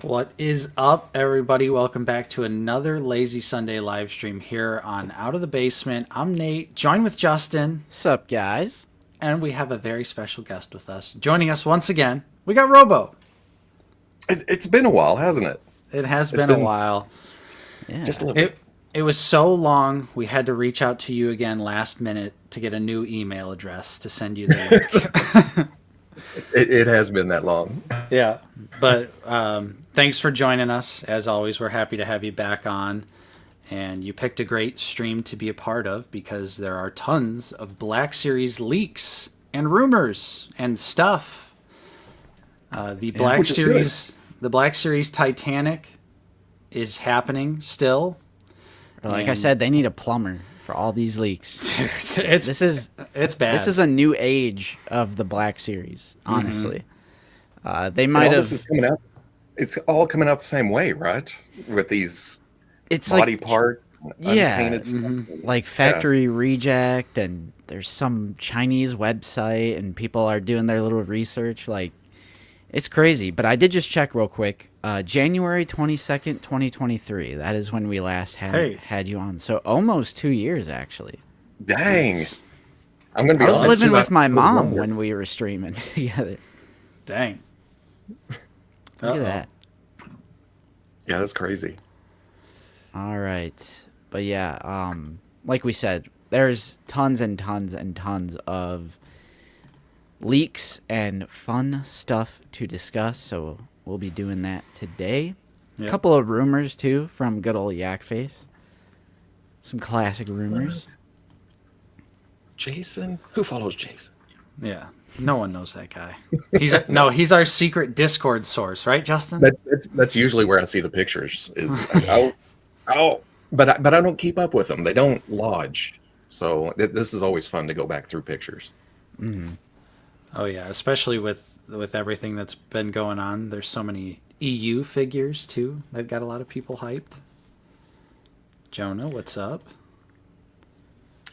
What is up, everybody? Welcome back to another Lazy Sunday live stream here on Out of the Basement. I'm Nate, joined with Justin. Sup, guys? And we have a very special guest with us. Joining us once again, we got Robo. It's been a while, hasn't it? It has been a while. Yeah. Just a little bit. It was so long, we had to reach out to you again last minute to get a new email address to send you the link. It has been that long. Yeah, but thanks for joining us. As always, we're happy to have you back on. And you picked a great stream to be a part of because there are tons of Black Series leaks and rumors and stuff. The Black Series Titanic is happening still. Like I said, they need a plumber for all these leaks. Dude, it's bad. This is a new age of the Black Series, honestly. They might have. This is coming out. It's all coming out the same way, right? With these body parts, unpainted stuff. Like factory reject, and there's some Chinese website, and people are doing their little research. Like, it's crazy. But I did just check real quick. January 22nd, 2023. That is when we last had you on. So almost 2 years, actually. Dang. I'm gonna be I was honest. living with my mom when we were streaming together. Dang. Look at that. Yeah, that's crazy. All right. But yeah, like we said, there's tons and tons and tons of leaks and fun stuff to discuss, so we'll be doing that today. Yep. A couple of rumors, too, from good old Yakface. Some classic rumors. What? Jason? Who follows Jason? Yeah, no one knows that guy. He's our secret Discord source, right, Justin? That's usually where I see the pictures. But I don't keep up with them. They don't lodge. So this is always fun to go back through pictures. Mm-hmm. Oh yeah, especially with everything that's been going on. There's so many EU figures too that got a lot of people hyped. Jonah, what's up?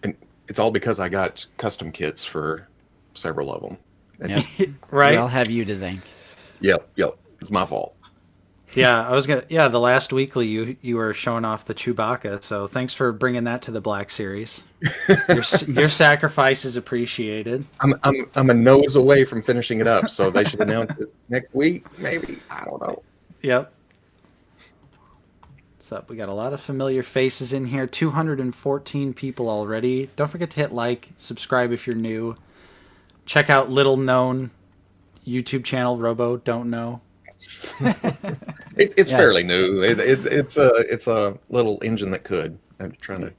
And it's all because I got custom kits for several of them. Yep. Right? We all have you to thank. Yep. It's my fault. Yeah, the last weekly you were showing off the Chewbacca, so thanks for bringing that to the Black Series. Your sacrifice is appreciated. I'm a nose away from finishing it up, so they should announce it next week, maybe. I don't know. Yep. What's up? We got a lot of familiar faces in here. 214 people already. Don't forget to hit like, subscribe if you're new. Check out little known YouTube channel Robo Don't Know. It's fairly new. It's a little engine that could. I'm trying to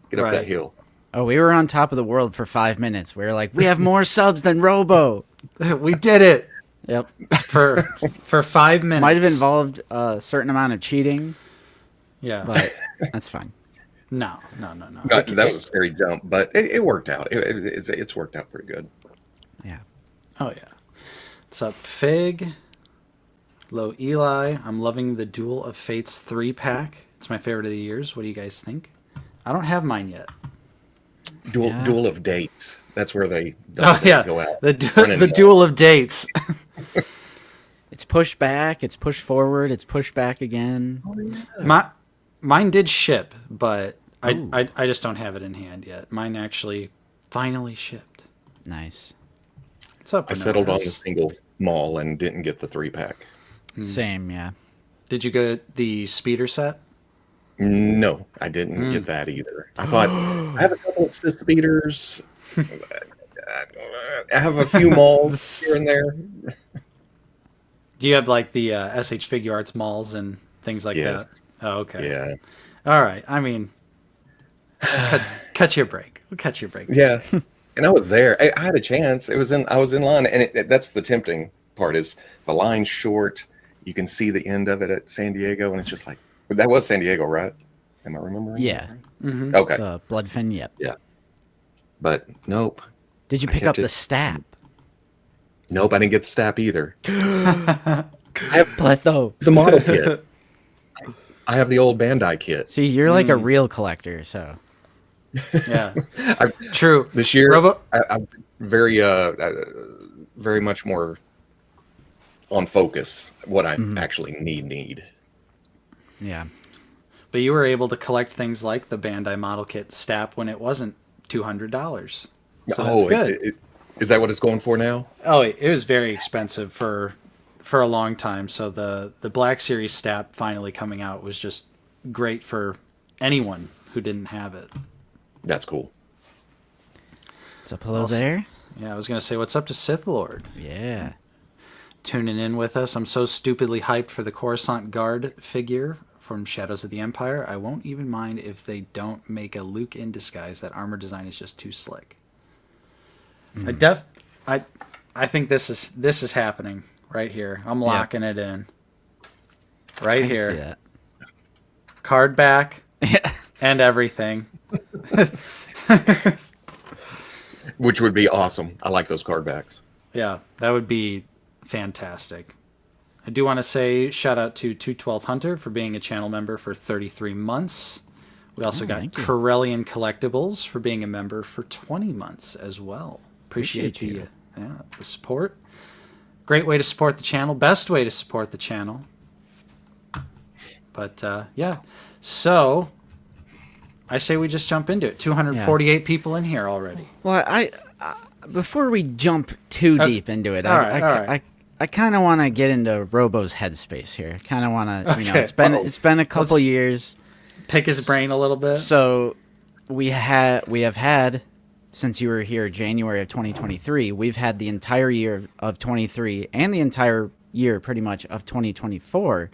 get up that hill. Oh, we were on top of the world for 5 minutes. We were like, we have more subs than Robo. We did it. Yep. For 5 minutes. Might have involved a certain amount of cheating. Yeah. But that's fine. No. That was a scary jump, but it worked out. It's worked out pretty good. Yeah. Oh, yeah. What's up, Fig? Hello, Eli. I'm loving the Duel of Fates 3-pack. It's my favorite of the years. What do you guys think? I don't have mine yet. Duel of Dates. That's where they go out. The Duel of Dates. It's pushed back. It's pushed forward. It's pushed back again. Oh, yeah. Mine did ship, but I just don't have it in hand yet. Mine actually finally shipped. Nice. What's up? I settled on the single mall and didn't get the 3-pack. Same, yeah. Did you get the speeder set? No, I didn't get that either. I thought I have a couple of speeders. I have a few malls here and there. Do you have like the SH Figure Arts malls and things like that? Oh, okay. Yeah. All right. I mean, cut you a break. We'll cut you a break. Yeah. And I was there. I had a chance. I was in line, and that's the tempting part. Is the line's short. You can see the end of it at San Diego, and it's just like that was San Diego, right? Am I remembering? Yeah. Mm-hmm. Okay. The Bloodfin, yep. Yeah. But nope. Did you pick up the Stap? Nope, I didn't get the Stap either. I have Pletho. the model kit. I have the old Bandai kit. See, you're like a real collector, so. Yeah. True. This year, Robo? I'm very much more on focus what I actually need. Yeah. But you were able to collect things like the Bandai model kit Stap when it wasn't $200. So that's good. Is that what it's going for now? Oh, it was very expensive for a long time. So the Black Series Stap finally coming out was just great for anyone who didn't have it. That's cool. What's up, hello there? Yeah, I was gonna say what's up to Sith Lord. Yeah. Tuning in with us. I'm so stupidly hyped for the Coruscant Guard figure from Shadows of the Empire. I won't even mind if they don't make a Luke in disguise. That armor design is just too slick. I think this is happening right here. I'm locking it in. Right I can see here. that. Card back and everything. Which would be awesome. I like those card backs. Yeah, that would be fantastic. I do want to say shout out to 212 Hunter for being a channel member for 33 months. We also got thank you. Corellian Collectibles for being a member for 20 months as well. Appreciate you. Yeah, the support. Great way to support the channel. Best way to support the channel. But yeah, so I say we just jump into it. 248 people in here already. Well, I before we jump too deep into it, all right. I kind of want to get into Robo's headspace here. Kind of want to, you know, Okay. it's been a couple years. Pick his brain a little bit. So we have had, since you were here January of 2023, we've had the entire year of 23 and the entire year pretty much of 2024.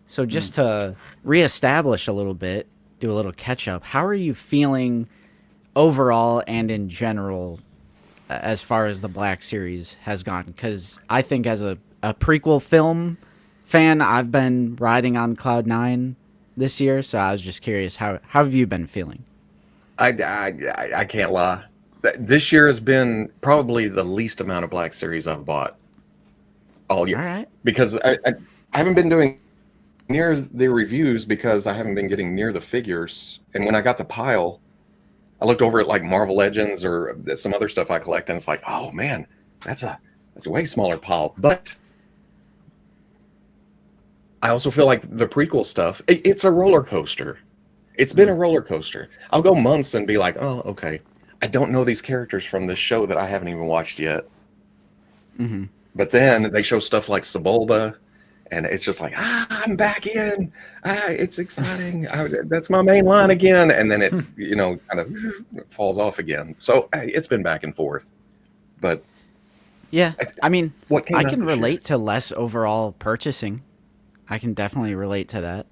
So just to reestablish a little bit, do a little catch up, how are you feeling overall and in general as far as the Black Series has gone? Because I think as a prequel film fan, I've been riding on Cloud 9 this year, so I was just curious, how have you been feeling? I can't lie. This year has been probably the least amount of Black Series I've bought all year. All right. Because I haven't been doing near the reviews because I haven't been getting near the figures. And when I got the pile, I looked over at like Marvel Legends or some other stuff I collect, and it's like, oh man, that's a way smaller pile. But I also feel like the prequel stuff, it's a roller coaster. It's been a roller coaster. I'll go months and be like, oh, okay. I don't know these characters from this show that I haven't even watched yet. Mm-hmm. But then they show stuff like Sebulba, and it's just like, I'm back in. It's exciting. That's my main line again. And then it, kind of falls off again. So it's been back and forth. But yeah, I mean, what came I out can this year? relate to less overall purchasing. I can definitely relate to that.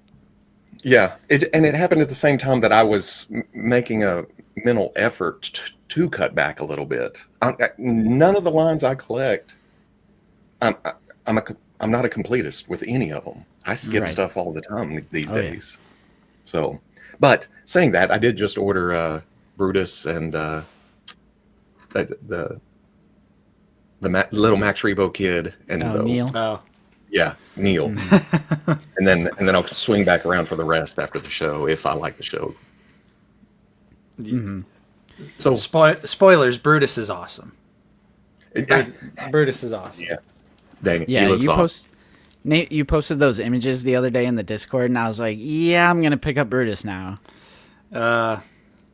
Yeah, and it happened at the same time that I was making a mental effort to cut back a little bit. None of the lines I collect, I'm not a completist with any of them. I skip Right. stuff all the time these Oh, yeah. days. So, but saying that, I did just order Brutus and the little Max Rebo kid and Neil. Oh, yeah, Neil. and then I'll swing back around for the rest after the show if I like the show. Mm-hmm. So spoilers. Brutus is awesome. I- Brutus is awesome. yeah, dang it, Yeah, he looks awesome. Nate, you posted those images the other day in the Discord, and I was like, yeah, I'm gonna pick up Brutus now. Yeah.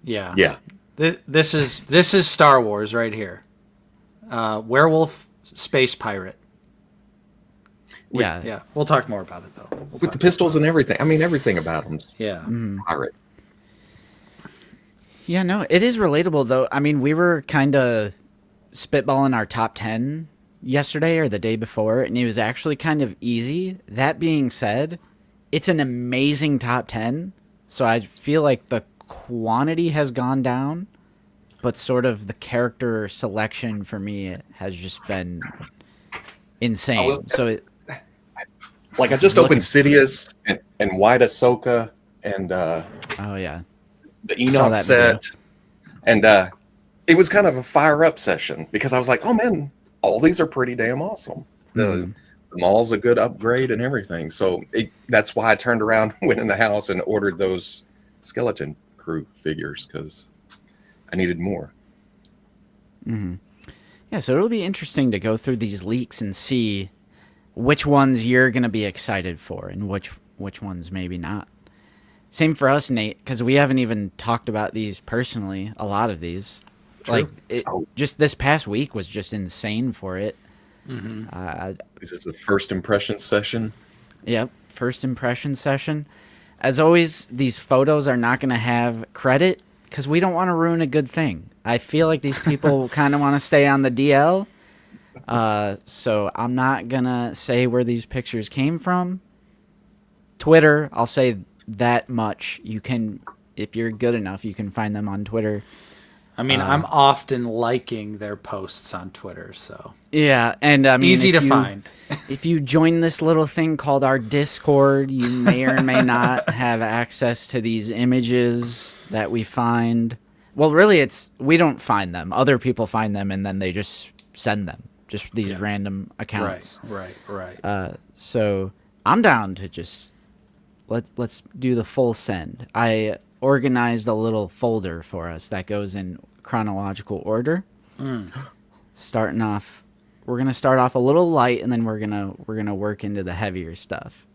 Yeah, This is Star Wars right here. Werewolf, space pirate. Yeah, Yeah, we'll talk more about it though. with the pistols and everything. I mean, everything about him. Yeah. Pirate. Yeah, no, it is relatable though. I mean, we were kind of spitballing our top 10 yesterday or the day before, and it was actually kind of easy. That being said, it's an amazing top 10, so I feel like the quantity has gone down, but sort of the character selection for me has just been insane. Like I just Looking- opened Sidious and White Ahsoka and Oh yeah. the Saw Enoch that set, and it was kind of a fire up session because I was like, oh man, all these are pretty damn awesome. The mall's a good upgrade and everything. So that's why I turned around, went in the house, and ordered those Skeleton Crew figures because I needed more. Yeah, so it'll be interesting to go through these leaks and see which ones you're gonna be excited for and which ones maybe not. Same for us, Nate, because we haven't even talked about these personally. A lot of these, True. Just this past week was just insane for it. This is a first impression session. Yep, first impression session. As always, these photos are not going to have credit because we don't want to ruin a good thing. I feel like these people kind of want to stay on the DL. So I'm not going to say where these pictures came from. Twitter, I'll say that much. You can, if you're good enough, you can find them on Twitter. I mean, I'm often liking their posts on Twitter, so Yeah, and I mean, easy to find. If you join this little thing called our Discord, you may or may not have access to these images that we find. Well, really, we don't find them. Other people find them, and then they just send them. Just these random accounts. Right. So I'm down to just let's do the full send. I organized a little folder for us that goes in chronological order. Starting off, we're gonna start off a little light, and then we're gonna work into the heavier stuff.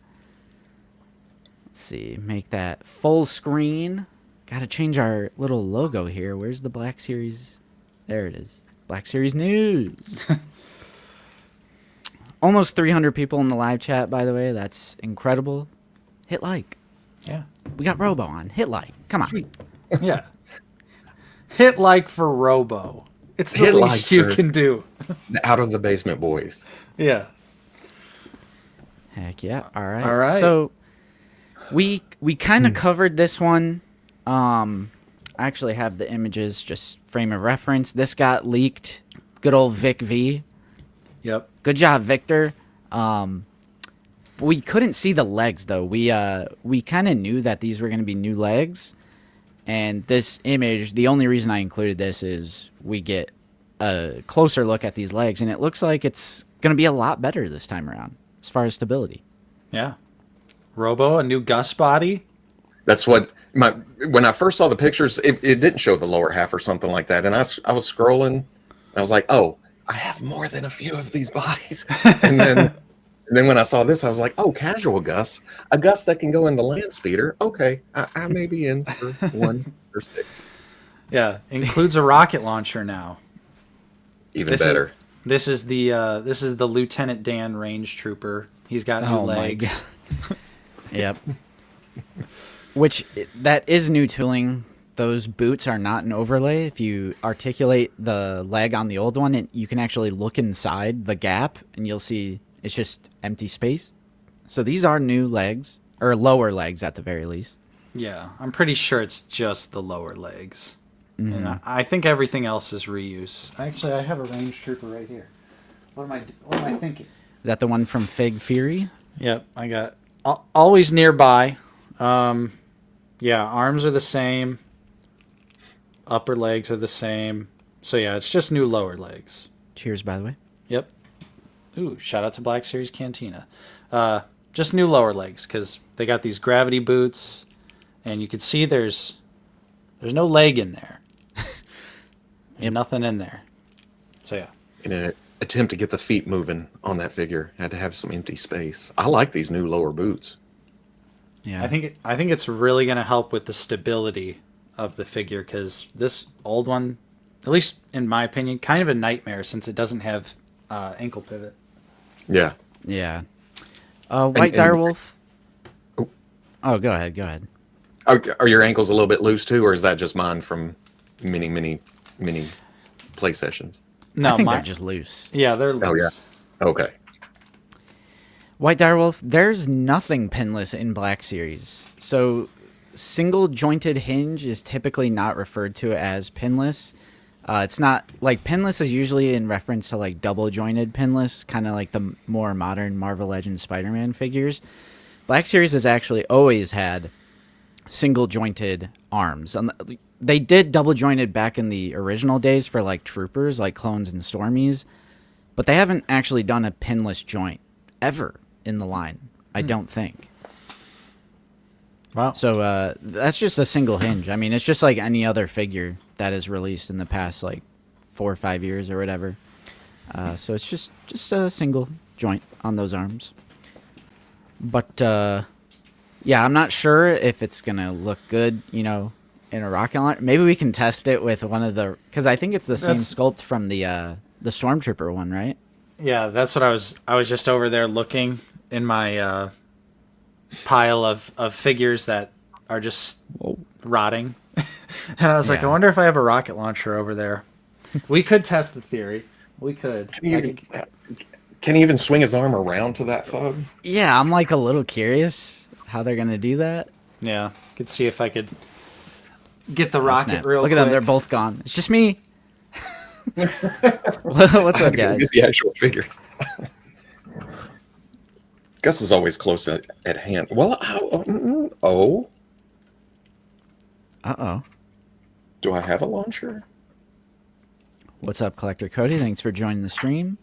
Let's see, make that full screen. Got to change our little logo here. Where's the Black Series? There it is. Black Series News. Almost 300 people in the live chat, by the way. That's incredible. Hit like. Yeah. We got Robo on. Hit like. Come on. Yeah. Hit like for Robo. It's the Hit least like you for- can do. The Out of the Basement Boys. Yeah. Heck yeah. All right. All right. So we kind of covered this one. I actually have the images, just frame of reference. This got leaked. Good old Vic V. Yep. Good job, Victor. We couldn't see the legs though. We kind of knew that these were going to be new legs, and this image. The only reason I included this is we get a closer look at these legs, and it looks like it's going to be a lot better this time around as far as stability. Yeah. Robo, a new Gus body. That's what when I first saw the pictures, it didn't show the lower half or something like that. And I was scrolling, and I was like, oh, I have more than a few of these bodies. And then when I saw this, I was like, oh, casual Gus, a Gus that can go in the land speeder. Okay, I may be in for 1 or 6. Yeah. Includes a rocket launcher now. Even better. This is the Lieutenant Dan range trooper. He's got new legs. Yep. Which that is new tooling. Those boots are not an overlay. If you articulate the leg on the old one, you can actually look inside the gap, and you'll see it's just empty space. So these are new legs, or lower legs at the very least. Yeah, I'm pretty sure it's just the lower legs. And I think everything else is reuse. Actually, I have a range trooper right here. What am I thinking? Is that the one from Fig Fury? Yep, I got always nearby. Yeah, arms are the same. Upper legs are the same. So yeah, it's just new lower legs. Cheers, by the way. Yep. Ooh, shout out to Black Series Cantina. Just new lower legs because they got these gravity boots, and you can see there's no leg in there. Yep. Nothing in there. So yeah. In an attempt to get the feet moving on that figure, had to have some empty space. I like these new lower boots. Yeah. I think it's really going to help with the stability of the figure because this old one, at least in my opinion, kind of a nightmare since it doesn't have ankle pivot. Yeah. Yeah. White Direwolf. Oh, go ahead. Are your ankles a little bit loose too, or is that just mine from many play sessions? No, I think they're just loose. Yeah, they're loose. Oh yeah. Okay. White Direwolf, there's nothing pinless in Black Series. So single jointed hinge is typically not referred to as pinless. It's not like pinless is usually in reference to like double jointed pinless, kind of like the more modern Marvel Legends Spider-Man figures. Black Series has actually always had single jointed arms. They did double jointed back in the original days for like troopers, like clones and stormies, but they haven't actually done a pinless joint ever in the line, I don't think. Wow. So that's just a single hinge. I mean, it's just like any other figure that is released in the past like 4 or 5 years or whatever. So it's just a single joint on those arms. But yeah, I'm not sure if it's gonna look good, in a rocket launcher. Maybe we can test it with one of the, because I think it's the same sculpt from the Stormtrooper one, right? Yeah, that's what I was just over there looking in my pile of figures that are just rotting. And I was like, I wonder if I have a rocket launcher over there. We could test the theory. We could. Can he even swing his arm around to that side? Yeah, I'm like a little curious how they're gonna do that. Yeah, could see if I could get the rocket real Look quick. at them, they're both gone. It's just me. What's up, guys? Get the actual figure. Gus is always close at hand. Well, oh. Uh-oh. Do I have a launcher? What's up, Collector Cody? Thanks for joining the stream.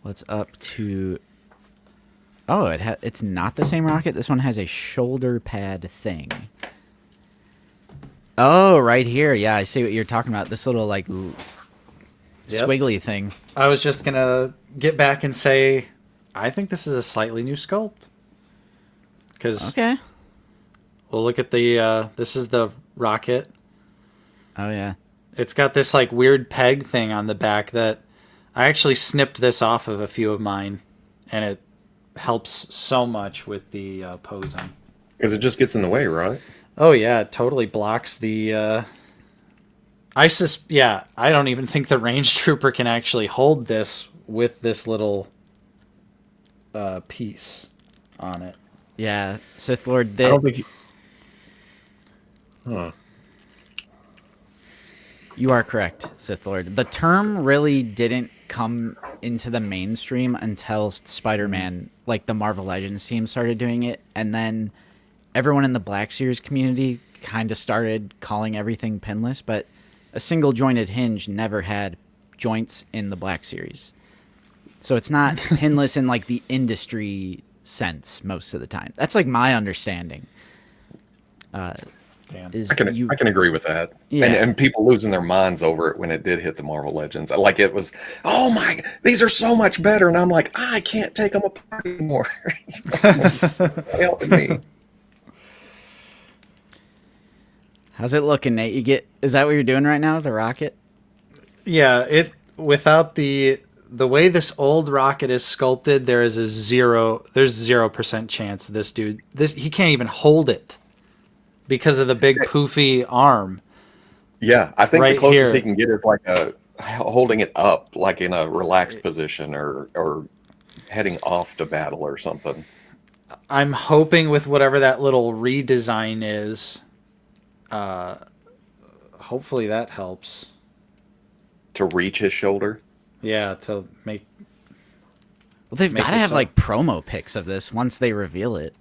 What's up to... Oh, it's not the same rocket. This one has a shoulder pad thing. Oh, right here. Yeah, I see what you're talking about. This little, like, squiggly thing. I was just going to get back and say, I think this is a slightly new sculpt. Because... Okay. Well, look at the... this is the rocket. Oh, yeah. It's got this, like, weird peg thing on the back that... I actually snipped this off of a few of mine, and it helps so much with the posing. Because it just gets in the way, right? Oh, yeah, it totally blocks the... I don't even think the range trooper can actually hold this with this little piece on it. Yeah, Sith Lord I did. don't think he... Huh. You are correct, Sith Lord. The term really didn't come into the mainstream until Spider-Man, like the Marvel Legends team, started doing it, and then everyone in the Black Series community kind of started calling everything pinless, but a single jointed hinge never had joints in the Black Series. So it's not pinless in like the industry sense most of the time. That's like my understanding. I can agree with that. Yeah. And people losing their minds over it when it did hit the Marvel Legends. Like it was, oh my, these are so much better. And I'm like, I can't take them apart anymore. Helping me. How's it looking, Nate? Is that what you're doing right now, the rocket? Yeah, without the way this old rocket is sculpted, there's 0% chance he can't even hold it. Because of the big poofy arm. Yeah, I think right the closest here. he can get is like holding it up, like in a relaxed position or heading off to battle or something. I'm hoping with whatever that little redesign is, hopefully that helps. To reach his shoulder? Yeah, to make... Well, they've got to have like promo pics of this once they reveal it.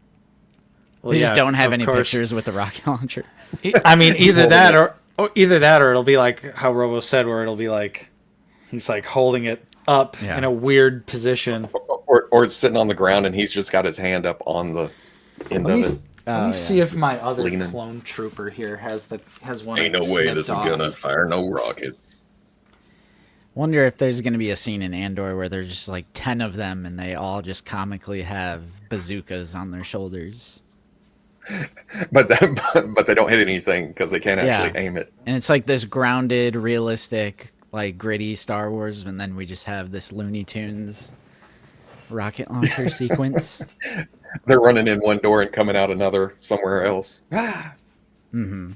Well, they just don't have any course. pictures with the rocket launcher. I mean, either that or it'll be like how Robo said, where it'll be like he's like holding it up in a weird position, or it's sitting on the ground and he's just got his hand up on the end of it. Let me see if my other clone trooper here has one. Ain't no way this is gonna fire no rockets. Wonder if there's gonna be a scene in Andor where there's just like 10 of them and they all just comically have bazookas on their shoulders. But they don't hit anything because they can't actually aim it. And it's like this grounded, realistic, like gritty Star Wars, and then we just have this Looney Tunes rocket launcher sequence. They're running in one door and coming out another somewhere else. Mm-hmm.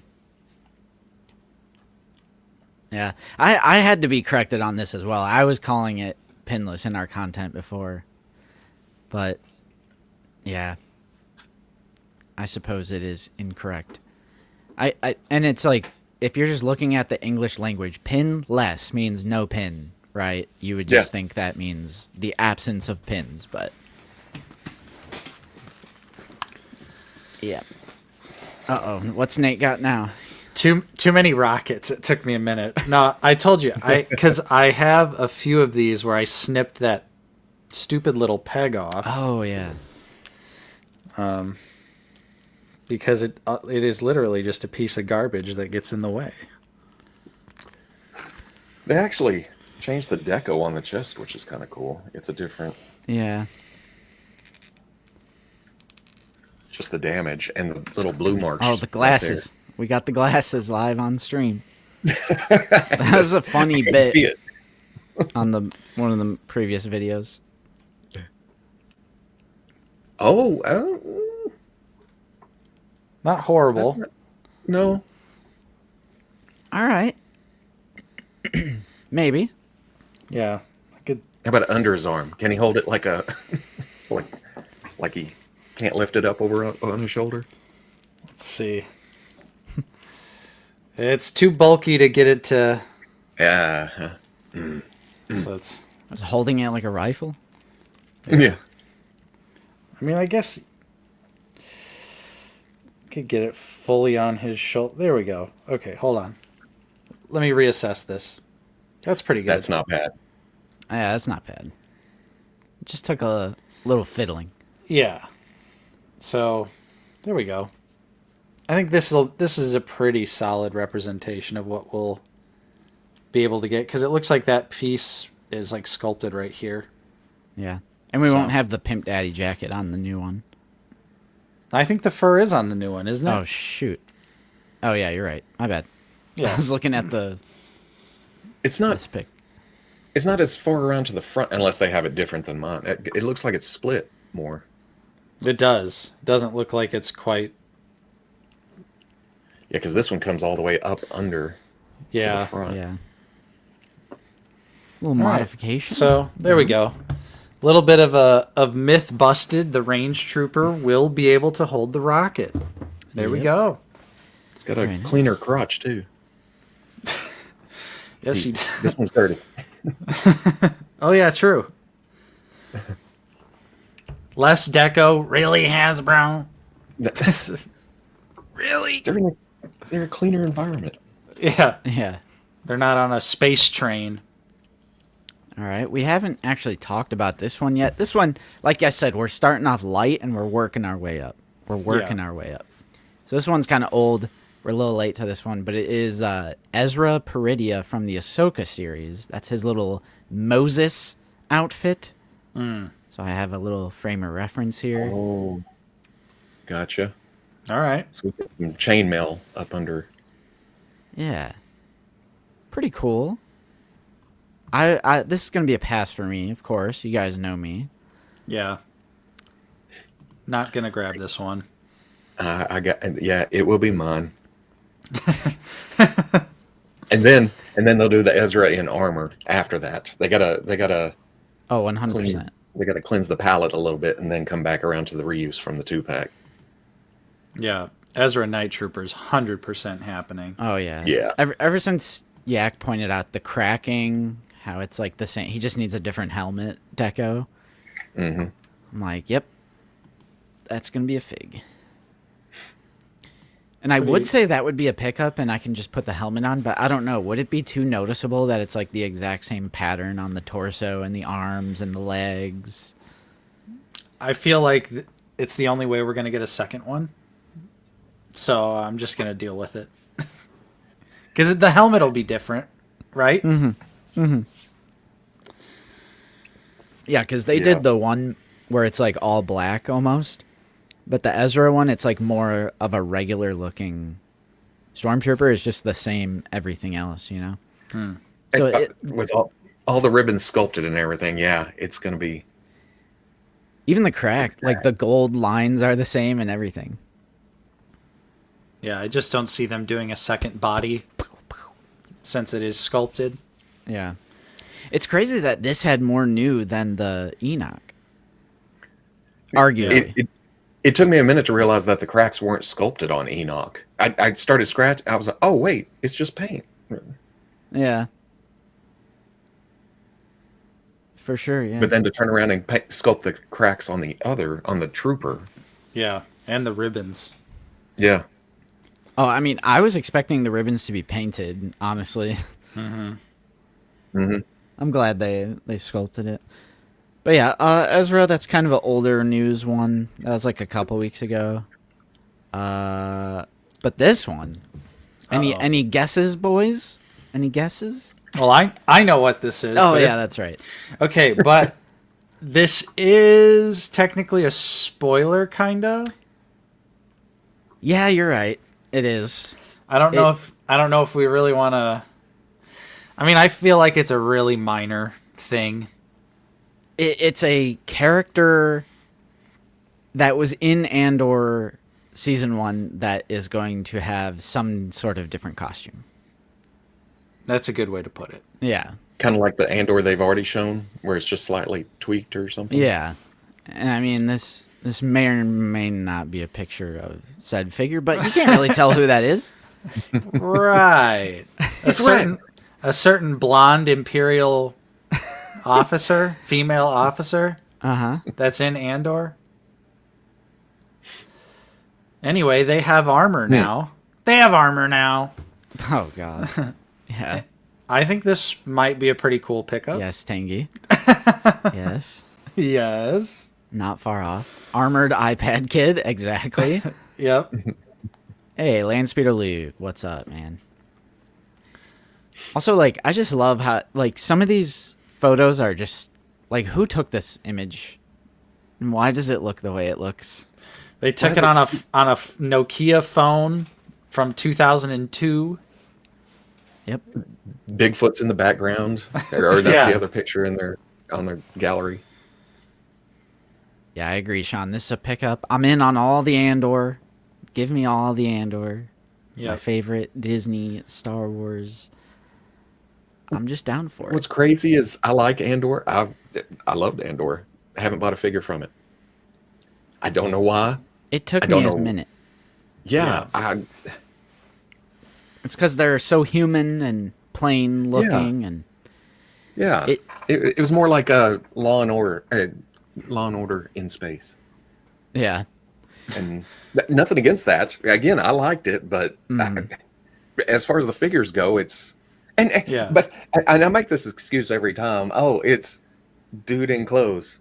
Yeah, I had to be corrected on this as well. I was calling it pinless in our content before, but yeah. I suppose it is incorrect. And it's like, if you're just looking at the English language, pinless means no pin, right? You would just think that means the absence of pins, but yeah. Uh-oh, what's Nate got now? Too many rockets. It took me a minute. No, I told you, because I have a few of these where I snipped that stupid little peg off. Oh yeah. Because it is literally just a piece of garbage that gets in the way. They actually Changed the deco on the chest, which is kind of cool. It's a different, Yeah. just the damage and the little blue marks. Oh, the right glasses. We got the glasses live on stream. That was a funny there. bit See it. on one of the previous videos. Oh, Not horrible. no. All right. Maybe. Yeah. Good. How about under his arm? Can he hold it like a like he can't lift it up over on his shoulder? Let's see. It's too bulky to get it to. Yeah. So it's. I was holding it like a rifle. Yeah. I mean, I guess. Could get it fully on his shoulder. There we go. Okay, hold on. Let me reassess this. That's pretty good. That's not bad. Yeah, that's not bad. It just took a little fiddling. Yeah. So, there we go. I think this is a pretty solid representation of what we'll be able to get, because it looks like that piece is like sculpted right here. Yeah. And we So- won't have the Pimp Daddy jacket on the new one. I think the fur is on the new one, isn't it? Oh, shoot. Oh, yeah, you're right. My bad. I Yeah. was looking at It's not. this pic. It's not as far around to the front unless they have it different than mine. It looks like it's split more. It does. Doesn't look like it's quite. Yeah, because this one comes all the way up under to the Yeah. front. Yeah. Little All right. modification. So there we go. A little bit of myth busted. The range trooper will be able to hold the rocket. There we Yep. go. It's got a Very nice. cleaner crotch too. Yes, he. This one's dirty. Oh yeah, true. Less deco, really, Hasbro? Really? They're a cleaner environment. Yeah, Yeah. they're not on a space train. All right. We haven't actually talked about this one yet. This one, like I said, we're starting off light and we're working our way up. We're working our way up. So this one's kind of old. We're a little late to this one, but it is Ezra Peridia from the Ahsoka series. That's his little Moses outfit. So I have a little frame of reference here. Oh, gotcha. All right. So we've got some chainmail up under. Yeah. Pretty cool. I this is gonna be a pass for me, of course. You guys know me. Yeah. Not gonna grab this one. Yeah, it will be mine. and then they'll do the Ezra in armor after that. They gotta Oh, 100%. they gotta cleanse the palette a little bit and then come back around to the reuse from the 2-pack. Yeah. Ezra Night Trooper's 100% happening. Oh yeah. Yeah. Ever since Yak pointed out the cracking, how it's like the same. He just needs a different helmet deco. Mm-hmm. I'm like, yep, that's gonna be a fig. And I would say that would be a pickup, and I can just put the helmet on. But I don't know. Would it be too noticeable that it's like the exact same pattern on the torso and the arms and the legs? I feel like it's the only way we're gonna get a second one. So I'm just gonna deal with it. Because the helmet will be different, right? Yeah, because they Yeah. did the one where it's like all black almost, but the Ezra one, it's like more of a regular looking stormtrooper. Is just the same everything else, you know. So it, With all the ribbons sculpted and everything, yeah, it's gonna be. even the crack, like the gold lines are the same and everything. Yeah, I just don't see them doing a second body since it is sculpted. Yeah, it's crazy that this had more new than the Enoch. Arguably, It took me a minute to realize that the cracks weren't sculpted on Enoch. I started scratch. I was like, oh wait, it's just paint. yeah, for sure. Yeah, But then to turn around and sculpt the cracks on the trooper. Yeah, and the ribbons. Yeah. oh, I mean, I was expecting the ribbons to be painted. Honestly, Mm-hmm. I'm glad they sculpted it. But yeah, Ezra, that's kind of an older news one. That was like a couple weeks ago. But this one, any Uh-oh. any guesses, boys? Any guesses? Well, I know what this is. Oh but yeah, that's right. okay, but this is technically a spoiler, kind of. Yeah, you're right. It is. I don't know if we really want to. I mean, I feel like it's a really minor thing. It's a character that was in Andor season 1 that is going to have some sort of different costume. That's a good way to put it. Yeah. Kind of like the Andor they've already shown, where it's just slightly tweaked or something. Yeah. And I mean, this may or may not be a picture of said figure, but you can't really tell who that is. Right. A certain blonde Imperial officer, female officer, that's in Andor. Anyway, they have armor now. They have armor now. Oh, God. Yeah. I think this might be a pretty cool pickup. Yes, Tangy. Yes. Yes. Not far off. Armored iPad kid, exactly. Yep. Hey, Landspeeder Luke, what's up, man? Also, like, I just love how, like, some of these photos are just, like, who took this image? And why does it look the way it looks? They took it on a Nokia phone from 2002. Yep. Bigfoot's in the background, or that's the other picture on their gallery. Yeah, I agree, Sean. This is a pickup. I'm in on all the Andor. Give me all the Andor. Yeah. My favorite Disney, Star Wars. I'm just down for it. What's crazy is I like Andor. I loved Andor. I haven't bought a figure from it. I don't know why. It took me a minute. Yeah. It's because they're so human and plain looking, and it was more like a Law and Order in space. Yeah. And nothing against that. Again, I liked it, but as far as the figures go, it's But I make this excuse every time. Oh, it's dude in clothes,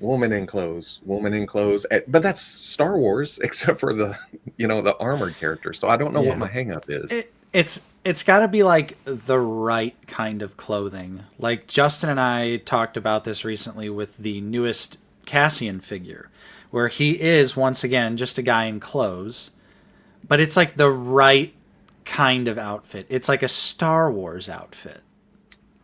woman in clothes, woman in clothes. But that's Star Wars, except for the the armored character. So I don't know what my hang up is. It's got to be like the right kind of clothing. Like Justin and I talked about this recently with the newest Cassian figure, where he is once again just a guy in clothes, but it's like the right kind of outfit. It's like a Star Wars outfit.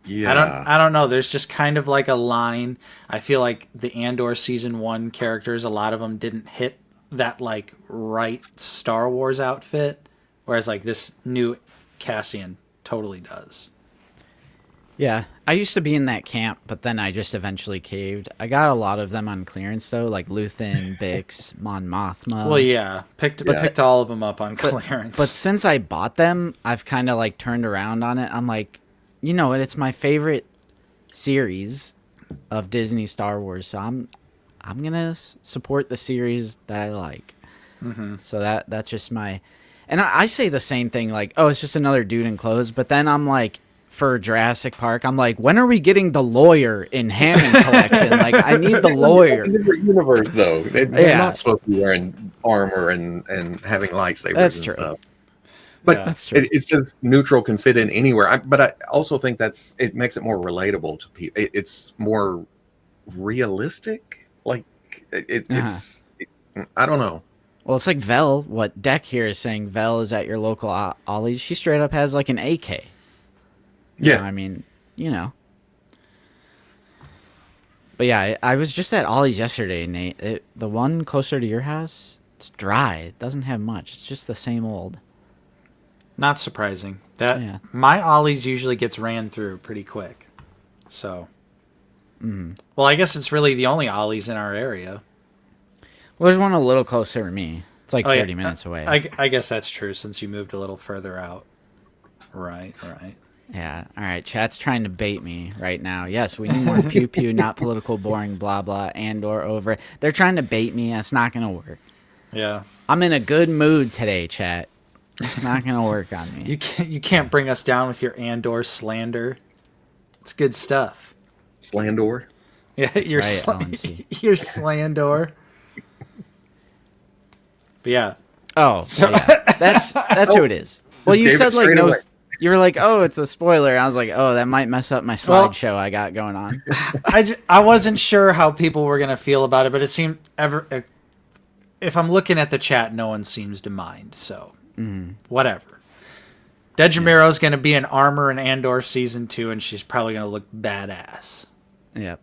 Yeah. I don't know. There's just kind of like a line. I feel like the Andor season 1 characters, a lot of them didn't hit that like right Star Wars outfit, whereas like this new Cassian totally does. Yeah, I used to be in that camp, but then I just eventually caved. I got a lot of them on clearance though, like Luthen, Bix, Mon Mothma. Well, yeah, picked all of them up on clearance. But since I bought them, I've kind of like turned around on it. I'm like, you know what? It's my favorite series of Disney Star Wars, so I'm gonna support the series that I like. Mm-hmm. So that's just my, and I say the same thing, like, oh, it's just another dude in clothes. But then I'm like, for Jurassic Park, I'm like, when are we getting the lawyer in Hammond collection? Like, I need the lawyer. It's a different universe, though. They're not supposed to be wearing armor and having lightsabers and stuff. But that's true. It says neutral can fit in anywhere. But I also think it makes it more relatable to people. It's more realistic. Like it's I don't know. Well, it's like Vel. What Deck here is saying, Vel is at your local Ollie's. She straight up has like an AK. Yeah. I mean, But yeah, I was just at Ollie's yesterday, Nate. The one closer to your house, it's dry. It doesn't have much. It's just the same old. Not surprising. My Ollie's usually gets ran through pretty quick. So, well, I guess it's really the only Ollie's in our area. Well, there's one a little closer to me. It's like 30 minutes away. I guess that's true since you moved a little further out. Right. Yeah. All right. Chat's trying to bait me right now. Yes, we need more pew pew, not political, boring, blah blah, and/or over. They're trying to bait me. That's not gonna work. Yeah. I'm in a good mood today, chat. It's not gonna work on me. You can't bring us down with your Andor slander. It's good stuff. Slandor. Yeah, you're Slandor. But yeah. Oh, so, yeah. That's who it is. Well, you said like no. You were like, "Oh, it's a spoiler." I was like, "Oh, that might mess up my slideshow I got going on." I wasn't sure how people were gonna feel about it, but it seemed if I'm looking at the chat, no one seems to mind. So whatever. Dejamiro's gonna be in Armor in Andor season 2, and she's probably gonna look badass. Yep.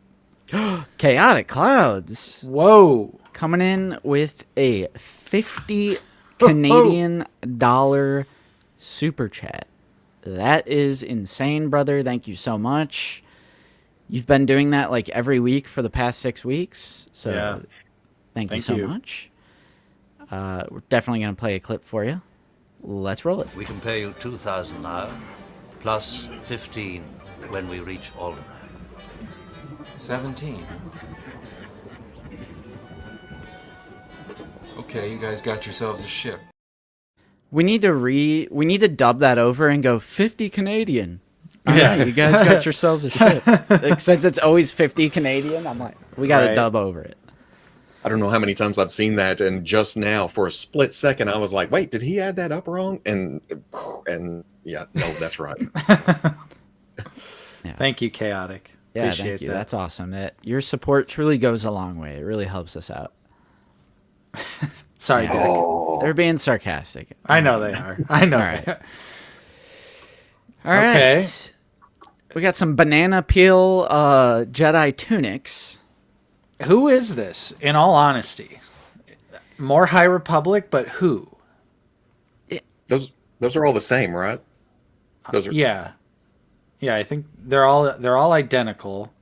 Chaotic Clouds Whoa. coming in with a 50 Canadian dollar super chat. That is insane, brother. Thank you so much. You've been doing that like every week for the past 6 weeks. So Yeah. thank you Thank so you. much. We're definitely going to play a clip for you. Let's roll it. We can pay you 2,000 now, plus 15 when we reach Alderaan. 17. Okay, you guys got yourselves a ship. We need to dub that over and go 50 Canadian. Yeah. Yeah, you guys got yourselves a ship. Like, since it's always 50 Canadian, I'm like, we got to Right. dub over it. I don't know how many times I've seen that, and just now, for a split second, I was like, "Wait, did he add that up wrong?" And yeah, no, that's right. Thank you, Chaotic. Yeah, Appreciate thank you. that. That's awesome. Your support truly goes a long way. It really helps us out. Sorry, Yeah. Derek. They're being sarcastic. I know they are. I know. All right. they are. All right. Okay. We got some banana peel Jedi tunics. Who is this? In all honesty, more High Republic, but who? Those are all the same, right? Those are Yeah. I think they're all identical.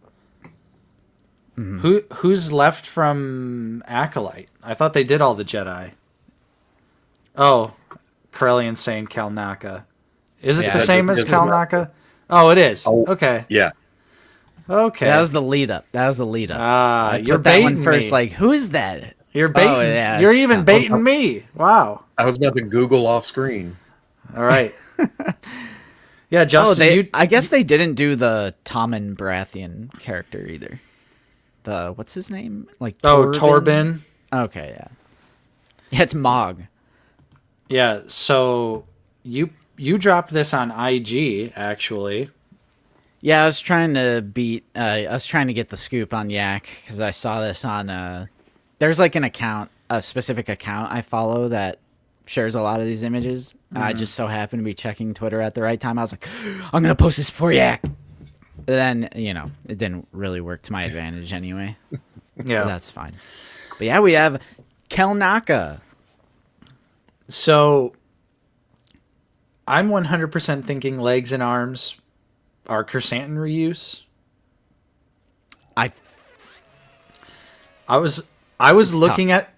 Who's left from Acolyte? I thought they did all the Jedi. Oh, Corellian saying Kalnaka. Is it Yeah, the that same just as gives me- Kalnaka? Oh, it is. Oh. Okay. Yeah. Okay. That was the lead up. Ah, I you're put that one baiting first. me. Like, who is that? You're baiting. Oh, yeah, You're it's even not- baiting me. Wow. I was about to Google off screen. All right. Yeah, Justin, you I guess they didn't do the Tommen Baratheon character either. The what's his name? Like Torben. Okay, yeah. Yeah, it's Mog. Yeah, so you dropped this on IG actually. Yeah, I was trying to get the scoop on Yak because I saw this on. There's like a specific account I follow that shares a lot of these images, and I just so happened to be checking Twitter at the right time. I was like, I'm gonna post this for Yak. Then it didn't really work to my advantage anyway. Yeah. That's fine. But yeah, we have Kelnaka. So I'm 100% thinking legs and arms are Chrysanthemum reuse. I was looking at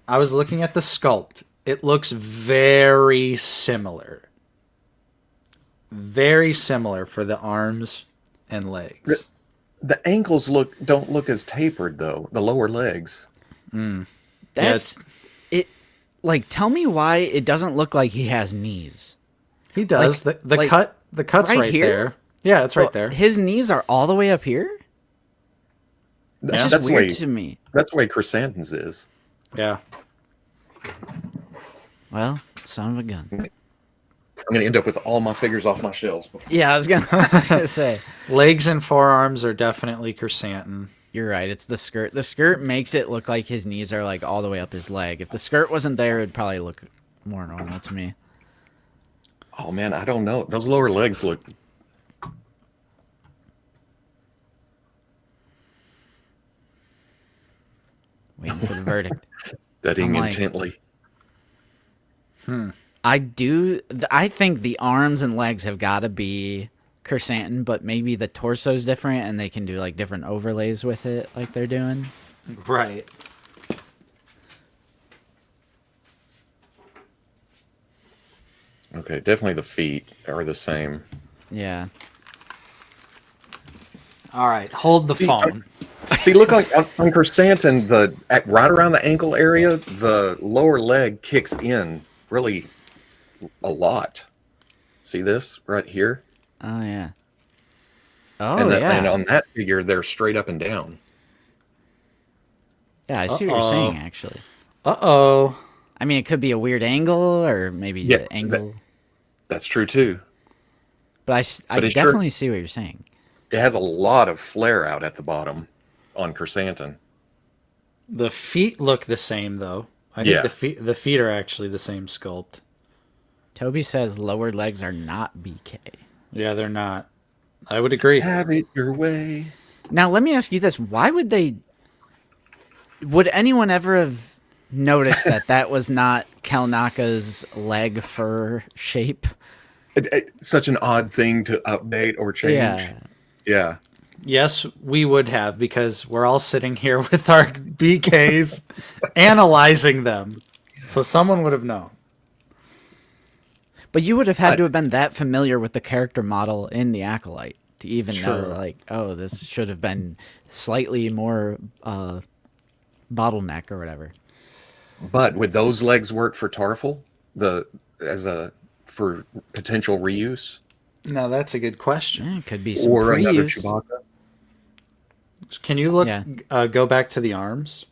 the sculpt. It looks very similar. Very similar for the arms and legs. The ankles don't look as tapered though. The lower legs. That's it. Like, tell me why it doesn't look like he has knees. He does. Like- the like, cut's right right here? there. Yeah, it's right there. His knees are all the way up here. That's just That's the weird way. to me. That's the way Chrysanthemums is. Yeah. Well, son of a gun. I'm gonna end up with all my figures off my shelves. Yeah, I was gonna say. Legs and forearms are definitely Chrysanthemum. You're right. It's the skirt. The skirt makes it look like his knees are like all the way up his leg. If the skirt wasn't there, it'd probably look more normal to me. Oh man, I don't know. Those lower legs look. Waiting for the verdict. Studying I'm like- intently. I think the arms and legs have got to be Chrysanthemum, but maybe the torso's different and they can do like different overlays with it like they're doing. Right. Okay, definitely the feet are the same. Yeah. All right. Hold the phone. See, look like on Chrysanthemum, right around the ankle area, the lower leg kicks in really a lot. See this right here? Oh yeah. Oh and yeah. and on that figure, they're straight up and down. Yeah, I see what you're saying actually. Uh-oh. I mean, it could be a weird angle or maybe Yeah, the angle. That's true too. But I it's definitely see what you're saying. It has a lot of flare out at the bottom on Chrysanthemum. The feet look the same though. I think Yeah. the feet are actually the same sculpt. Toby says lower legs are not BK. Yeah, they're not. I would agree. Have it your way. Now, let me ask you this. Why would they... Would anyone ever have noticed that was not Kalnaka's leg fur shape? Such an odd thing to update or change. Yeah. Yeah. Yes, we would have, because we're all sitting here with our BKs analyzing them. So someone would have known. But you would have had to have been that familiar with the character model in the Acolyte to even know, Sure. like, oh, this should have been slightly more bottleneck or whatever. But would those legs work for Tarful? For potential reuse? Now that's a good question. Yeah, could be some Or another pre-use. Chewbacca? Can you look? Yeah. Go back to the arms.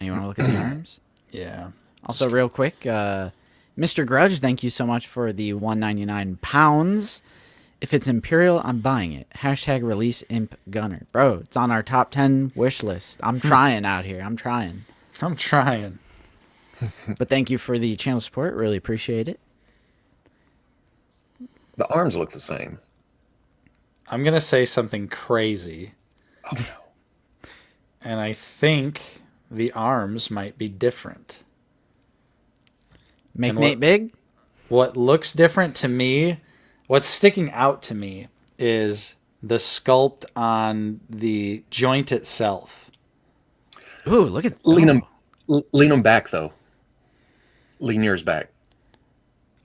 You want to look at the arms? Yeah. Also, real quick, Mr. Grudge, thank you so much for the £1.99. If it's Imperial, I'm buying it. Hashtag release Imp Gunner. Bro, it's on our top 10 wish list. I'm trying out here. I'm trying. I'm trying. But thank you for the channel support. Really appreciate it. The arms look the same. I'm gonna say something crazy. Oh no. And I think the arms might be different. Make And Nate big? What looks different to me, what's sticking out to me, is the sculpt on the joint itself. Ooh, look at Lean oh. them back though. Lean yours back.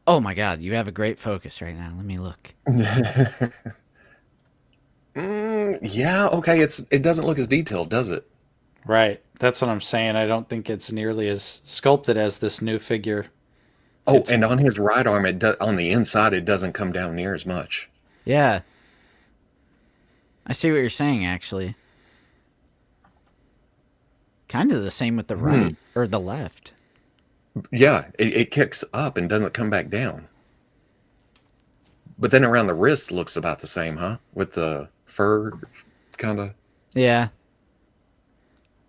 Oh my god, you have a great focus right now. Let me look. Yeah, okay. It doesn't look as detailed, does it? Right. That's what I'm saying. I don't think it's nearly as sculpted as this new figure. Oh, and on his right arm, on the inside, it doesn't come down near as much. Yeah. I see what you're saying, actually. Kind of the same with the right or the left. Yeah, it kicks up and doesn't come back down. But then around the wrist looks about the same, huh? With the fur, kind of. Yeah.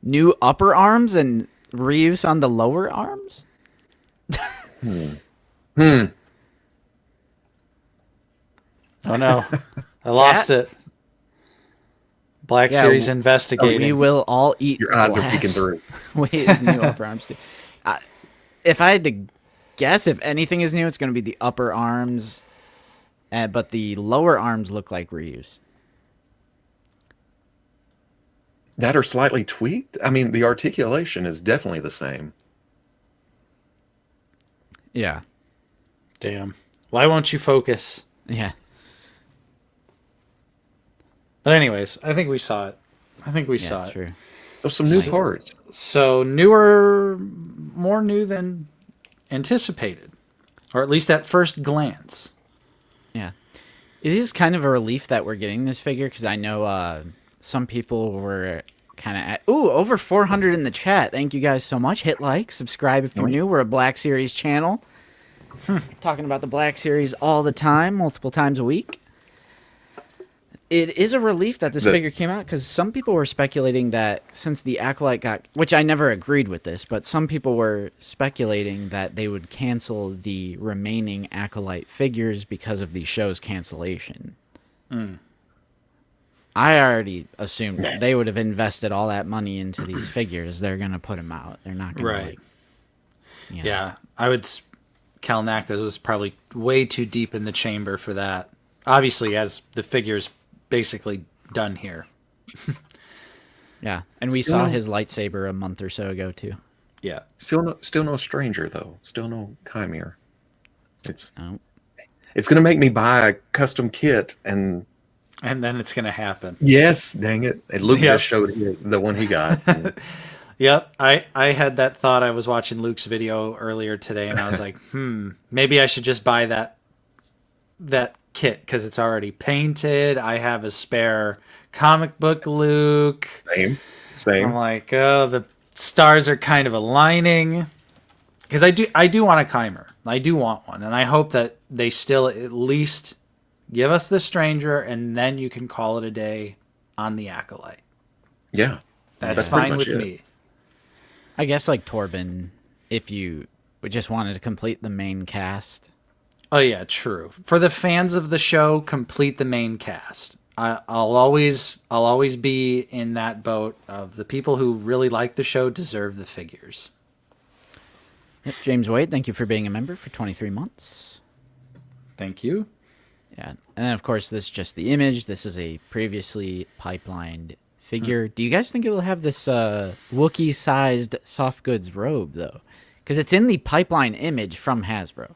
New upper arms and reuse on the lower arms? Oh no. I lost it. Black Yeah, Series investigating. We will all eat Your eyes are glass. peeking through. Wait, it's new upper arms too. If I had to guess, if anything is new, it's going to be the upper arms, but the lower arms look like reuse. That are slightly tweaked? I mean, the articulation is definitely the same. Yeah. Damn. Why won't you focus? Yeah. But anyways, I think we saw it. I think we saw it. True. So some new parts. So newer, more new than anticipated, or at least at first glance. Yeah. It is kind of a relief that we're getting this figure because I know some people were kind of at... Ooh, over 400 in the chat. Thank you guys so much. Hit like, subscribe if you're new. We're a Black Series channel. Talking about the Black Series all the time, multiple times a week. It is a relief that this figure came out because some people were speculating that since the Acolyte got... Which I never agreed with this, but some people were speculating that they would cancel the remaining Acolyte figures because of the show's cancellation. I already assumed they would have invested all that money into these figures. They're going to put them out. They're not going to, Right. Yeah, I would... Kalnaka was probably way too deep in the chamber for that. Obviously, as the figure's basically done here. Yeah, and we saw his lightsaber a month or so ago, too. Yeah. Still no stranger, though. Still no Chimera. It's Oh. going to make me buy a custom kit and... And then it's going to happen. Yes, dang it. And Luke Yep. just showed the one he got. Yep, I had that thought. I was watching Luke's video earlier today, and I was like, maybe I should just buy that kit because it's already painted. I have a spare comic book Luke. Same. I'm like, oh, the stars are kind of aligning because I do want a Chimer. I do want one, and I hope that they still at least Give us the Stranger, and then you can call it a day on the Acolyte. Yeah. That's pretty fine much with it. me. I guess like Torben, if you just wanted to complete the main cast. Oh yeah, true. For the fans of the show, complete the main cast. I'll always be in that boat of the people who really like the show deserve the figures. Yep, James Wade, thank you for being a member for 23 months. Thank you. Yeah, and then of course this is just the image. This is a previously pipelined figure. Do you guys think it'll have this Wookiee-sized soft goods robe though? Because it's in the pipeline image from Hasbro.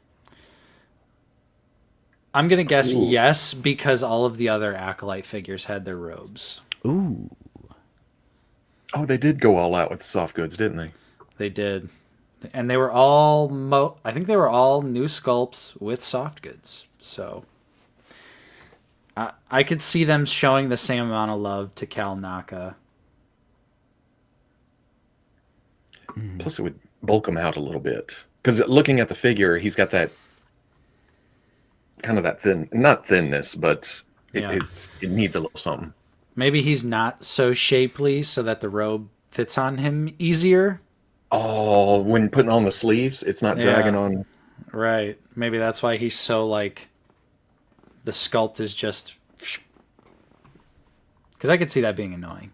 I'm gonna guess Ooh. yes because all of the other Acolyte figures had their robes. Ooh. Oh, they did go all out with the soft goods, didn't they? They did, and they were all I think they were all new sculpts with soft goods. So I could see them showing the same amount of love to Cal Naka. Plus, it would bulk him out a little bit. Because looking at the figure, he's got that kind of that not thinness, but Yeah. it needs a little something. Maybe he's not so shapely so that the robe fits on him easier. Oh, when putting on the sleeves, it's not dragging Yeah. on. Right. Maybe that's why he's so like the sculpt is just because I could see that being annoying.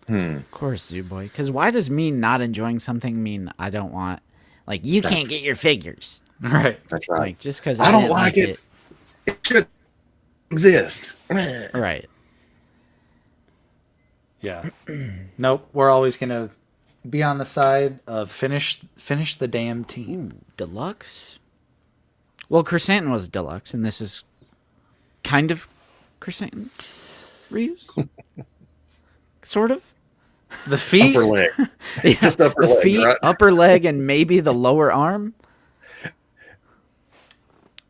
Of course, Zoo Boy. Because why does me not enjoying something mean I don't want? Like you can't get your figures. Right. That's right. Like just because I don't didn't like it. It should exist. Right. Yeah. Nope. We're always gonna be on the side of finish the damn team. Deluxe. Well, Chrysanthemum was deluxe, and this is kind of Chrysanthemum reuse. Sort of. The feet. Upper leg. Yeah, Just upper the legs, feet, right? upper leg, and maybe the lower arm.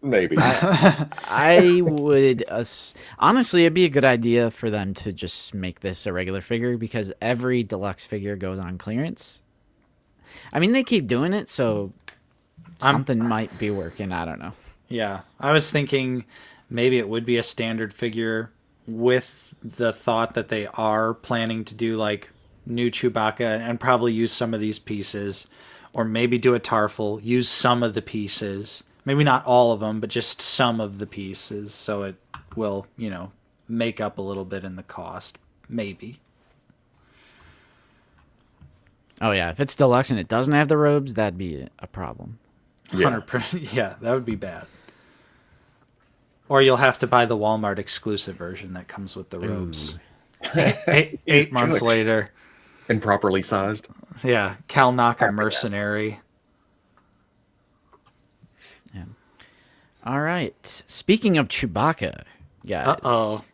Maybe. I would honestly, it'd be a good idea for them to just make this a regular figure because every deluxe figure goes on clearance. I mean, they keep doing it, so something might be working. I don't know. Yeah. I was thinking maybe it would be a standard figure with the thought that they are planning to do like new Chewbacca and probably use some of these pieces, or maybe do a Tarful, use some of the pieces. Maybe not all of them, but just some of the pieces, so it will, make up a little bit in the cost. Maybe. Oh yeah, if it's deluxe and it doesn't have the robes, that'd be a problem. 100%. Yeah, that would be bad. Or you'll have to buy the Walmart exclusive version that comes with the robes. Eight months Shucks. later. And properly sized. Yeah, Cal Naka Mercenary. All right. Speaking of Chewbacca, guys. Uh-oh.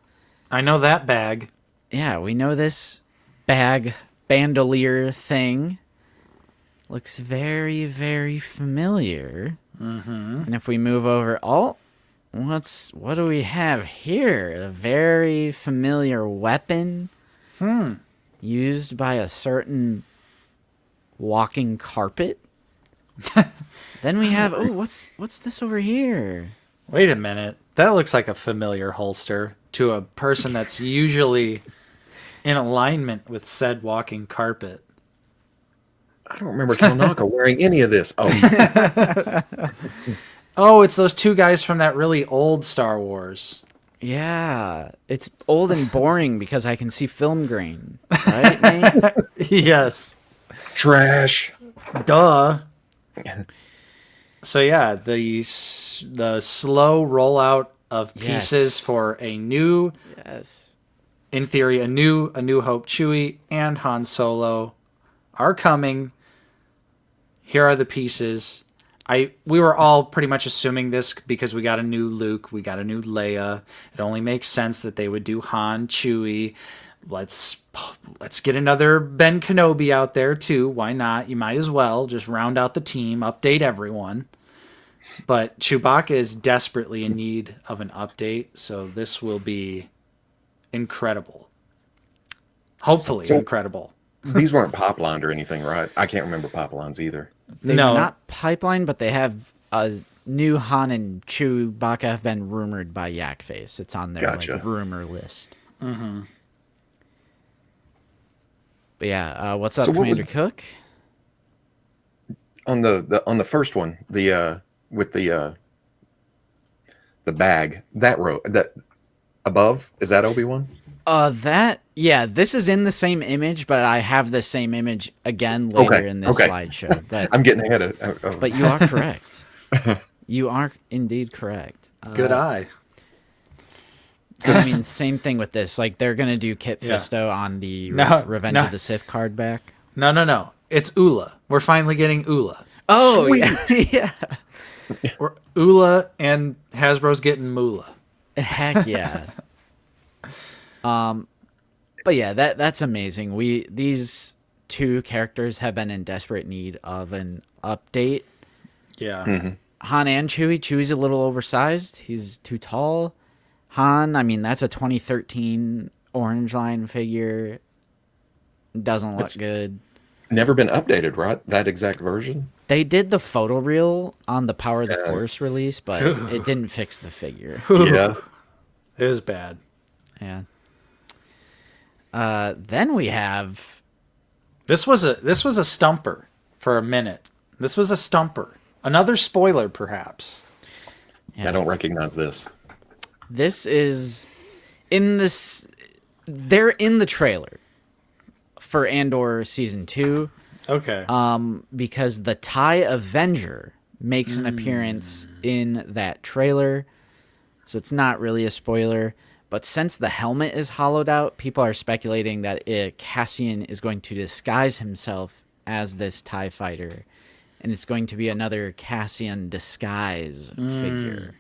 I know that bag. Yeah, we know this bandolier thing. Looks very, very familiar. Mm-hmm. And if we move over, what do we have here? A very familiar weapon. Used by a certain walking carpet. Then we have what's this over here? Wait a minute. That looks like a familiar holster to a person that's usually in alignment with said walking carpet. I don't remember Kalnaka wearing any of this. Oh, Oh, it's those two guys from that really old Star Wars. Yeah, it's old and boring because I can see film grain, right, Nate? Yes. trash. Duh. So yeah, the slow rollout of pieces Yes. for a new, Yes. in theory, a new Hope Chewie and Han Solo are coming. Here are the pieces. We were all pretty much assuming this because we got a new Luke, we got a new Leia. It only makes sense that they would do Han, Chewie. Let's get another Ben Kenobi out there too. Why not? You might as well just round out the team, update everyone. But Chewbacca is desperately in need of an update, so this will be incredible. Hopefully So- incredible. These weren't pop lined or anything, right? I can't remember pop lines either. They're No. not pipeline, but they have new Han and Chewbacca have been rumored by Yakface. It's on their Gotcha. like rumor list. Mm-hmm. But yeah, what's up, So what was Commander Cook? on the first one, the with the bag, that row, that above, is that Obi-Wan? This is in the same image, but I have the same image again later Okay, in this okay. slideshow. But I'm getting ahead of but you are correct. You are indeed correct. Good eye. I mean, same thing with this. Like, they're gonna do Kit Yeah. Fisto on the No, Revenge no. of the Sith card back. No. It's Ula. We're finally getting Ula. Oh yeah. Ula and Hasbro's getting Moolah. Heck yeah. But yeah, that's amazing. These two characters have been in desperate need of an update. Yeah. Mm-hmm. Han and Chewie. Chewie's a little oversized. He's too tall. Han, I mean, that's a 2013 Orange Line figure. Doesn't look good. Never been updated, right? That exact version? They did the photo reel on the Power of the Force release, but it didn't fix the figure. Yeah. It was bad. Yeah. Then we have This was a stumper for a minute. This was a stumper. Another spoiler, perhaps. Yeah. I don't recognize this. This is in this. They're in the trailer for Andor season 2. Okay. Because the TIE Avenger makes an appearance in that trailer, so it's not really a spoiler. But since the helmet is hollowed out, people are speculating that Cassian is going to disguise himself as this TIE fighter, and it's going to be another Cassian disguise figure.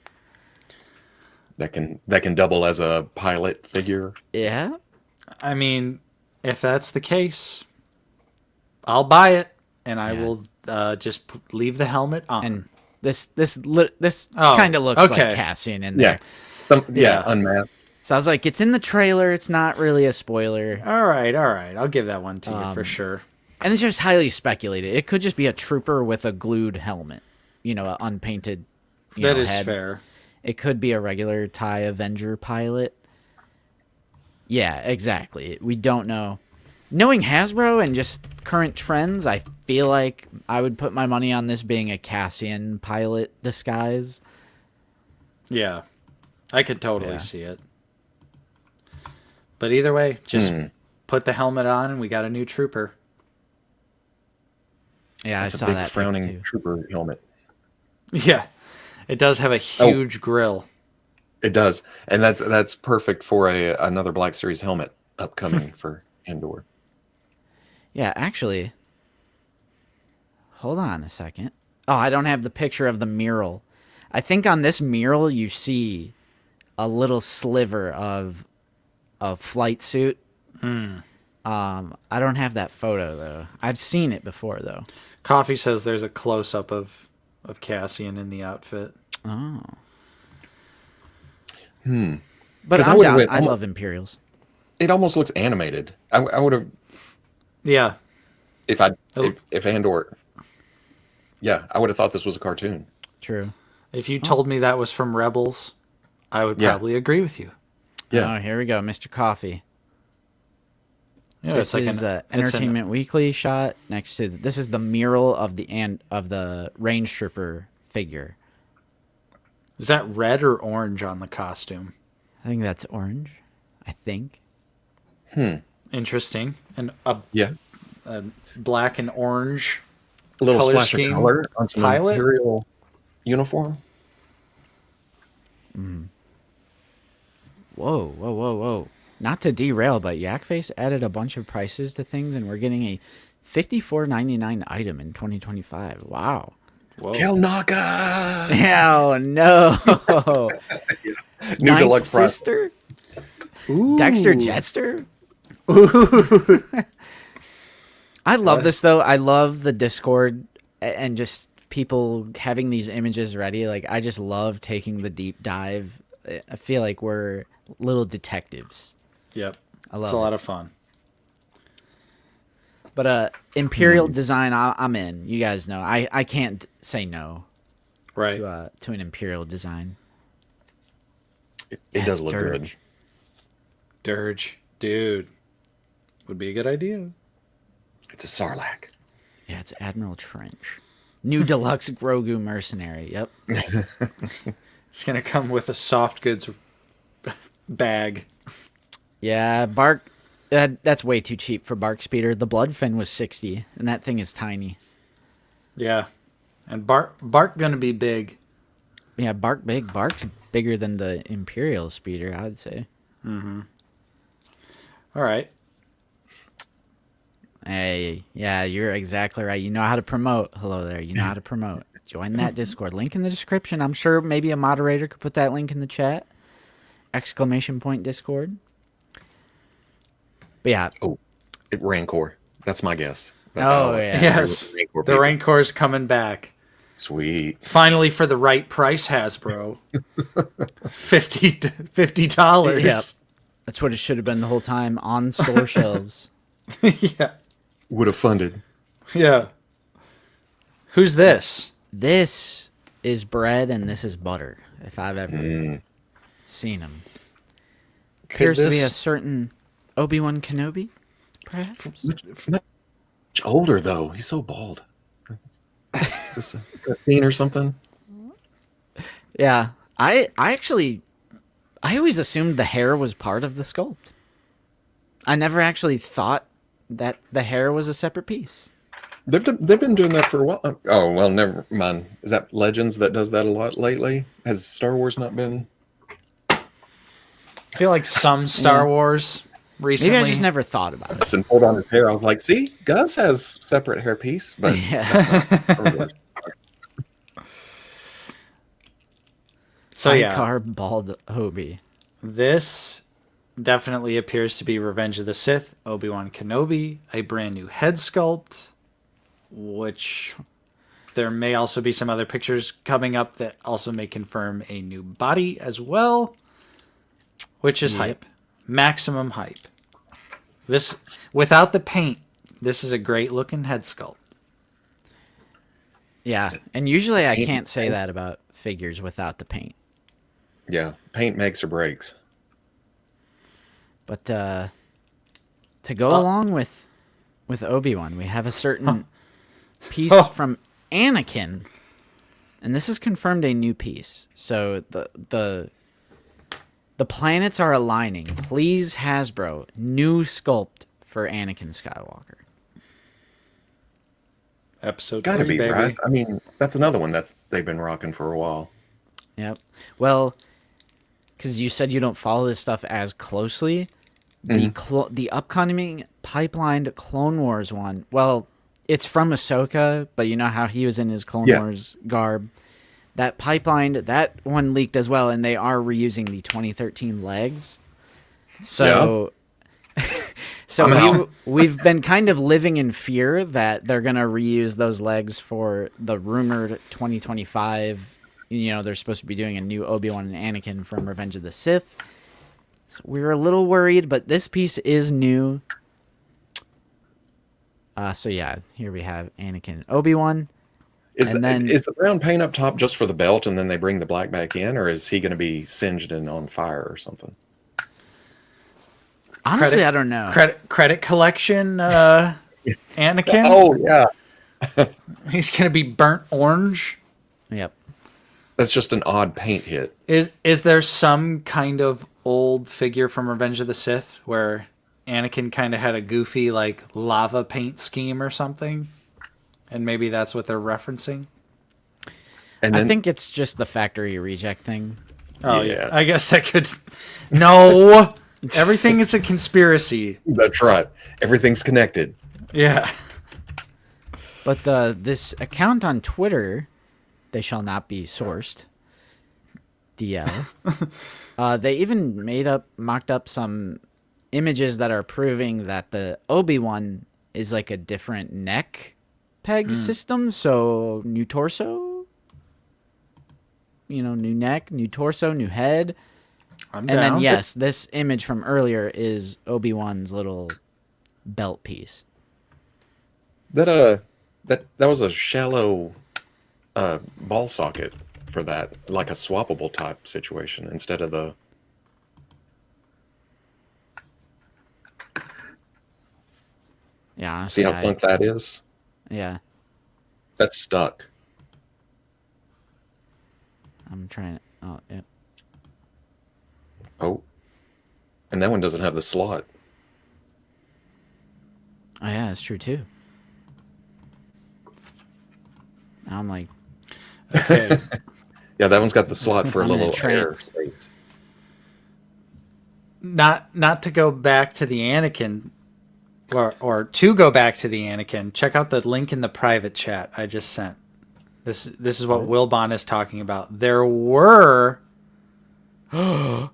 That can double as a pilot figure. Yeah. I mean, if that's the case, I'll buy it, and I will just leave the helmet on. And this kind of looks okay. like Cassian in there. Yeah. Unmasked. So I was like, it's in the trailer. It's not really a spoiler. All right. I'll give that one to you for sure. And it's just highly speculated. It could just be a trooper with a glued helmet, an unpainted That is head. fair. It could be a regular TIE Avenger pilot. Yeah, exactly. We don't know. Knowing Hasbro and just current trends, I feel like I would put my money on this being a Cassian pilot disguise. Yeah. I could totally see it. But either way, just put the helmet on and we got a new trooper. Yeah, That's I saw a big that frowning too. trooper helmet. Yeah. It does have a huge grill. It does, and that's perfect for another Black Series helmet upcoming for Andor. Yeah, actually, hold on a second. Oh, I don't have the picture of the mural. I think on this mural you see a little sliver of a flight suit. I don't have that photo though. I've seen it before though. Coffee says there's a close up of Cassian in the outfit. Oh. But 'Cause I I'm would've down. went I almo- love Imperials. It almost looks animated. I would have Yeah. if Andor. Yeah, I would have thought this was a cartoon. True. If you told me that was from Rebels, I would Yeah. probably agree with you. Yeah, Oh, here we go, Mr. Coffee. Yeah, This is it's an- Entertainment Weekly shot next to. This is the mural of the Range Trooper figure. Is that red or orange on the costume? I think that's orange. I think. Interesting. And a yeah. black and orange A little color splash scheme of color on some pilot? Imperial uniform. Whoa. Not to derail, but Yakface added a bunch of prices to things, and we're getting a $54.99 item in 2025. Wow. Whoa. Kelnaka! Hell no. New Ninth deluxe price. sister? Ooh. Dexter Jetster? I love this, though. I love the Discord and just people having these images ready. Like, I just love taking the deep dive. I feel like we're little detectives. Yep. I love It's a it. lot of fun. But Imperial design, I'm in. You guys know. I can't say no. Right. to an Imperial design. It Yeah, does it's look Dirge. good. Dirge, dude, would be a good idea. It's a Sarlacc. Yeah, it's Admiral Trench. New deluxe Grogu mercenary. Yep. It's gonna come with a soft goods bag. Yeah, Bark. That's way too cheap for Bark Speeder. The Bloodfin was 60, and that thing is tiny. Yeah, and Bark gonna be big. Yeah, Bark big. Bark's bigger than the Imperial Speeder, I would say. All right. Hey, yeah, you're exactly right. You know how to promote. Hello there. You know how to promote. Join that Discord. Link in the description. I'm sure maybe a moderator could put that link in the chat. ! Discord. But yeah. Oh, Rancor. That's my guess. That's Oh, how- yeah. Yes, Rancor the people. Rancor's coming back. Sweet. Finally, for the right price, Hasbro. $50. Yep. That's what it should have been the whole time, on store shelves. Yeah. Would have funded. Yeah. Who's this? This is bread and this is butter, if I've ever seen them. Appears to be a certain Obi-Wan Kenobi, perhaps? Much older though. He's so bald. Is this a scene or something? Yeah. I always assumed the hair was part of the sculpt. I never actually thought that the hair was a separate piece. They've been doing that for a while. Oh well, never mind. Is that Legends that does that a lot lately? Has Star Wars not been? I feel like some Star Wars recently. Maybe I just never thought about it. And pulled on his hair. I was like, see, Gus has separate hair piece, but Yeah. So High yeah, carb bald Obi. this definitely appears to be Revenge of the Sith, Obi-Wan Kenobi, a brand new head sculpt, which there may also be some other pictures coming up that also may confirm a new body as well, which is hype. Maximum hype. This, without the paint, this is a great looking head sculpt. Yeah, and usually I can't say that about figures without the paint. yeah, paint makes or breaks. But to go along with Obi-Wan, we have a certain piece from Anakin, and this is confirmed a new piece. So the planets are aligning. Please, Hasbro, new sculpt for Anakin Skywalker. Episode Gotta 3, be baby. right. I mean, that's another one that they've been rocking for a while. Yep. Well, because you said you don't follow this stuff as closely, the upcoming pipelined Clone Wars one. Well, it's from Ahsoka, but you know how he was in his Clone Wars garb. That pipelined, that one leaked as well, and they are reusing the 2013 legs. So, we've been kind of living in fear that they're gonna reuse those legs for the rumored 2025. You know, they're supposed to be doing a new Obi-Wan and Anakin from Revenge of the Sith. So we were a little worried, but this piece is new. So yeah, here we have Anakin, Obi-Wan. Is And then- is the brown paint up top just for the belt, and then they bring the black back in, or is he going to be singed and on fire or something? Honestly, I don't know. Credit collection, Anakin. Oh yeah, He's gonna be burnt orange. Yep. that's just an odd paint hit. Is there some kind of old figure from Revenge of the Sith where Anakin kind of had a goofy like lava paint scheme or something, and maybe that's what they're referencing? And then I think it's just the factory reject thing. Oh Yeah. yeah, I guess that could. No, everything is a conspiracy. that's right. Everything's connected. Yeah. But this account on Twitter, they shall not be sourced. DL. They even mocked up some images that are proving that the Obi-Wan is like a different neck peg system. So new torso, new neck, new torso, new head. I'm And then down. yes, this image from earlier is Obi-Wan's little belt piece. That was a shallow ball socket. for that, like a swappable type situation instead of the. Yeah. See how Honestly, thunk that is? yeah. That's stuck. I'm trying. Oh, yeah. Oh, and that one doesn't have the slot. Oh, yeah, that's true too. I'm like, Okay. Yeah, that one's got the slot for a I'm in a little air trance. space. Not to go back to the Anakin, or to go back to the Anakin. Check out the link in the private chat I just sent. This is what Wilbon is talking about. There were there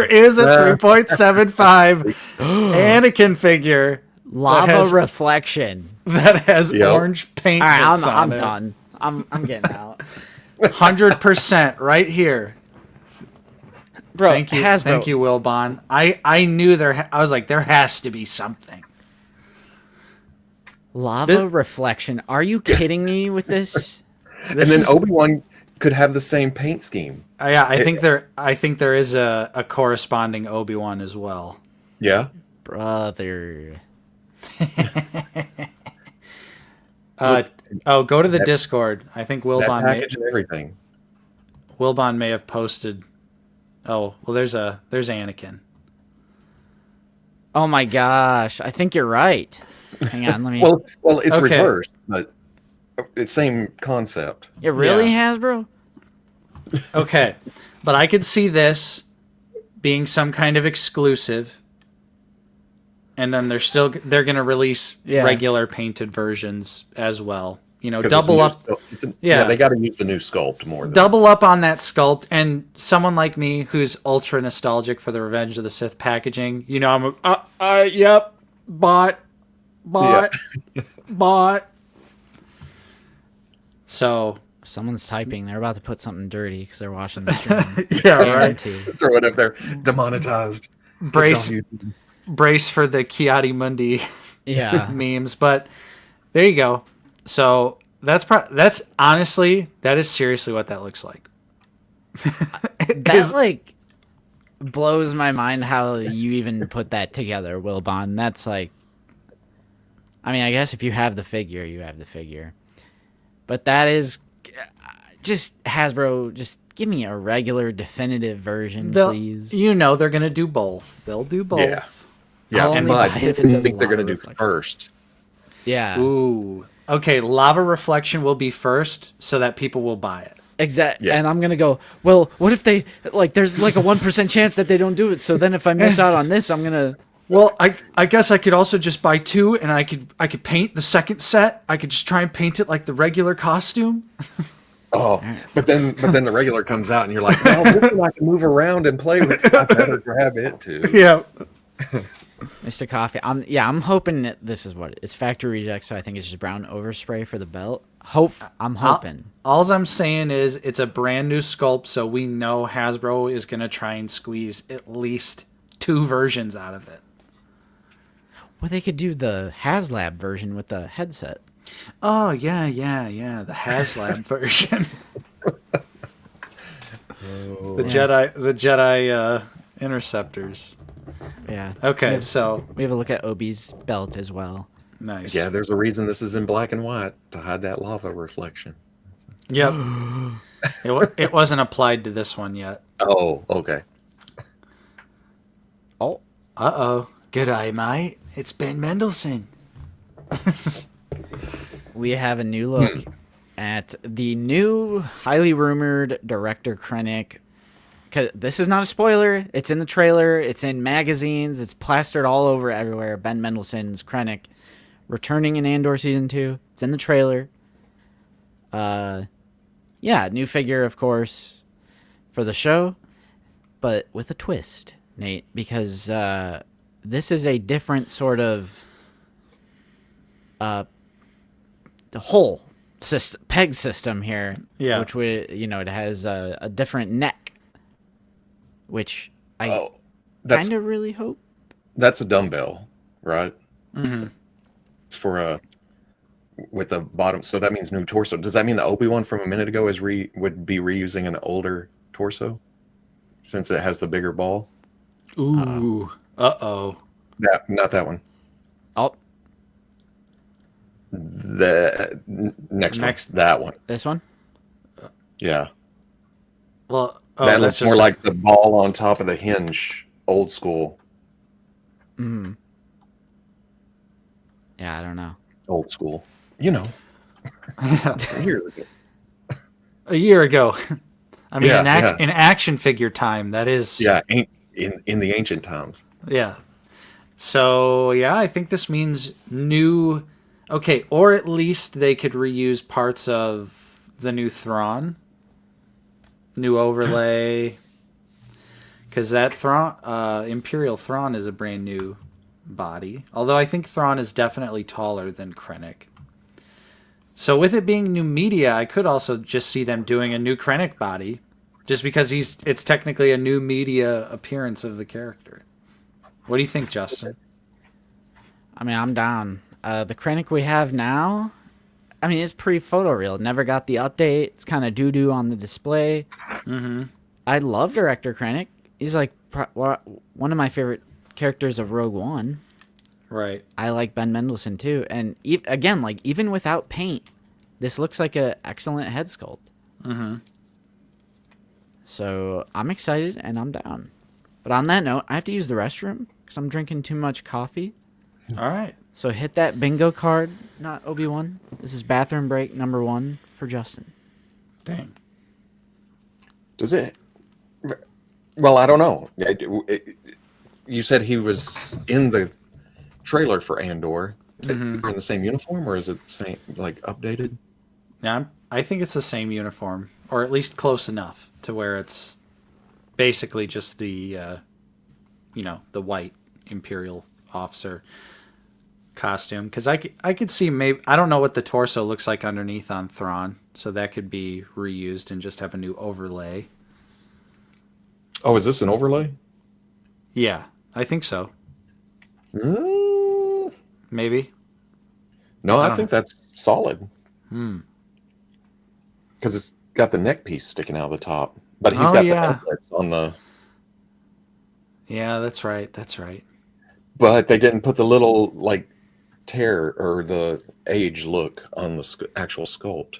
is a 3.75 Anakin figure lava reflection. that has Yep. orange paint All right, bits on I'm it. done. I'm getting out. 100% right here. Bro, Thank you, Hasbro. thank you, Wilbon. I knew I was like, there has to be something. Lava reflection. Are you kidding me with this? And then Obi-Wan could have the same paint scheme. Yeah, I think there is a corresponding Obi-Wan as well. Yeah. Brother. Go to the Discord. I think That package and everything. Wilbon may have posted. Oh, well, there's Anakin. Oh my gosh. I think you're right. Hang on, let me. Well, it's Okay. reversed, but it's same concept. Yeah, really, yeah. Hasbro? Okay, but I could see this being some kind of exclusive, and then they're gonna release Yeah. regular painted versions as well. You know, 'Cause double up. yeah, they got to use the new sculpt more. Than, Double up on that sculpt, and someone like me who's ultra nostalgic for the Revenge of the Sith packaging, you know, yep, bought. So Someone's typing. They're about to put something dirty because they're watching the stream. yeah, right. Guarantee. throw it up there, demonetized. Brace Don't for the Kiadi Mundi Yeah. memes, but there you go. So that's honestly, that is seriously what that looks like. That like blows my mind how you even put that together, Wilbon. That's like, I mean, I guess if you have the figure, you have the figure. But that is just Hasbro. Just give me a regular definitive version, please. You know they're gonna do both. They'll do both. Yeah. Yeah, I'll only but buy it if I it says think they're going to lava do reflection. first. Yeah. Ooh. Okay, lava reflection will be first so that people will buy it. Exactly. Yeah. And I'm gonna go, well, what if they like there's like a 1% chance that they don't do it, so then if I miss out on this, I'm gonna Well, I guess I could also just buy two, and I could paint the second set. I could just try and paint it like the regular costume. Oh, but then the regular comes out, and you're like, "No, this one I can move around and play with. I better grab it too." Yeah. Mr. Coffee. I'm hoping that this is what it's factory reject, so I think it's just brown overspray for the belt. I'm hoping. All I'm saying is it's a brand new sculpt, so we know Hasbro is gonna try and squeeze at least two versions out of it. Well, they could do the HasLab version with the headset. Oh yeah, the HasLab version. The Jedi interceptors. Yeah. Okay, so We have a look at Obi's belt as well. nice. Yeah, there's a reason this is in black and white to hide that lava reflection. Yep. It wasn't applied to this one yet. Oh, okay. Oh, Uh-oh. G'day, mate. It's Ben Mendelsohn. we have a new look at the new, highly rumored director Krennic. 'Cause this is not a spoiler. It's in the trailer. It's in magazines. It's plastered all over everywhere. Ben Mendelsohn's Krennic returning in Andor Season 2. It's in the trailer. Yeah, new figure, of course, for the show, but with a twist, Nate, because this is a different sort of the whole system, peg system here. Yeah. Which it has a different neck, which I Oh, that's kind of really hope. that's a dumbbell, right? Mm-hmm. It's for with the bottom. So that means new torso. Does that mean the Obi-Wan from a minute ago would be reusing an older torso since it has the bigger ball? Ooh. Uh-oh. Not that one. Oh, The next one. That one. this one? Yeah. Well, That looks more like the ball on top of the hinge, old school. Mm. Yeah, I don't know. Old school. You know. a year ago. I mean, Yeah, in action figure time, that is. Yeah, in the ancient times. Yeah. So, yeah, I think this means new. Okay, or at least they could reuse parts of the new Thrawn. New overlay. Because that Thrawn, Imperial Thrawn is a brand new body. Although I think Thrawn is definitely taller than Krennic. So with it being new media, I could also just see them doing a new Krennic body. Just because it's technically a new media appearance of the character. What do you think, Justin? I mean, I'm down. The Krennic we have now, I mean, it's pre-photoreal. Never got the update. It's kind of doo-doo on the display. Mm-hmm. I love Director Krennic. He's like one of my favorite characters of Rogue One. Right. I like Ben Mendelsohn too. And again, like even without paint, this looks like an excellent head sculpt. Mm-hmm. So I'm excited and I'm down. But on that note, I have to use the restroom because I'm drinking too much coffee. All right. So hit that bingo card, not Obi-Wan. This is bathroom break number 1 for Justin. Dang. Does it? Well, I don't know. You said he was in the trailer for Andor. Mm-hmm. Are in the same uniform, or is it the same, like updated? Yeah, I think it's the same uniform, or at least close enough to where it's basically just the, the white Imperial officer costume. Because I could see maybe, I don't know what the torso looks like underneath on Thrawn, so that could be reused and just have a new overlay. Oh, is this an overlay? Yeah, I think so. Maybe. No, I think that's solid. Hmm. Because it's got the neck piece sticking out of the top, but he's Oh, got yeah. the headlights on the. Yeah, that's right. That's right. But they didn't put the little like tear or the age look on the actual sculpt.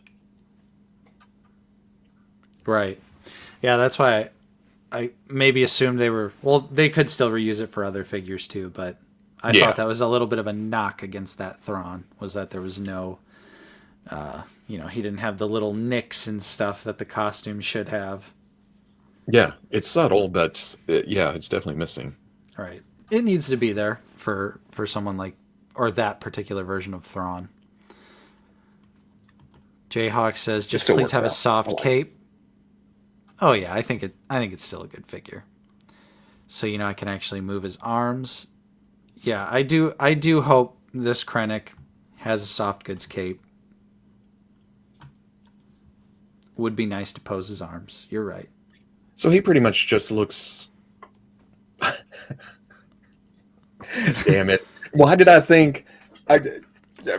Right. Yeah, that's why I maybe assumed they were. Well, they could still reuse it for other figures too, but I thought that was a little bit of a knock against that Thrawn, was that there was no, he didn't have the little nicks and stuff that the costume should have. Yeah, it's subtle, but it's definitely missing. Right. It needs to be there for someone like, or that particular version of Thrawn. Jayhawk says, just please have a soft cape. Oh yeah, I think it's still a good figure. So I can actually move his arms. Yeah, I do hope this Krennic has a soft goods cape. Would be nice to pose his arms. You're right. So he pretty much just looks. Damn it! Why did I think?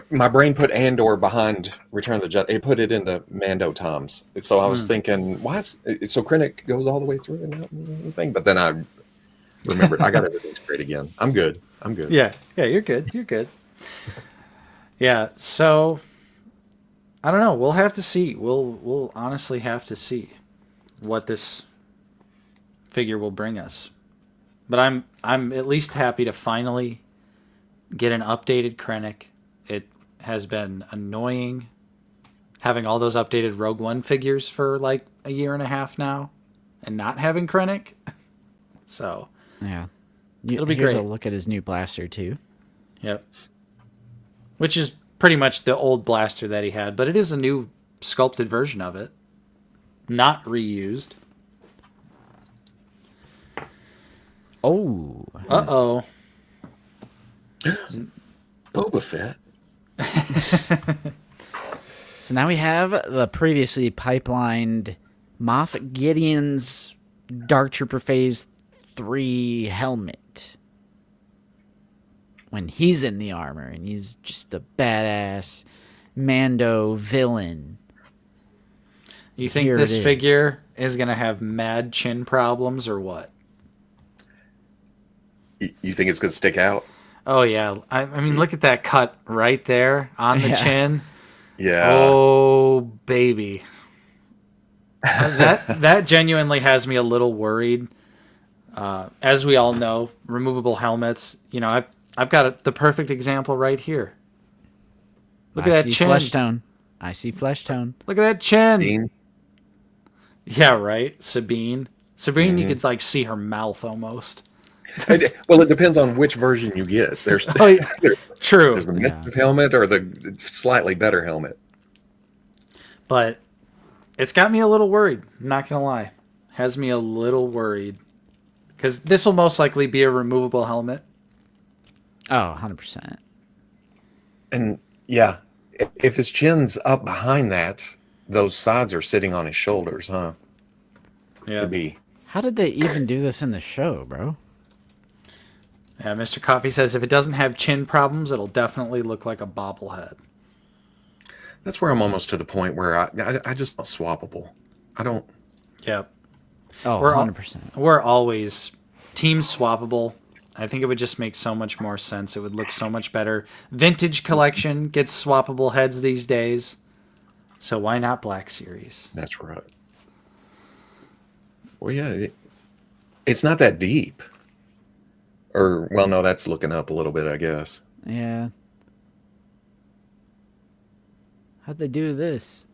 My brain put Andor behind Return of the Jedi. It put it into Mando times. So I was thinking, why is so Krennic goes all the way through and thing? But then I remembered I got everything straight again. I'm good. Yeah, you're good. You're good. Yeah, so I don't know. We'll have to see. We'll honestly have to see what this figure will bring us. But I'm at least happy to finally get an updated Krennic. It has been annoying having all those updated Rogue One figures for like a year and a half now and not having Krennic. So Yeah. It'll be Here's great. a look at his new blaster too. Yep. Which is pretty much the old blaster that he had, but it is a new sculpted version of it. Not reused. Oh. Uh-oh. Boba Fett. So now we have the previously pipelined Moff Gideon's Dark Trooper Phase 3 helmet. When he's in the armor and he's just a badass. Mando villain. You think Here this it is. figure is going to have mad chin problems or what? You think it's going to stick out? Oh, yeah. I mean, look at that cut right there on the Yeah. chin. Yeah. Oh, baby. That genuinely has me a little worried. As we all know, removable helmets. You know, I've got the perfect example right here. Look at I that see chin. flesh tone. I see flesh tone. Look at that chin. Dean? Yeah, right. Sabine. Sabine, you Mhm. could like see her mouth almost. Well, it depends on which version you get. There's Oh, yeah. True. there's the massive helmet or the slightly better helmet. But it's got me a little worried. I'm not gonna lie, has me a little worried because this will most likely be a removable helmet. Oh, 100%. And yeah, if his chin's up behind that, those sides are sitting on his shoulders, huh? Yeah, To be. How did they even do this in the show, bro? yeah. Mr. Coffee says if it doesn't have chin problems, it'll definitely look like a bobblehead. That's where I'm almost to the point where I just want swappable. I don't. Yep, Oh, We're all- 100%. we're always team swappable. I think it would just make so much more sense. It would look so much better. Vintage collection gets swappable heads these days, so why not Black Series? That's right. Well, yeah, it's not that deep. Or, well, no, that's looking up a little bit, I guess. Yeah. How'd they do this?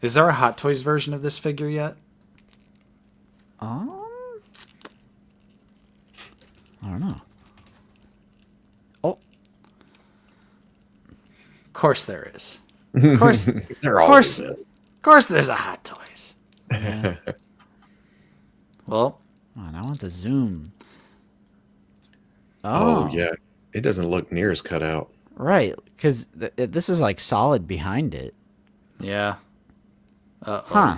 Is there a Hot Toys version of this figure yet? I don't know. Oh, Of course there is. Of course, They're Of always course. is. of course there's a Hot Toys. Well, come on, I want the zoom. Oh, yeah. It doesn't look near as cut out. Right, because this is like solid behind it. yeah. Huh.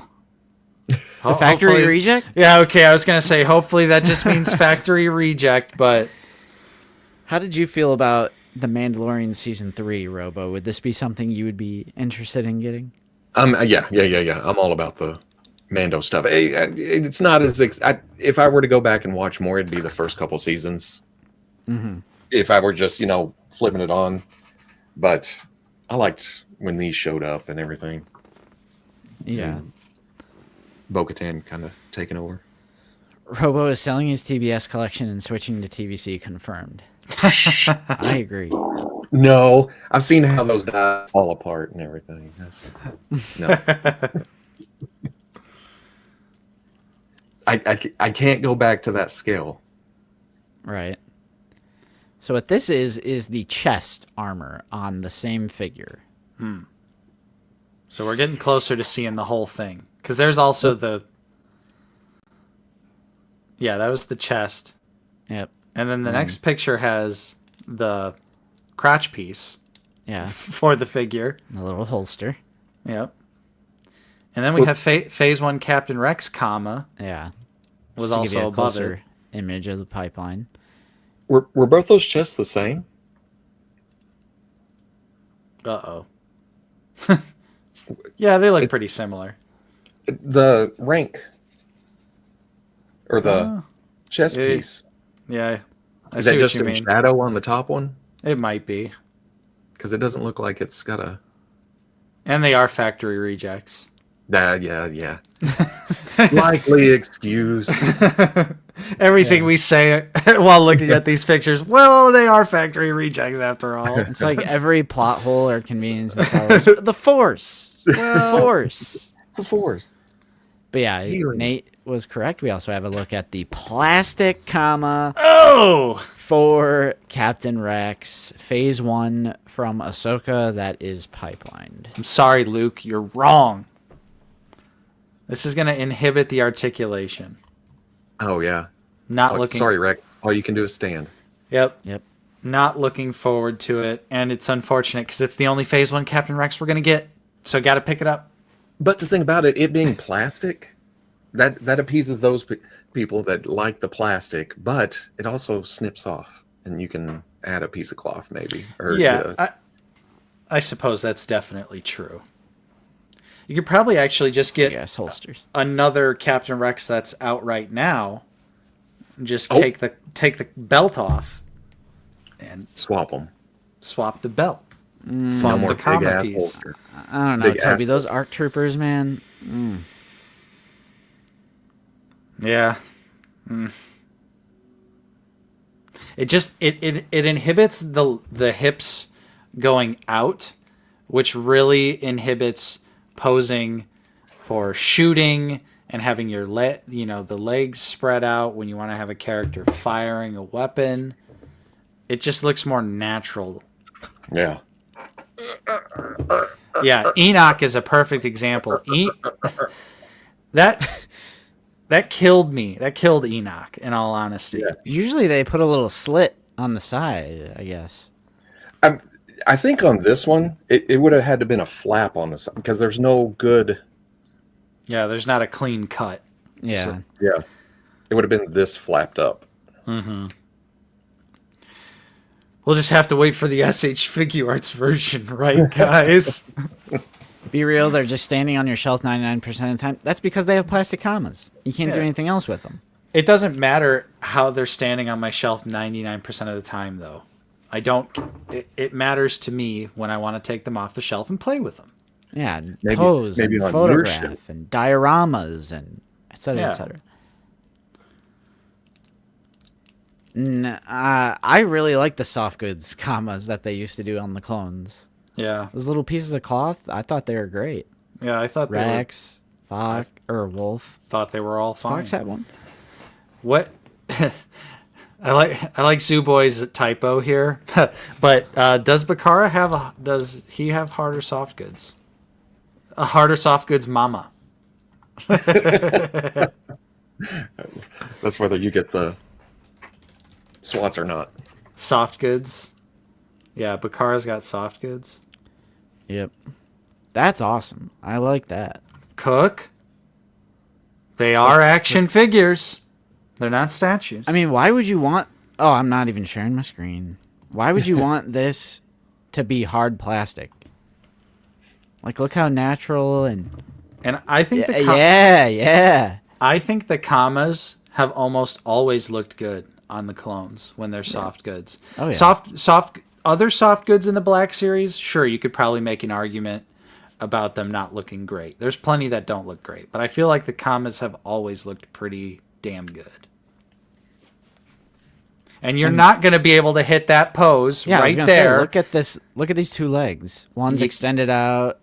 The The factory reject? Yeah, okay. I was gonna say hopefully that just means factory reject, but How did you feel about The Mandalorian Season 3, Robo? Would this be something you would be interested in getting? Yeah. I'm all about the Mando stuff. It's not as if I were to go back and watch more, it'd be the first couple seasons. Mm-hmm. If I were just flipping it on, but I liked when these showed up and everything. Yeah. Bo-Katan kind of taking over. Robo is selling his TBS collection and switching to TVC confirmed. I agree. No, I've seen how those guys fall apart and everything. That's just, no. I can't go back to that scale. Right. So what this is the chest armor on the same figure. so we're getting closer to seeing the whole thing because there's also the. Yeah, that was the chest, Yep. and then the next picture has the crotch piece Yeah. for the figure. A little holster. Yep. And then we have Phase 1 Captain Rex, comma, Yeah. was Just to give you also a above closer it. image of the pipeline. Were both those chests the same? Uh-oh. Yeah, they look pretty similar. The rank or the Oh. chest Yeah. piece. Yeah, I Is see that what just you a mean. shadow on the top one? It might be. Because it doesn't look like it's got a. And they are factory rejects. Yeah. Likely excuse. Everything we say while looking at these pictures, well, they are factory rejects after all. It's like every plot hole or convenience in Star Wars. The Force. It's the Force. It's a force. But yeah, Healing. Nate was correct. We also have a look at the plastic comma Oh! for Captain Rex. Phase 1 from Ahsoka that is pipelined. I'm sorry, Luke, you're wrong. This is going to inhibit the articulation. Oh yeah. Not Oh, looking. sorry, Rex. All you can do is stand. Yep. Yep. Not looking forward to it, and it's unfortunate because it's the only Phase 1 Captain Rex we're going to get. So got to pick it up. But the thing about it being plastic, that appeases those people that like the plastic, but it also snips off. and you can add a piece of cloth maybe. Or Yeah, I suppose that's definitely true. You could probably actually just get Yes, holsters. another Captain Rex that's out right now. And just Oh. take the belt off and swap them. swap the belt. No Swap more the big comma ass piece. holster. I don't know, Big Toby. ass Those ARC troopers, man. Yeah. It just it inhibits the hips going out, which really inhibits posing for shooting and having your the legs spread out when you want to have a character firing a weapon. It just looks more natural. Yeah. Yeah, Enoch is a perfect example. That killed me. That killed Enoch, in all honesty. Yeah. Usually they put a little slit on the side, I guess. I think on this one, it would have had to been a flap on the side because there's no good. Yeah, there's not a clean cut. Yeah. So- Yeah. It would have been this flapped up. We'll just have to wait for the SH Figure Arts version, right, guys? Be real, they're just standing on your shelf 99% of the time. That's because they have plastic commas. You can't do Yeah. anything else with them. It doesn't matter how they're standing on my shelf 99% of the time, though. I don't. It matters to me when I want to take them off the shelf and play with them. Yeah, and Maybe- pose maybe and on your photograph shelf. and dioramas and et cetera, Yeah. et cetera. I really like the soft goods commas that they used to do on the clones. Yeah, Those little pieces of cloth, I thought they were great. yeah. I thought Rex, Fox, or Wolf. they were all fine. Fox had one. What? I like Zooboy's typo here, but does Bakara does he have hard or soft goods? A hard or soft goods mama. That's whether you get the SWATs or not. Soft goods. Yeah, Bakara's got soft goods. Yep. That's awesome. I like that. Cook. They are action figures. They're not statues. I mean, why would you want... Oh, I'm not even sharing my screen. Why would you want this to be hard plastic? Like, look how natural and... and I think Yeah. I think the commas have almost always looked good on the clones when they're soft goods. Oh, yeah. Other soft goods in the Black Series, sure, you could probably make an argument about them not looking great. There's plenty that don't look great, but I feel like the commas have always looked pretty damn good. And you're not going to be able to hit that pose Yeah, I was right gonna there. say, look at this. Look at these two legs. One's extended out.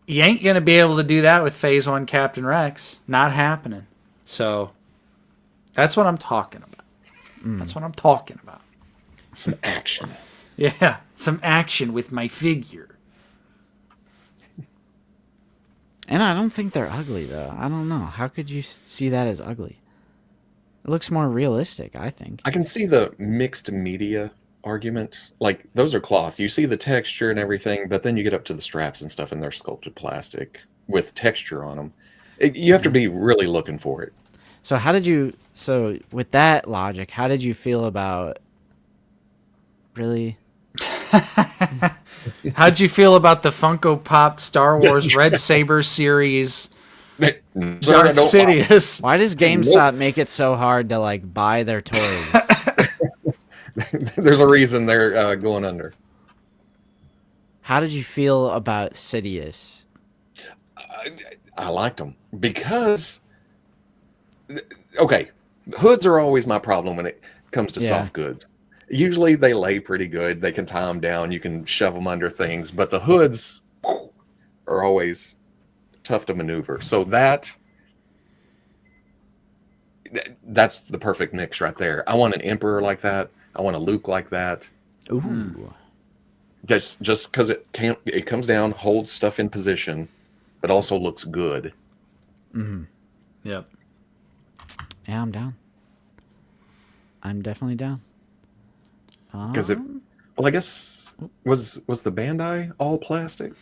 You ain't going to be able to do that with Phase 1 Captain Rex. Not happening. So that's what I'm talking about. That's what I'm talking about. Some action. Yeah, some action with my figure. And I don't think they're ugly, though. I don't know. How could you see that as ugly? It looks more realistic, I think. I can see the mixed media argument. Like, those are cloth. You see the texture and everything, but then you get up to the straps and stuff, and they're sculpted plastic with texture on them. You have to be really looking for it. So how did you... So with that logic, how did you feel about... Really? How'd you feel about the Funko Pop Star Wars Red Saber series? Darth Sidious. Why does GameStop make it so hard to, like, buy their toys? There's a reason they're going under. How did you feel about Sidious? I liked them because, okay, hoods are always my problem when it comes to Yeah. soft goods. Usually they lay pretty good. They can tie them down. You can shove them under things, but the hoods are always tough to maneuver. So that's the perfect mix right there. I want an Emperor like that. I want a Luke like that. Ooh. Just because it comes down, holds stuff in position, but also looks good. Yep. Yeah, I'm down. I'm definitely down. Because I guess was the Bandai all plastic?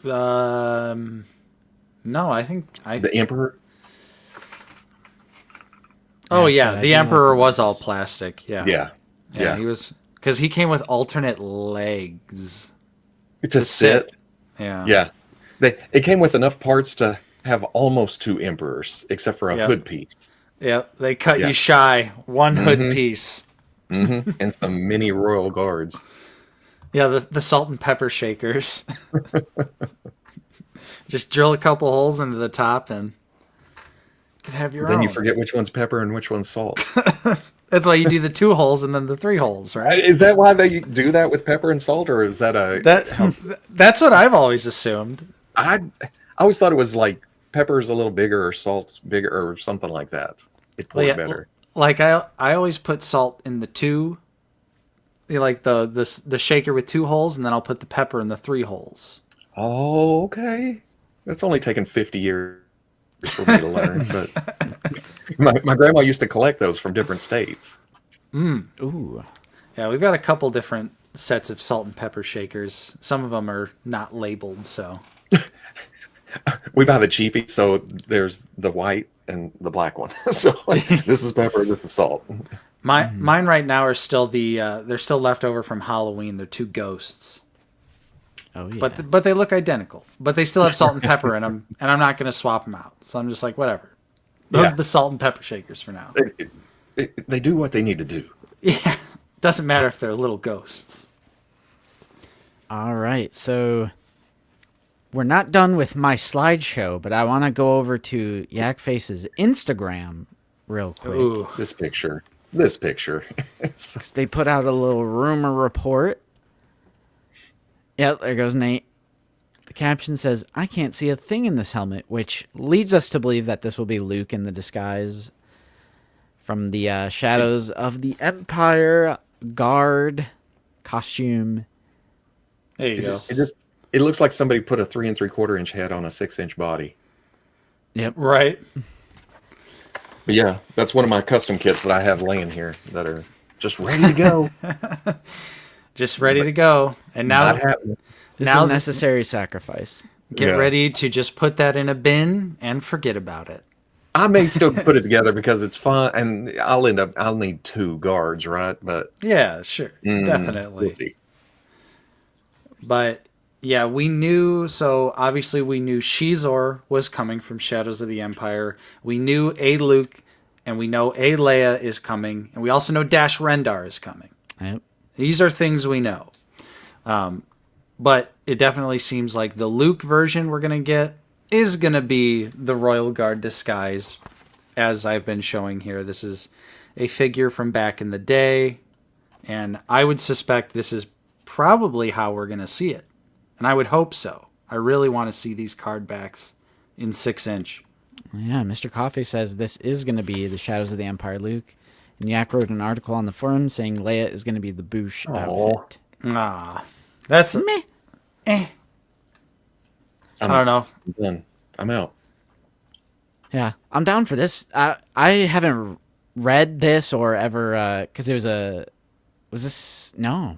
No, I think The Emperor. Oh mascot. yeah, I the do like Emperor was ones. all plastic. Yeah. Yeah. Yeah, he was, because he came with alternate legs To sit. Yeah. Yeah. It came with enough parts to have almost two emperors, except for a Yep. hood piece. Yep. They cut Yeah. you shy. One hood Mhm. piece. And some mini royal guards. Yeah, the salt and pepper shakers. Just drill a couple holes into the top and you can have your Then own. you forget which one's pepper and which one's salt. That's why you do the 2 holes and then the 3 holes, right? Is that why they do that with pepper and salt, or is that That's what I've always assumed. I always thought it was like pepper's a little bigger or salt's bigger or something like that. It poured better. Like I always put salt in the 2, like the shaker with 2 holes, and then I'll put the pepper in the 3 holes. Oh, okay. That's only taken 50 years for me to learn. But my grandma used to collect those from different states. Ooh. Yeah, we've got a couple different sets of salt and pepper shakers. Some of them are not labeled, so. We buy the cheapie, so there's the white and the black one. So like, this is pepper, this is salt. Mine right now are still they're still left over from Halloween. They're 2 ghosts. Oh yeah. But they look identical. But they still have salt and pepper in them, and I'm not going to swap them out. So I'm just like, whatever. Those Yeah. are the salt and pepper shakers for now. They do what they need to do. Yeah. Doesn't matter if they're little ghosts. All right, so we're not done with my slideshow, but I want to go over to Yakface's Instagram real quick. Ooh. This picture. 'Cause they put out a little rumor report. Yep, there goes Nate. The caption says, "I can't see a thing in this helmet," which leads us to believe that this will be Luke in the disguise from the Shadows of the Empire guard costume. There you go. It looks like somebody put a 3 3/4 inch head on a 6-inch body. Yep. Right. But yeah, that's one of my custom kits that I have laying here that are just ready to go. Just ready to go. And now Not happening. It's Now a necessary sacrifice. get Yeah. ready to just put that in a bin and forget about it. I may still put it together because it's fun, and I'll need 2 guards, right? But Yeah, sure. Definitely. we'll see. But yeah, we knew, so obviously we knew Shizor was coming from Shadows of the Empire. We knew a Luke, and we know a Leia is coming, and we also know Dash Rendar is coming. Yep. These are things we know. But it definitely seems like the Luke version we're going to get is going to be the Royal Guard disguise, as I've been showing here. This is a figure from back in the day, and I would suspect this is probably how we're going to see it. And I would hope so. I really want to see these card backs in 6-inch. Yeah, Mr. Coffee says this is going to be the Shadows of the Empire Luke. And Yak wrote an article on the forum saying Leia is going to be the Boosh outfit. Ah, that's Meh. I don't know. I'm done. I'm out. Yeah, I'm down for this. I haven't read this or ever, because it was was this, no.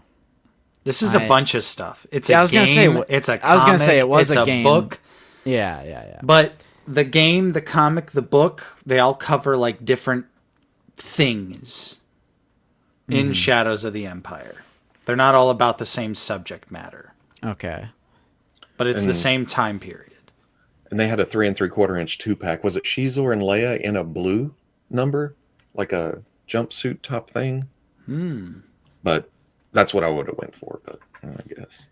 This is a bunch of stuff. It's Yeah, a I was gonna say, game. It's a comic. I was gonna say it was it's a game. book. Yeah. But the game, the comic, the book, they all cover like different things in Shadows of the Empire. They're not all about the same subject matter, Okay. but it's the same time period. And they had a 3 3/4 inch 2-pack. Was it Shizor and Leia in a blue number, like a jumpsuit top thing? But that's what I would have went for. But I guess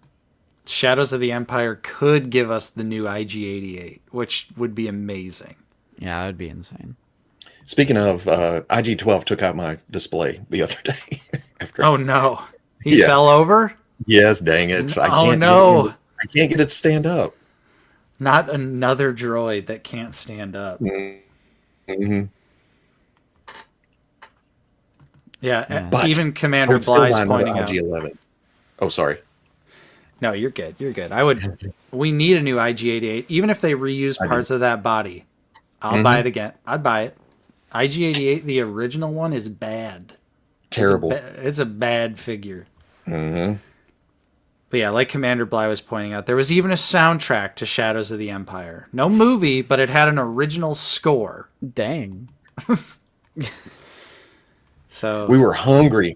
Shadows of the Empire could give us the new IG-88, which would be amazing. Yeah, that would be insane. speaking of, IG-12 took out my display the other day. After Oh no, he Yeah. fell over. yes, dang it! Oh, no. I can't get it to stand up. Not another droid that can't stand up. Mm-hmm. Yeah, But even I Commander would still Bly's line pointing with out. IG-11. Oh, sorry. No, you're good. You're good. We need a new IG-88. Even if they reuse parts of that body, I'll buy it again. I'd buy it. IG-88, the original one, is bad. Terrible. It's a bad figure. Mm-hmm. But yeah, like Commander Bly was pointing out, there was even a soundtrack to Shadows of the Empire. No movie, but it had an original score. Dang. So We were hungry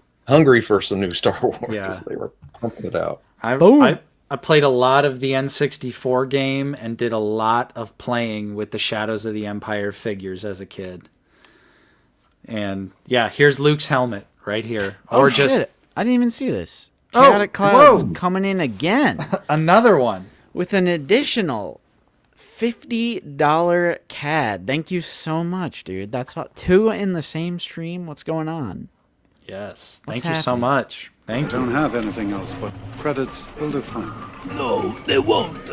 for some new Star Wars. Yeah. They were pumping it out. Boom. I played a lot of the N64 game and did a lot of playing with the Shadows of the Empire figures as a kid. And yeah, here's Luke's helmet right here. Oh, Or just shit. I didn't even see this. Oh, Chaotic Clouds whoa. coming in again another one. with an additional $50 CAD. Thank you so much, dude. That's about 2 in the same stream. What's going on? Yes. What's Thank you so happening? much. Thank you. Don't have anything else, but credits will do fine. No, they won't.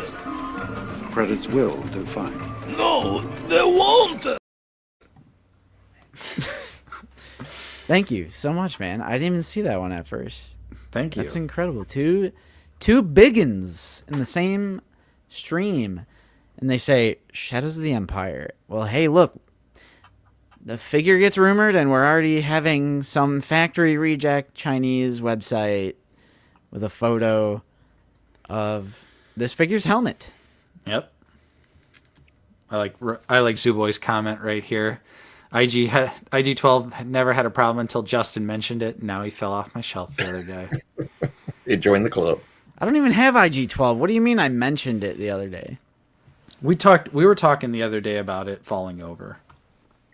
Credits will do fine. No, they won't. Thank you so much, man. I didn't even see that one at first. Thank you. That's incredible. Two biggins in the same stream. And they say, Shadows of the Empire. Well, hey, look. The figure gets rumored, and we're already having some factory reject Chinese website with a photo of this figure's helmet. Yep. I like Zuboy's comment right here. IG12 had never had a problem until Justin mentioned it. Now he fell off my shelf the other day. It joined the club. I don't even have IG-12. What do you mean I mentioned it the other day? We were talking the other day about it falling over.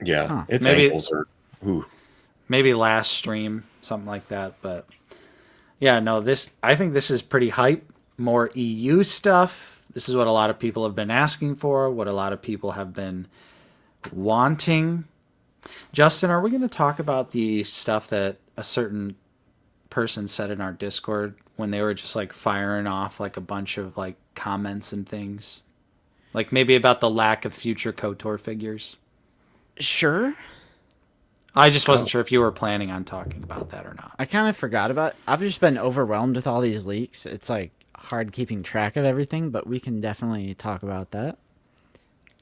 Yeah, Huh. its Maybe- ankles are. Ooh. Maybe last stream, something like that. But yeah, no, I think this is pretty hype. More EU stuff. This is what a lot of people have been asking for, what a lot of people have been wanting. Justin, are we going to talk about the stuff that a certain person said in our Discord when they were just like firing off like a bunch of like comments and things? Like maybe about the lack of future KOTOR figures? Sure. I just wasn't sure if you were planning on talking about that or not. I kind of forgot about it. I've just been overwhelmed with all these leaks. It's like hard keeping track of everything, but we can definitely talk about that.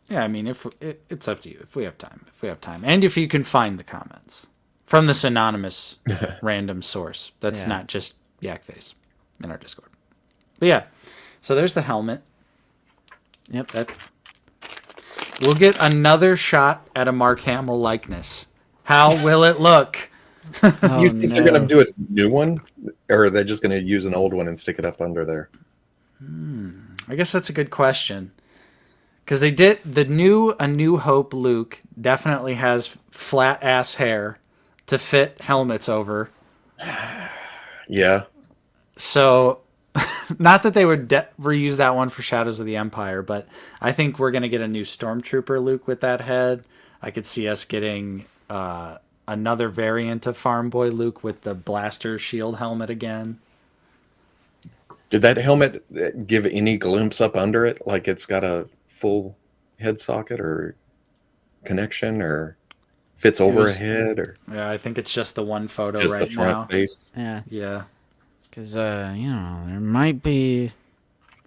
Yeah, I mean, it's up to you if we have time, and if you can find the comments from this anonymous random source that's Yeah. not just Yakface in our Discord. But yeah, so there's the helmet. Yep. We'll get another shot at a Mark Hamill likeness. How will it look? Oh, You think they're no. going to do a new one? Or are they just going to use an old one and stick it up under there? I guess that's a good question. Because they did A New Hope Luke definitely has flat ass hair to fit helmets over. Yeah. So, not that they would reuse that one for Shadows of the Empire, but I think we're going to get a new Stormtrooper Luke with that head. I could see us getting another variant of Farm Boy Luke with the blaster shield helmet again. Did that helmet give any glimpse up under it? Like it's got a full head socket or connection or fits over was- a head or Yeah, I think it's just the one photo just right the front now. face? Yeah. Yeah. Because, there might be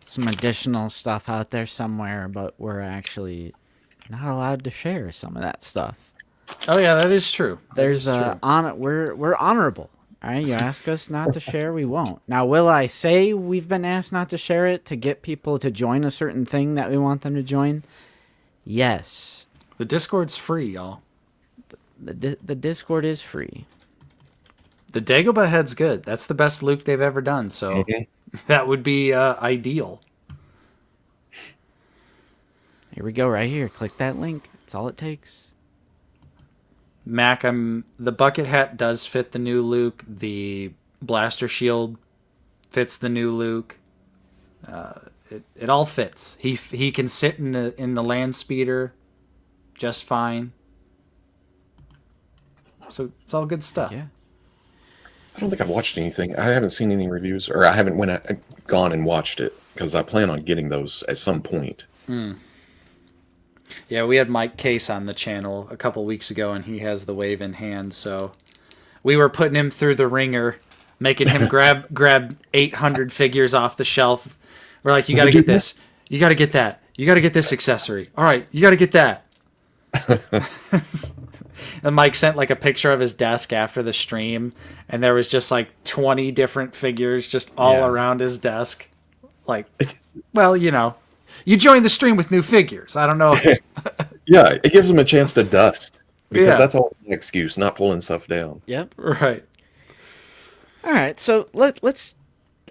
some additional stuff out there somewhere, but we're actually not allowed to share some of that stuff. Oh yeah, that is true. There's we're honorable. All right, you ask us not to share, we won't. Now, will I say we've been asked not to share it to get people to join a certain thing that we want them to join? Yes. The Discord's free, y'all. The Discord is free. The Dagobah head's good. That's the best Luke they've ever done. So that would be ideal. Here we go, right here. Click that link. That's all it takes. Mac, the bucket hat does fit the new Luke. The blaster shield fits the new Luke. It all fits. He can sit in the land speeder just fine. So it's all good stuff. Yeah. I don't think I've watched anything. I haven't seen any reviews, or I haven't gone and watched it because I plan on getting those at some point. Yeah, we had Mike Case on the channel a couple weeks ago, and he has the wave in hand. So we were putting him through the ringer, making him grab 800 figures off the shelf. We're like, you got to get this. You got to get that. You got to get this accessory. All right, you got to get that. And Mike sent like a picture of his desk after the stream, and there was just like 20 different figures just all around his desk. Like, well, you joined the stream with new figures. I don't know. Yeah, it gives them a chance to dust. because Yeah. that's all an excuse, not pulling stuff down. Yep. Right. All right, so let's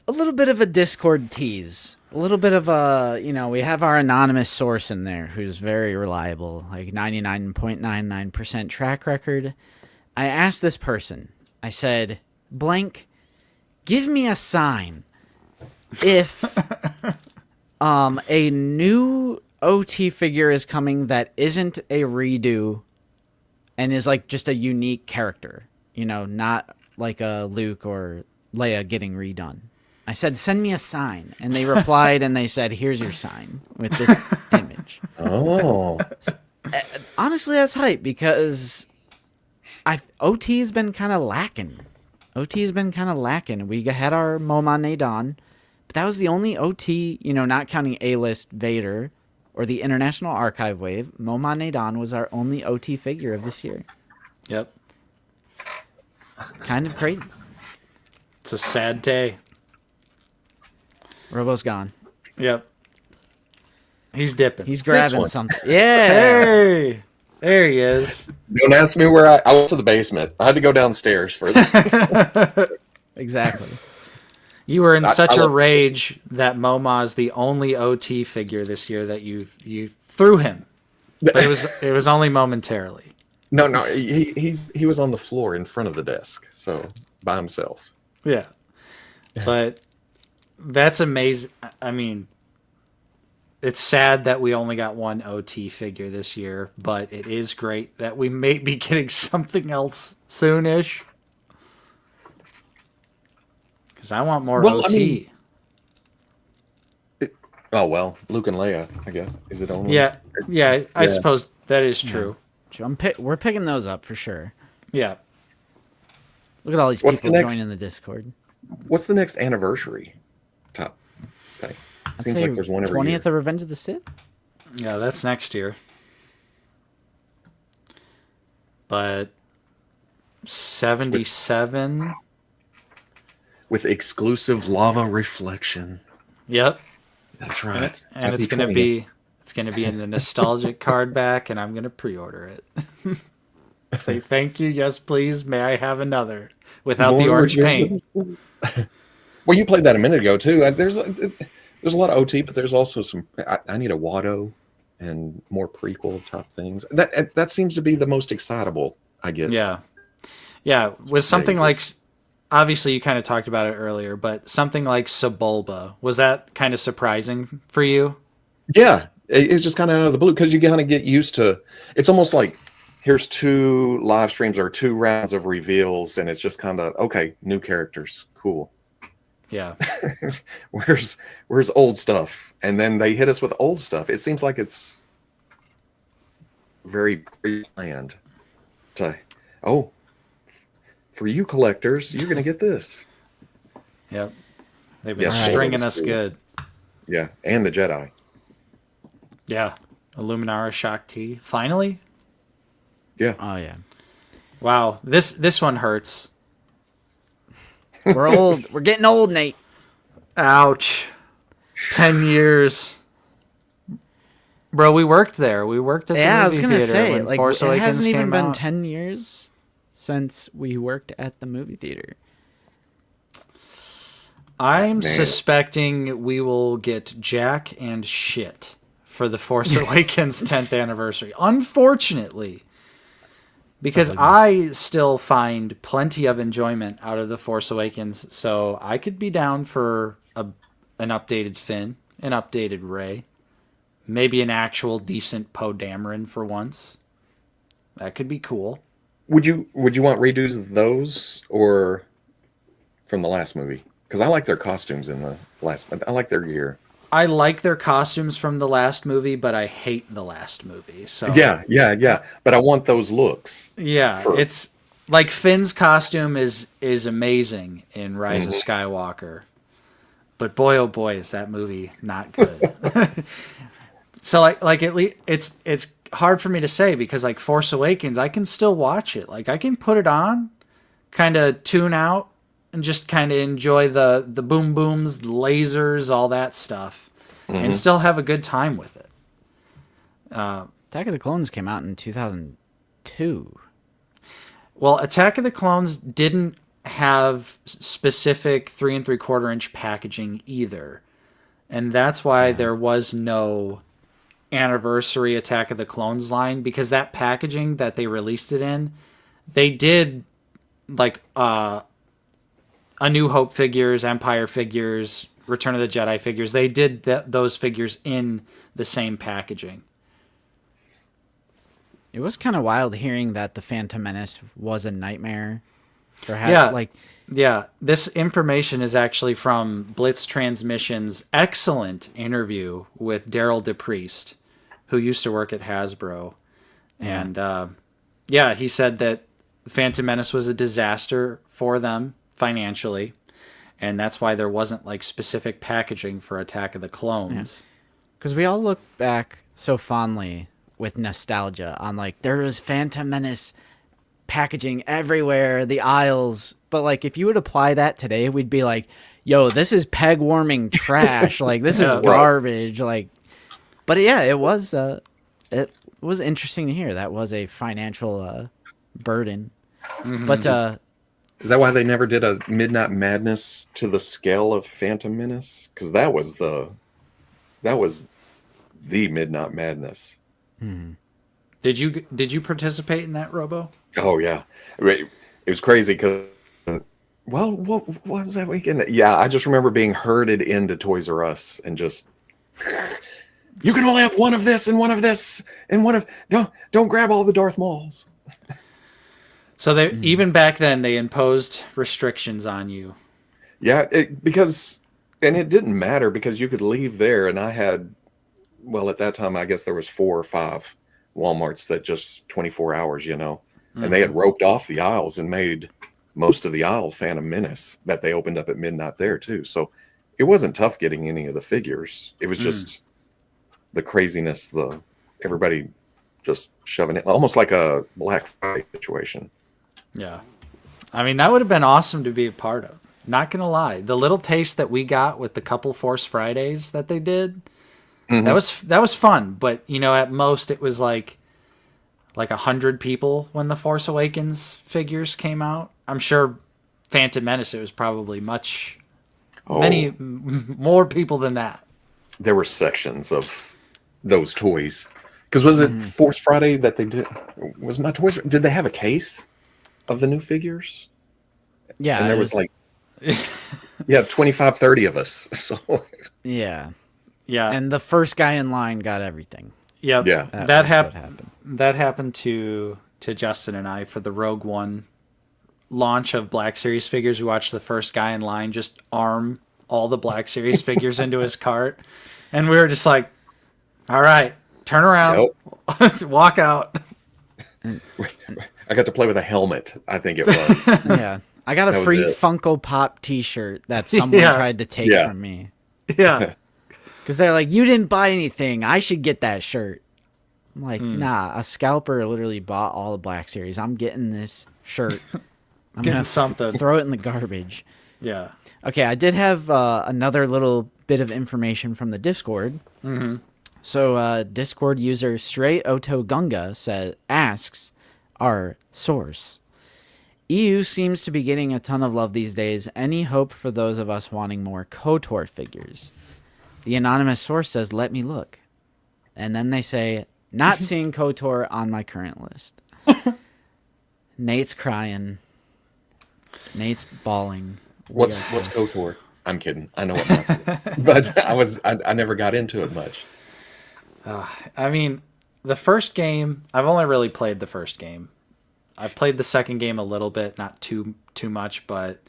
a little bit of a Discord tease. A little bit of a, we have our anonymous source in there who's very reliable, like 99.99% track record. I asked this person, I said, blank, give me a sign if a new OT figure is coming that isn't a redo and is like just a unique character, not like a Luke or Leia getting redone. I said, send me a sign. And they replied and they said, here's your sign with this image. Oh, Honestly, that's hype because OT has been kind of lacking. We had our Moma Nadon, but that was the only OT, not counting A-list Vader or the International Archive Wave. Moma Nadon was our only OT figure of this year. Yep. Kind of crazy. It's a sad day. Robo's gone. Yep. He's dipping. He's grabbing one. something. Yeah. Hey, there he is. don't ask me where I went to the basement. I had to go downstairs for that. Exactly. You were in such I a love- rage that Moma is the only OT figure this year that you threw him, but it was only momentarily. No, he was on the floor in front of the desk, so by himself. Yeah, but that's amazing. I mean, it's sad that we only got one OT figure this year, but it is great that we may be getting something else soonish. Because I want more Well, I OT. mean, oh well, Luke and Leia, I guess. Is it only? Yeah, I Yeah. suppose that is true. We're picking those up for sure. Yeah. Look at all these What's the people next- joining the Discord. What's the next anniversary top thing? I'd Seems say like there's one every 20th year. of Revenge of the Sith. Yeah, that's next year. But 77. With exclusive lava reflection. Yep. That's And, right. and it's Happy gonna 20th. be in the nostalgic card back, and I'm gonna pre-order it. Say thank you, yes please. May I have another without the More orange Revenge paint? of the Sith. Well, you played that a minute ago too. There's a lot of OT, but there's also some. I need a Watto and more prequel type things. That seems to be the most excitable I get. Yeah, yeah. Was something Jesus. like, obviously you kind of talked about it earlier, but something like Sebulba, was that kind of surprising for you? Yeah, it's just kind of out of the blue because you kind of get used to. It's almost like here's 2 live streams or 2 rounds of reveals, and it's just kind of okay. New characters, cool. Yeah. Where's old stuff? And then they hit us with old stuff. It seems like it's very pre-planned. For you collectors, you're gonna get this. Yep. They've been Yes, stringing Sebulba's us cool. good. Yeah, and the Jedi. Yeah. Illuminara Shock T. Finally? Yeah, Oh yeah. Wow. This one hurts. We're old. We're getting old, Nate. Ouch. 10 years. Bro, we worked there. We worked at the Yeah, I was movie gonna theater say, when like, Force it Awakens hasn't even came been out. 10 years since we worked at the movie theater. I'm Man. suspecting we will get jack and shit for the Force Awakens 10th anniversary. Unfortunately. Because I still find plenty of enjoyment out of the Force Awakens, so I could be down for an updated Finn, an updated Rey, maybe an actual decent Poe Dameron for once. That could be cool. would you want redos of those or from the last movie? Because I like their costumes in the last. I like their gear. I like their costumes from the last movie, but I hate the last movie. So Yeah. But I want those looks. yeah, For- it's like Finn's costume is amazing in Rise of Mm-hmm. Skywalker, but boy oh boy is that movie not good. So like at least it's hard for me to say because like Force Awakens I can still watch it. Like I can put it on, kind of tune out, and just kind of enjoy the boom booms, the lasers, all that stuff, and still have a good time with it. Attack of the Clones came out in 2002. 2. Well, Attack of the Clones didn't have specific 3 3/4 inch packaging either. And that's why there was no anniversary Attack of the Clones line, because that packaging that they released it in, they did like A New Hope figures, Empire figures, Return of the Jedi figures. They did those figures in the same packaging. It was kind of wild hearing that the Phantom Menace was a nightmare. Yeah, this information is actually from Blitz Transmission's excellent interview with Daryl DePriest, who used to work at Hasbro. And he said that Phantom Menace was a disaster for them financially, and that's why there wasn't like specific packaging for Attack of the Clones. Because we all look back so fondly with nostalgia on like there was Phantom Menace packaging everywhere, the aisles. But like if you would apply that today, we'd be like, yo, this is peg warming trash. Like this is garbage. Like, but yeah, it was interesting to hear. That was a financial burden. Mm-hmm. But is that why they never did a Midnight Madness to the scale of Phantom Menace? Because that was the Midnight Madness. Hmm. Did you participate in that, Robo? Oh yeah, it was crazy because what was that weekend? Yeah, I just remember being herded into Toys R Us and just you can only have one of this and one of this and one of don't grab all the Darth Mauls. So they even back then they imposed restrictions on you. Yeah, because it didn't matter because you could leave there, and I had, well, at that time I guess there was 4 or 5 Walmarts that just 24 hours, and they had roped off the aisles and made most of the aisle Phantom Menace that they opened up at midnight there too. So it wasn't tough getting any of the figures. It was just the craziness, everybody just shoving it, almost like a Black Friday situation. Yeah. I mean, that would have been awesome to be a part of. Not going to lie. The little taste that we got with the couple Force Fridays that they did, that was fun. But, at most it was like 100 people when the Force Awakens figures came out. I'm sure Phantom Menace, it was probably many more people than that. There were sections of those toys. Because was it Force Friday that they did? Was my toys? Did they have a case of the new figures? Yeah. And there was 25, 30 of us. So yeah. Yeah. And the first guy in line got everything. Yeah. That happened. That happened to Justin and I for the Rogue One launch of Black Series figures. We watched the first guy in line just arm all the Black Series figures into his cart. And we were just like, all right, turn around, walk out. I got to play with a helmet, I think it was. Yeah. I got a free Funko Pop t-shirt that someone tried to take from me. Yeah. Because they're like, you didn't buy anything. I should get that shirt. I'm like, nah, a scalper literally bought all the Black Series. I'm getting this shirt. I'm getting something. Throw it in the garbage. Yeah. Okay, I did have another little bit of information from the Discord. Mm-hmm. So Discord user Stray Oto Gunga asks our source, EU seems to be getting a ton of love these days. Any hope for those of us wanting more KOTOR figures? The anonymous source says, let me look. And then they say, not seeing KOTOR on my current list. Nate's crying. Nate's bawling. What's KOTOR? I'm kidding. I know what that's but I never got into it much. I mean, the first game, I've only really played the first game. I've played the second game a little bit, not too much, but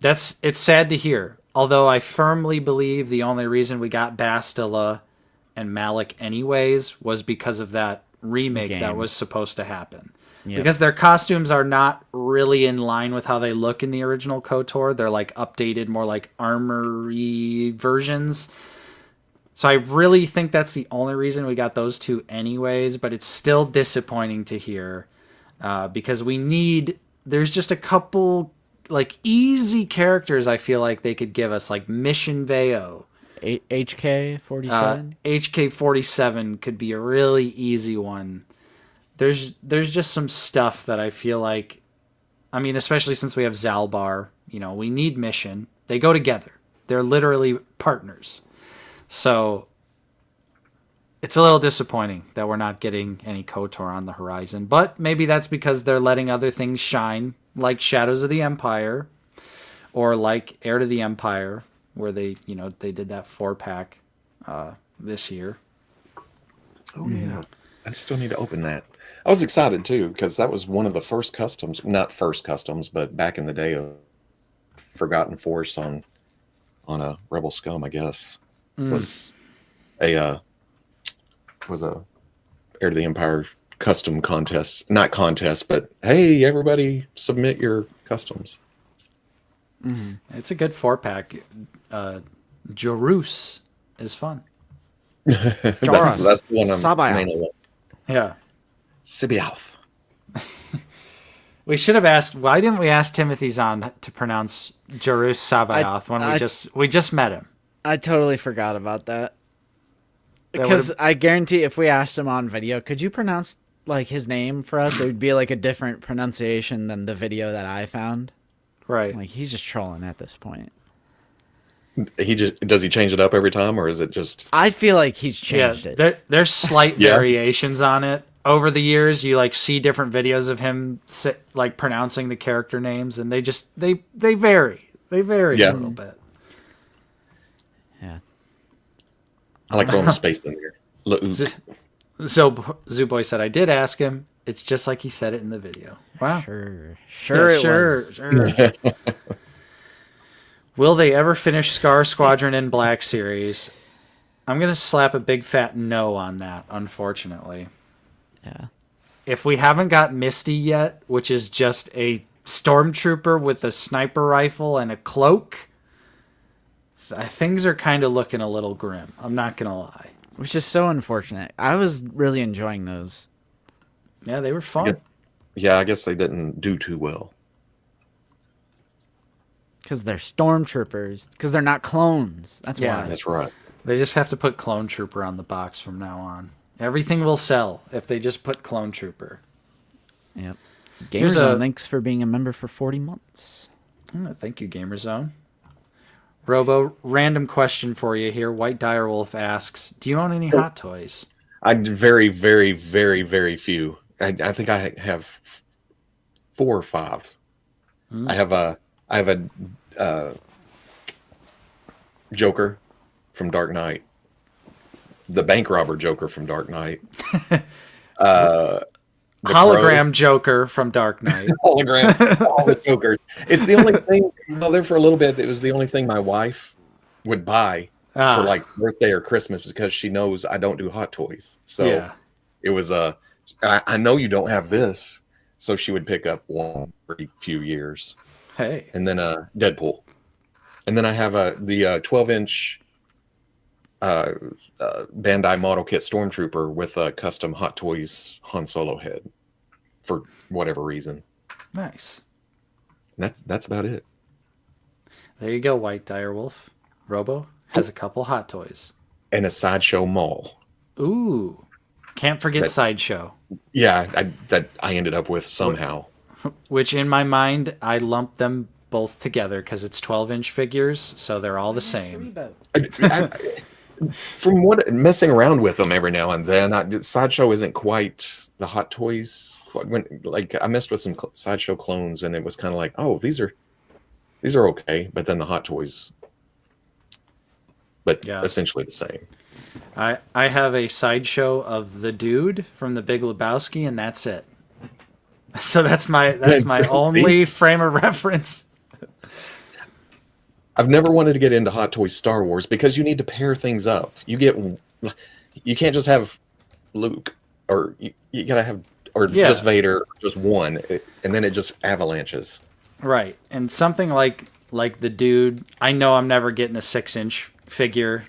it's sad to hear. Although I firmly believe the only reason we got Bastila and Malik anyways was because of that remake that was supposed to happen. Yep. Because their costumes are not really in line with how they look in the original KOTOR. They're like updated, more like armory versions. So I really think that's the only reason we got those two anyways, but it's still disappointing to hear because there's just a couple like easy characters I feel like they could give us, like Mission Veo. HK-47? HK-47 could be a really easy one. there's just some stuff that I feel like, I mean, especially since we have Zalbar, we need Mission. They go together. They're literally partners. So it's a little disappointing that we're not getting any KOTOR on the horizon, but maybe that's because they're letting other things shine, like Shadows of the Empire, or like Heir to the Empire, where they did that 4-pack this year. Oh yeah, I still need to open that. I was excited too because that was one of the first customs, not first customs, but back in the day of Forgotten Force on a Rebel Scum, I guess, was a Heir to the Empire custom contest. Not contest, but hey, everybody submit your customs. It's a good 4-pack. Jorus is fun. Joras. That's the one I'm Sabayoth. mainly like. Yeah. Sibiath. We should have asked. Why didn't we ask Timothy Zahn to pronounce Jorus Sabayoth when we just met him? I totally forgot about that. That Because would've- I guarantee if we asked him on video, could you pronounce like his name for us? It would be like a different pronunciation than the video that I found. Right. Like he's just trolling at this point. Does he change it up every time, or is it just? I feel like he's changed it. There's slight Yeah. variations on it. Over the years, you like see different videos of him like pronouncing the character names, and they vary. They vary Yeah. a little bit. Yeah. I like throwing the space in there. So Zooboy said, I did ask him. It's just like he said it in the video. Wow. Sure. Yeah, It was. sure. Will they ever finish Scar Squadron in Black Series? I'm going to slap a big fat no on that, unfortunately. Yeah. If we haven't got Misty yet, which is just a stormtrooper with a sniper rifle and a cloak, things are kind of looking a little grim. I'm not going to lie. Which is so unfortunate. I was really enjoying those. Yeah, they were fun. Yeah, I guess they didn't do too well. Because they're stormtroopers. Because they're not clones. That's Yeah. why. That's right. They just have to put Clone Trooper on the box from now on. Everything will sell if they just put Clone Trooper. Yep. Here's Gamerzone, a- thanks for being a member for 40 months. Thank you, Gamerzone. Robo, random question for you here. White Direwolf asks, do you own any Hot Toys? I very, very, very, very few. I think I have 4 or 5. I have a Joker from Dark Knight, the bank robber Joker from Dark Knight, the Hologram Joker from Dark Knight. hologram, all the Jokers. It's the only thing. Well, there for a little bit, it was the only thing my wife would buy for like birthday or Christmas because she knows I don't do Hot Toys. So Yeah. it was I know you don't have this, so she would pick up one every few years, Hey. and then Deadpool, and then I have the 12-inch Bandai model kit Stormtrooper with a custom Hot Toys Han Solo head for whatever reason. Nice. And that's about it. There you go, White Direwolf. Robo has a couple Hot Toys. And a Sideshow Mall. Ooh. Can't forget Sideshow. Yeah, that I ended up with somehow. Which in my mind, I lumped them both together because it's 12-inch figures, so they're all the same. From what messing around with them every now and then, Sideshow isn't quite the Hot Toys. Like I messed with some Sideshow clones, and it was kind of like, oh, these are okay, but then the Hot Toys, but Yeah. essentially the same. I have a Sideshow of the dude from The Big Lebowski, and that's it. So that's my See? only frame of reference. I've never wanted to get into Hot Toys Star Wars because you need to pair things up. You can't just have Luke, or you gotta have, or just Vader, or just one, and then it just avalanches. Right. And something like the dude, I know I'm never getting a 6-inch figure.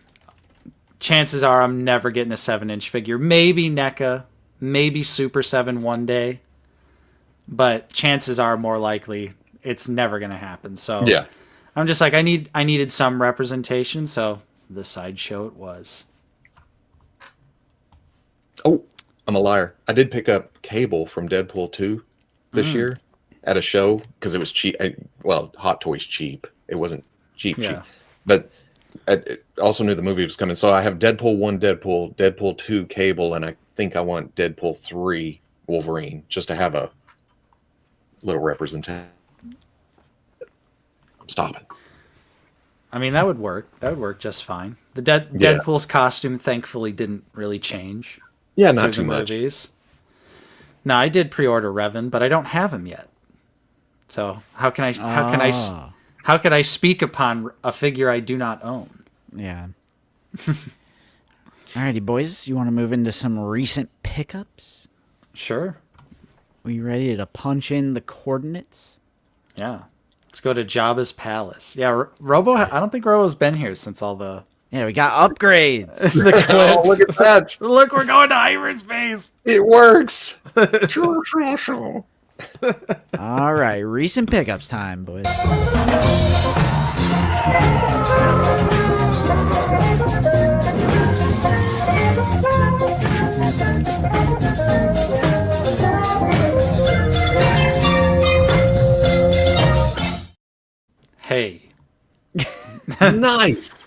Chances are I'm never getting a 7-inch figure. Maybe NECA, maybe Super 7 one day. But chances are more likely it's never going to happen. So Yeah. I'm just like, I needed some representation, so the Sideshow it was. Oh, I'm a liar. I did pick up Cable from Deadpool 2 this year at a show because it was cheap. Well, Hot Toys cheap. It wasn't cheap, Yeah. but I also knew the movie was coming. So I have Deadpool 1, Deadpool 2, Cable, and I think I want Deadpool 3, Wolverine, just to have a little representation. I'm stopping. I mean, that would work. That would work just fine. The Yeah. Deadpool's costume, thankfully, didn't really change. Yeah, through not too the much. movies. No, I did pre-order Revan, but I don't have him yet. So how can I speak upon a figure I do not own? Yeah. Alrighty, boys. You want to move into some recent pickups? Sure. Are you ready to punch in the coordinates? Yeah. Let's go to Jabba's palace. Yeah, Robo. I don't think Robo's been here since all the Yeah, we got upgrades. the clips. Oh, look at that! Look, we're going to hyperspace. It works. True, true, true. All right, recent pickups time, boys. Hey. Nice.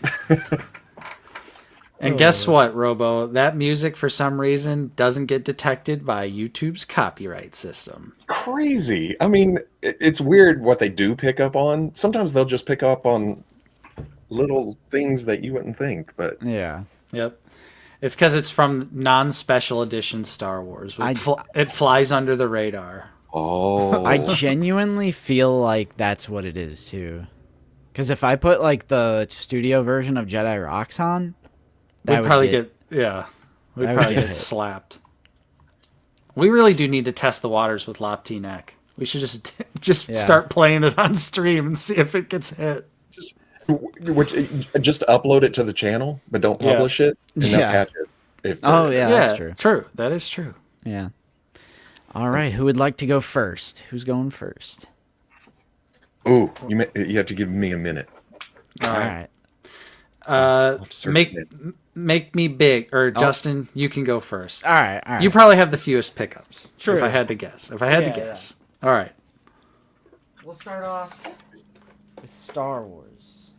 And guess what, Robo? That music, for some reason, doesn't get detected by YouTube's copyright system. Crazy. I mean, it's weird what they do pick up on. Sometimes they'll just pick up on little things that you wouldn't think, but Yeah. Yep. It's because it's from non-special edition Star Wars. I- It flies under the radar. oh, I genuinely feel like that's what it is, too. Because if I put, like, the studio version of Jedi Rocks on, that We'd would probably get... we'd that would probably get get hit. slapped. We really do need to test the waters with Lop T Neck. We should just Yeah. start playing it on stream and see if it gets hit. just upload it to the channel, but don't Yeah. publish it, and they'll Yeah. catch it. If Oh, yeah, that's true. True. That is true. Yeah. All right, who would like to go first? Who's going first? Ooh, you have to give me a minute. All right. I'll search it. Make me big, or Justin, you can go first. All right. You probably have the fewest pickups. True. If I had to guess. All right. We'll start off with Star Wars,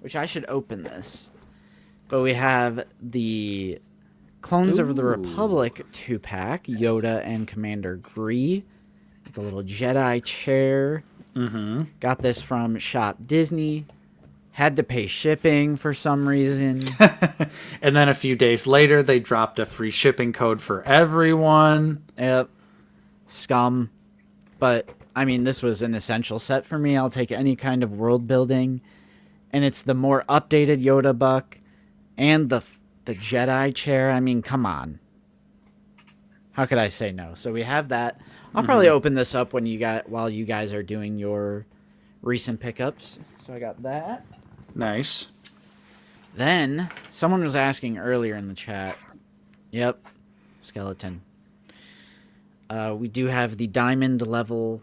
which I should open this. But we have the Clones of the Republic 2-pack, Yoda and Commander Gree, with a little Jedi chair. Mm-hmm. Got this from Shop Disney. Had to pay shipping for some reason. And then a few days later, they dropped a free shipping code for everyone. Yep. Scum. But, I mean, this was an essential set for me. I'll take any kind of world building. And it's the more updated Yoda buck and the Jedi chair. I mean, come on. How could I say no? So we have that. I'll probably open this up while you guys are doing your recent pickups. So I got that. Nice. Then, someone was asking earlier in the chat. Yep. Skeleton. We do have the diamond level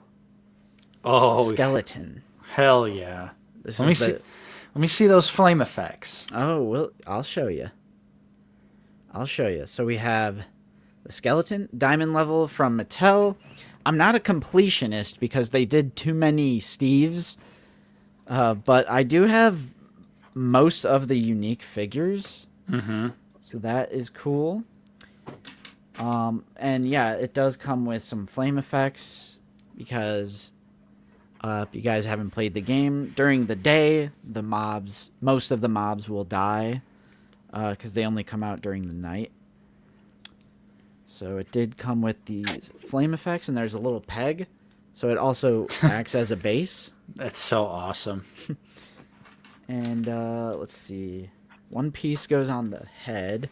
Oh, skeleton. hell yeah. This Let me is see. Let me see those flame effects. Oh, well, I'll show you. So we have the skeleton, diamond level from Mattel. I'm not a completionist because they did too many Steves, but I do have most of the unique figures. Mm-hmm. So that is cool. And yeah, it does come with some flame effects because if you guys haven't played the game, during the day, most of the mobs will die because they only come out during the night. So it did come with these flame effects, and there's a little peg, so it also acts as a base. That's so awesome. And let's see, one piece goes on the head.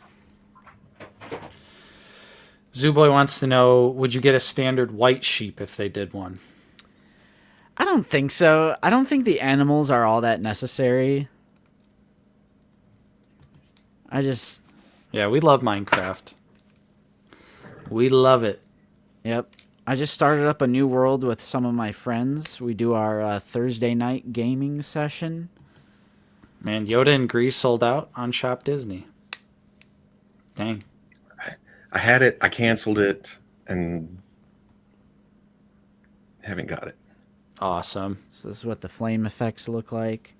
Zooboy wants to know, would you get a standard white sheep if they did one? I don't think so. I don't think the animals are all that necessary. Yeah, we love Minecraft. We love it. Yep. I just started up a new world with some of my friends. We do our Thursday night gaming session. Man, Yoda and Grease sold out on Shop Disney. Dang. I had it, I canceled it, and haven't got it. Awesome. So this is what the flame effects look like.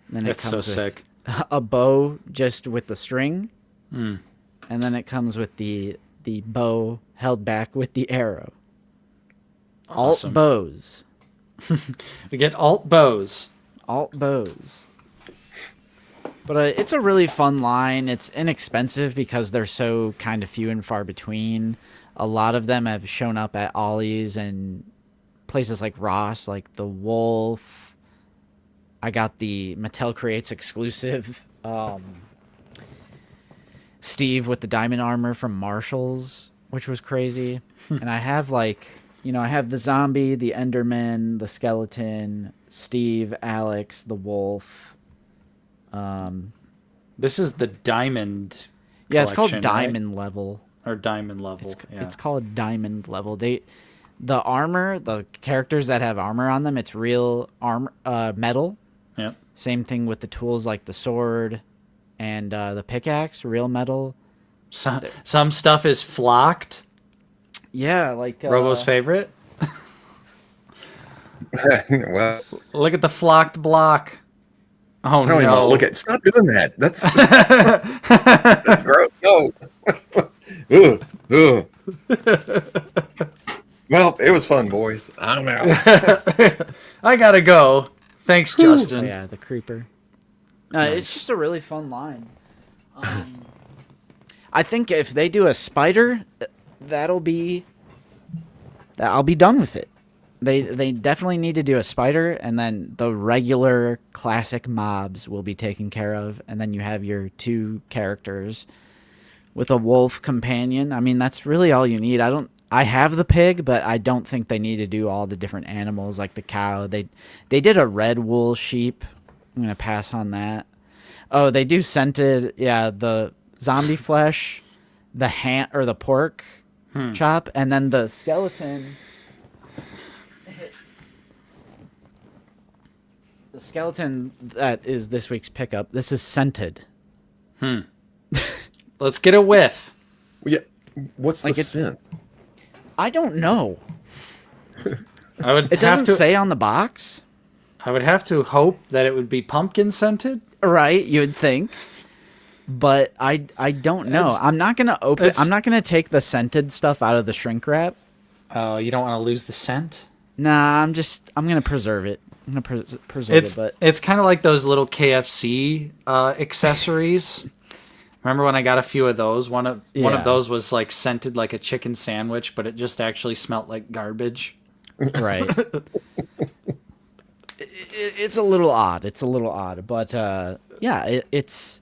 And then That's so with sick. a bow just with the string. Mm. And then it comes with the bow held back with the arrow. Awesome. Alt bows. We get alt bows. Alt bows. But it's a really fun line. It's inexpensive because they're so kind of few and far between. A lot of them have shown up at Ollie's and places like Ross, like the Wolf. I got the Mattel Creates exclusive Steve with the diamond armor from Marshall's, which was crazy. And I have I have the zombie, the Enderman, the skeleton, Steve, Alex, the Wolf. This is the diamond. Yeah, it's called collection, diamond right? level. Or diamond level. It's called diamond level. The armor, the characters that have armor on them, it's real armor, metal. Yeah. Same thing with the tools like the sword and the pickaxe, real metal. Some stuff is flocked. Yeah, like Robo's favorite. Well, Look at the flocked block. Oh I don't even no! look at. Stop doing that. That's that's gross. No. Ugh, ugh. Well, it was fun, boys. I don't know. I gotta go. Thanks, Justin. yeah, the creeper. It's just a really fun line. I think if they do a spider, I'll be done with it. They definitely need to do a spider, and then the regular classic mobs will be taken care of, and then you have your 2 characters with a wolf companion. I mean, that's really all you need. I have the pig, but I don't think they need to do all the different animals like the cow. They did a red wool sheep. I'm gonna pass on that. Oh, they do scented. Yeah, the zombie flesh, the ham or the pork chop, and then the skeleton. The skeleton that is this week's pickup. This is scented. Let's get a whiff. Yeah. What's the Like it's- scent? I don't know. I would It have doesn't to. say on the box. I would have to hope that it would be pumpkin scented. Right, you would think. But I don't know. It's- I'm not gonna open. it's- I'm not gonna take the scented stuff out of the shrink wrap. Oh, you don't want to lose the scent. Nah, I'm gonna preserve it. I'm gonna preserve It's it. But it's kind of like those little KFC accessories. Remember when I got a few of those? One of Yeah. those was like scented like a chicken sandwich, but it just actually smelled like garbage. right. It's a little odd. It's a little odd, but yeah, it's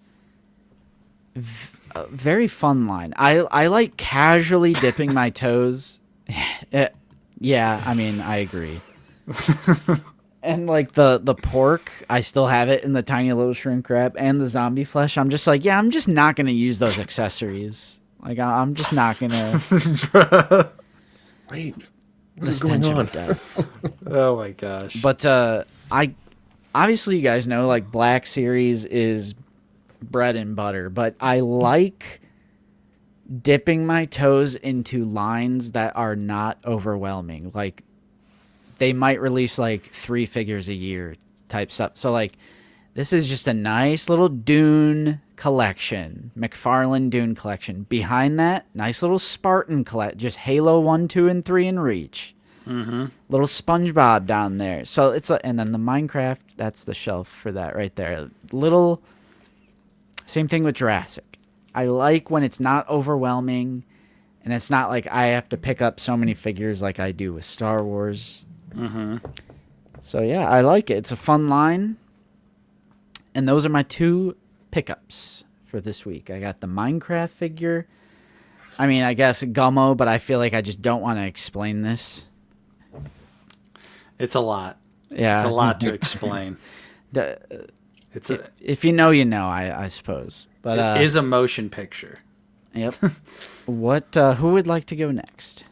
a very fun line. I like casually dipping my toes. Yeah, I mean, I agree. And like the pork, I still have it in the tiny little shrink wrap, and the zombie flesh. I'm just like, yeah, I'm just not gonna use those accessories. Like, I'm just not gonna. Wait. What The is going stench on? of death. Oh my gosh! But I obviously, you guys know, like, Black Series is bread and butter, but I like dipping my toes into lines that are not overwhelming. Like, they might release like 3 figures a year type stuff. So like, this is just a nice little Dune collection, McFarlane Dune collection. Behind that, nice little Spartan collect, just Halo 1, 2, and 3 in Reach. Mm-hmm. Little SpongeBob down there. So it's and then the Minecraft, that's the shelf for that right there. Little, same thing with Jurassic. I like when it's not overwhelming, and it's not like I have to pick up so many figures like I do with Star Wars. Mm-hmm. So yeah, I like it. It's a fun line. And those are my 2 pickups for this week. I got the Minecraft figure. I mean, I guess Gummo, but I feel like I just don't want to explain this. It's a lot. Yeah. It's a lot to explain. It's a If you know, you know, I suppose. But it is a motion picture. Yep. What? Who would like to go next?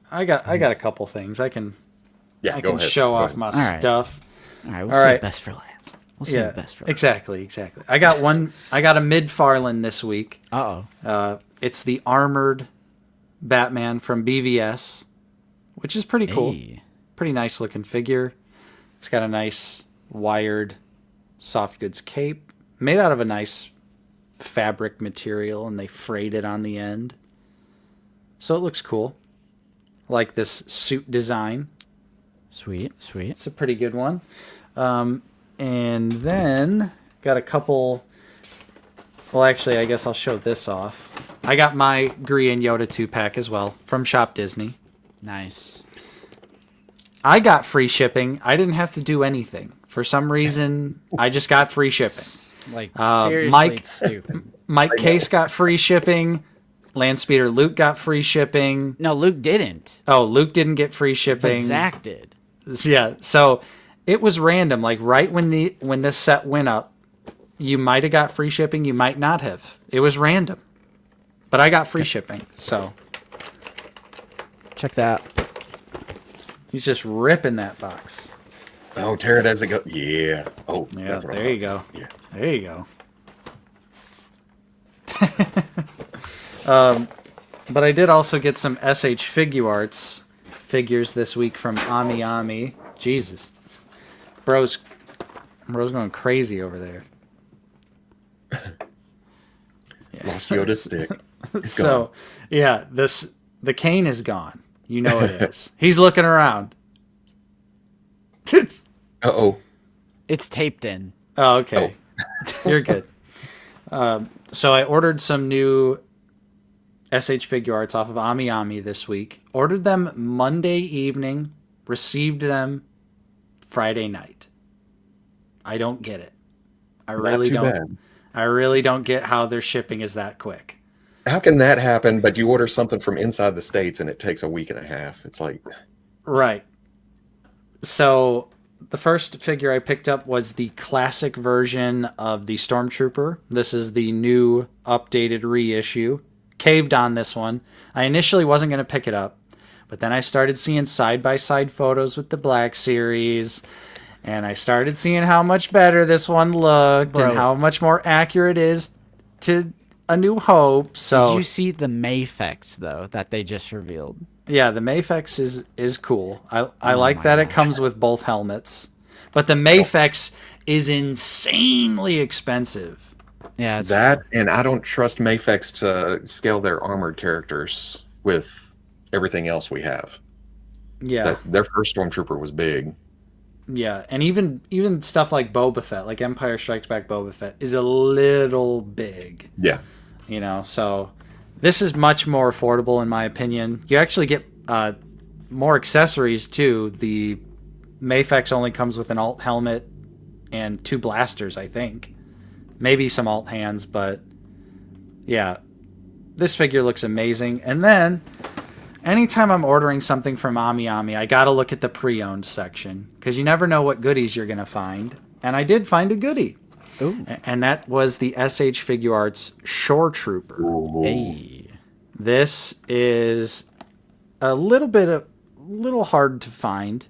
I got a couple things. I can Yeah, I go can ahead. show Go off ahead. my right. stuff. All right, we'll All save right. best for last. We'll save the best for last. exactly. I got one. I got a McFarlane this week. Uh-oh. It's the armored Batman from BVS, which is pretty cool. Hey. Pretty nice looking figure. It's got a nice wired soft goods cape made out of a nice fabric material, and they frayed it on the end. So it looks cool. Like this suit design. Sweet. It's a pretty good one. And then got a couple. Well, actually, I guess I'll show this off. I got my Gree and Yoda 2-pack as well from Shop Disney. Nice. I got free shipping. I didn't have to do anything. For some reason, I just got free shipping. Like, seriously, Mike- it's stupid. Mike Case got free shipping. Landspeeder Luke got free shipping. No, Luke didn't. Oh, Luke didn't get free But shipping. Zach did. Yeah, so it was random. Like right when this set went up, you might have got free shipping, you might not have. It was random. But I got free shipping, so Check that. he's just ripping that box. Oh, tear it as it goes. Yeah. Oh, Yeah, that's what I'm there you talking go. about. Yeah. There you go. But I did also get some SH Figuarts figures this week from Ami Ami. Jesus. Bro's going crazy over there. Yeah. Lost Yoda's stick. It's So, yeah, the cane is gone. You know it is. He's looking around. Uh-oh. It's taped in. Oh, okay. You're good. So I ordered some new SH Figuarts off of Ami Ami this week. Ordered them Monday evening. Received them Friday night. I don't get it. I really Not too don't. bad. I really don't get how their shipping is that quick. How can that happen, but you order something from inside the States and it takes a week and a half? It's like... Right. So the first figure I picked up was the classic version of the Stormtrooper. This is the new updated reissue. Caved on this one. I initially wasn't going to pick it up, but then I started seeing side-by-side photos with the Black Series, and I started seeing how much better this one looked Bro. and how much more accurate it is to A New Hope. So Did you see the Mayfex, though, that they just revealed? yeah, the Mayfex is cool. I Oh like my that it gosh. comes with both helmets. But the Mayfex insanely expensive. Yeah, it's That, and I don't trust Mayfex to scale their armored characters with everything else we have. Yeah. Their first Stormtrooper was big. Yeah, and even stuff like Boba Fett, like Empire Strikes Back Boba Fett, is a little big. Yeah. You know, so this is much more affordable in my opinion. You actually get more accessories too. The Mayfex only comes with an alt helmet and 2 blasters, I think. Maybe some alt hands, but yeah. This figure looks amazing. And then anytime I'm ordering something from Ami Ami, I gotta look at the pre-owned section because you never know what goodies you're gonna find. And I did find a goodie. Ooh. And that was the SH Figuarts Shore Trooper. Hey. This is a little hard to find.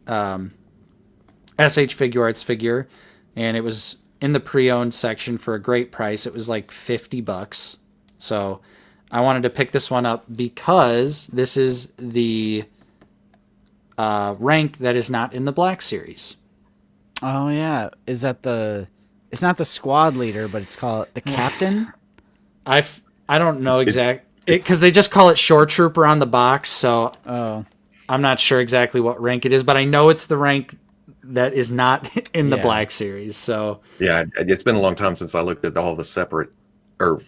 SH Figuarts figure, and it was in the pre-owned section for a great price. It was like $50. So I wanted to pick this one up because this is the rank that is not in the Black Series. Oh, yeah. Is that the... It's not the squad leader, but it's called the captain? I don't know because they just call it Shore Trooper on the box, so Oh. I'm not sure exactly what rank it is, but I know it's the rank that is not in the Yeah. Black Series. So Yeah, it's been a long time since I looked at all the separate, or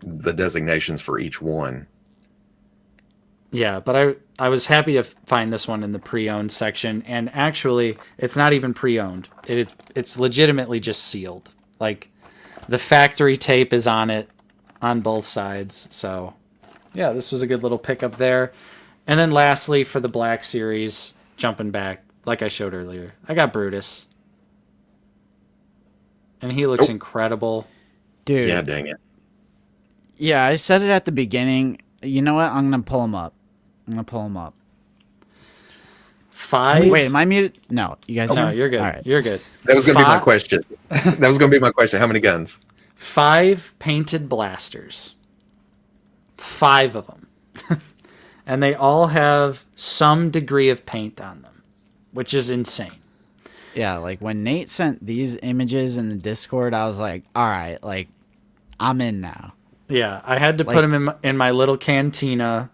the designations for each one. yeah, but I was happy to find this one in the pre-owned section, and actually, it's not even pre-owned. It's legitimately just sealed. Like the factory tape is on it on both sides. So yeah, this was a good little pickup there. And then lastly, for the Black Series, jumping back, like I showed earlier, I got Brutus. And he looks incredible. Dude. Yeah, dang it. Yeah, I said it at the beginning. You know what? I'm going to pull him up. 5. Wait, am I muted? No, you guys. No, hear me? you're good. All right. You're good. That was going to be my 5 question. That was going to be my question. How many guns? 5 painted blasters. 5 of them. And they all have some degree of paint on them, which is insane. Yeah, like when Nate sent these images in the Discord, I was like, all right, like I'm in now. Yeah, I had to put him in my little cantina,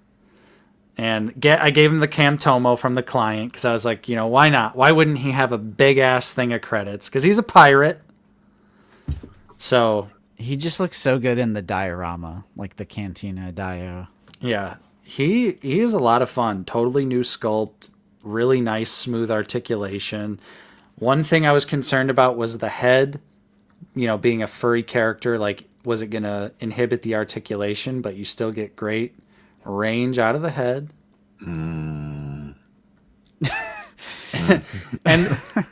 and I gave him the Camtomo from the client because I was like, why not? Why wouldn't he have a big ass thing of credits? Because he's a pirate. So He just looks so good in the diorama, like the Cantina Dio. yeah, he is a lot of fun. Totally new sculpt, really nice, smooth articulation. One thing I was concerned about was the head, being a furry character, like, was it going to inhibit the articulation? But you still get great range out of the head. And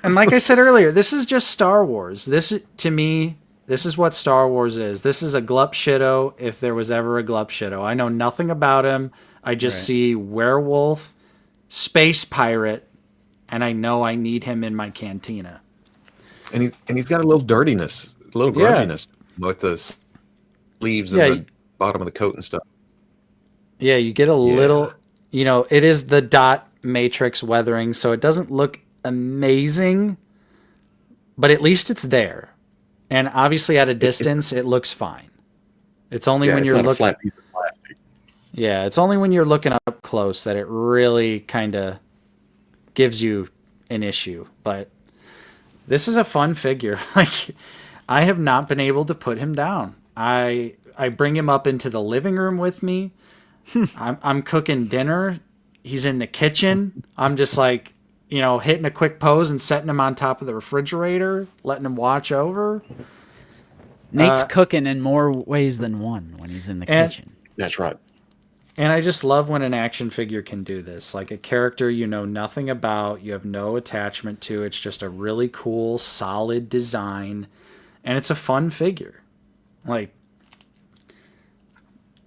like I said earlier, this is just Star Wars. To me, this is what Star Wars is. This is a Glup Shido if there was ever a Glup Shido. I know nothing about him. I just see werewolf, space pirate, and I know I need him in my cantina. And he's got a little dirtiness, a little grunginess with the sleeves and the bottom of the coat and stuff. Yeah, you get a little, it is the dot matrix weathering, so it doesn't look amazing, but at least it's there. And obviously at a distance, it looks fine. It's only when it's you're not a looking. flat piece of plastic. Yeah, it's only when you're looking up close that it really kind of gives you an issue. But this is a fun figure. Like, I have not been able to put him down. I bring him up into the living room with me. I'm cooking dinner. He's in the kitchen. I'm just like, hitting a quick pose and setting him on top of the refrigerator, letting him watch over. Nate's cooking in more ways than one when he's in the kitchen. That's right. And I just love when an action figure can do this. Like a character you know nothing about, you have no attachment to. It's just a really cool, solid design. And it's a fun figure. Like,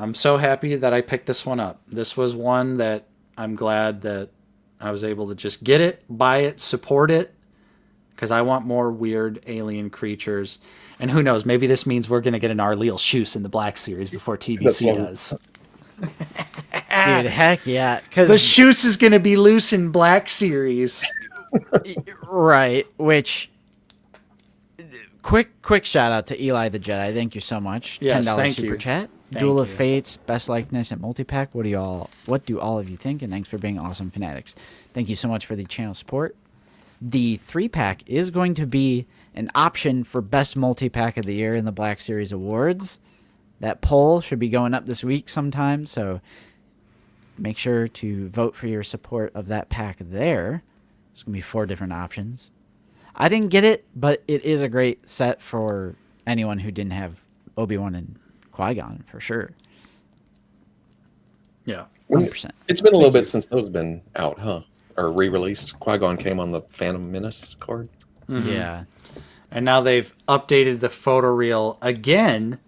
I'm so happy that I picked this one up. This was one that I'm glad that I was able to just get it, buy it, support it, because I want more weird alien creatures. And who knows, maybe this means we're going to get an Arleal Shoes in the Black Series before TBC does. Dude, heck yeah. The Shoes is going to be loose in Black Series. Right, which... Quick shout out to Eli the Jedi. Thank you so much. Yes, $10 thank super you. chat. Thank Duel of you. Fates, best likeness and multi-pack. What do all of you think? And thanks for being awesome fanatics. Thank you so much for the channel support. The 3-pack is going to be an option for best multi-pack of the year in the Black Series Awards. That poll should be going up this week sometime, so make sure to vote for your support of that pack there. There's going to be 4 different options. I didn't get it, but it is a great set for anyone who didn't have Obi-Wan and Qui-Gon, for sure. Yeah. 100%. It's been a little bit since those have been out, huh? Or re-released. Qui-Gon came on the Phantom Menace card. Mm-hmm. Yeah. And now they've updated the photoreal again,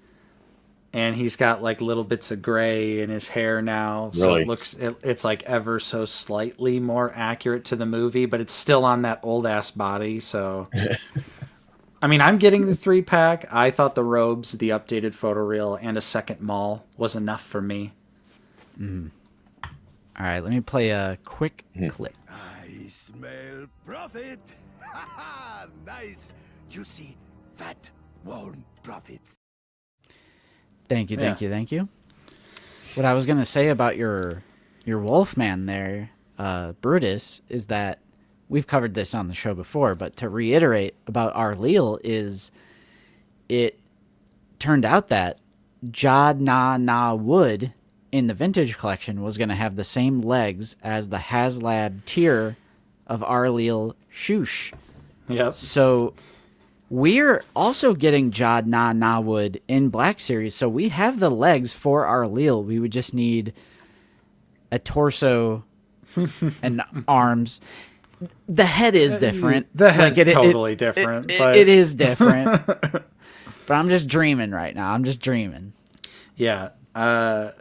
and he's got like little bits of gray in his hair now, so Really? it's like ever so slightly more accurate to the movie, but it's still on that old ass body. So, I mean, I'm getting the 3-pack. I thought the robes, the updated photoreal, and a second Maul was enough for me. All right, let me play a quick clip. I smell profit. Nice, juicy, fat, warm profits. Thank you. What I was gonna say about your Wolfman there, Brutus, is that we've covered this on the show before, but to reiterate about Arleal is it turned out that Jad Na Wood in the vintage collection was gonna have the same legs as the HasLab tier of Arleal Shush. Yep. So we're also getting Jad Na Wood in Black Series, so we have the legs for Arleal. We would just need a torso and arms. The head is different. The head's totally different. But It is different. But I'm just dreaming right now. I'm just dreaming. yeah, that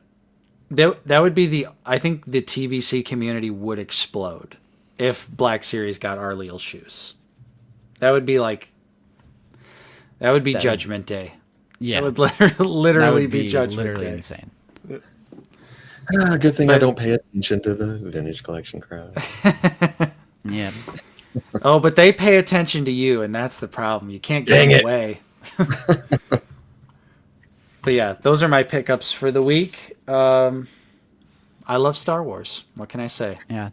would be I think the TVC community would explode if Black Series got Arleal shoes. That would be Judgment Day. Yeah, That would literally that would be Judgment literally Day. insane. Good thing I But- don't pay attention to the vintage collection crowd. Yeah. Oh, but they pay attention to you, and that's the problem. You can't get Dang in it. the way. But yeah, those are my pickups for the week. I love Star Wars. What can I say? Yeah.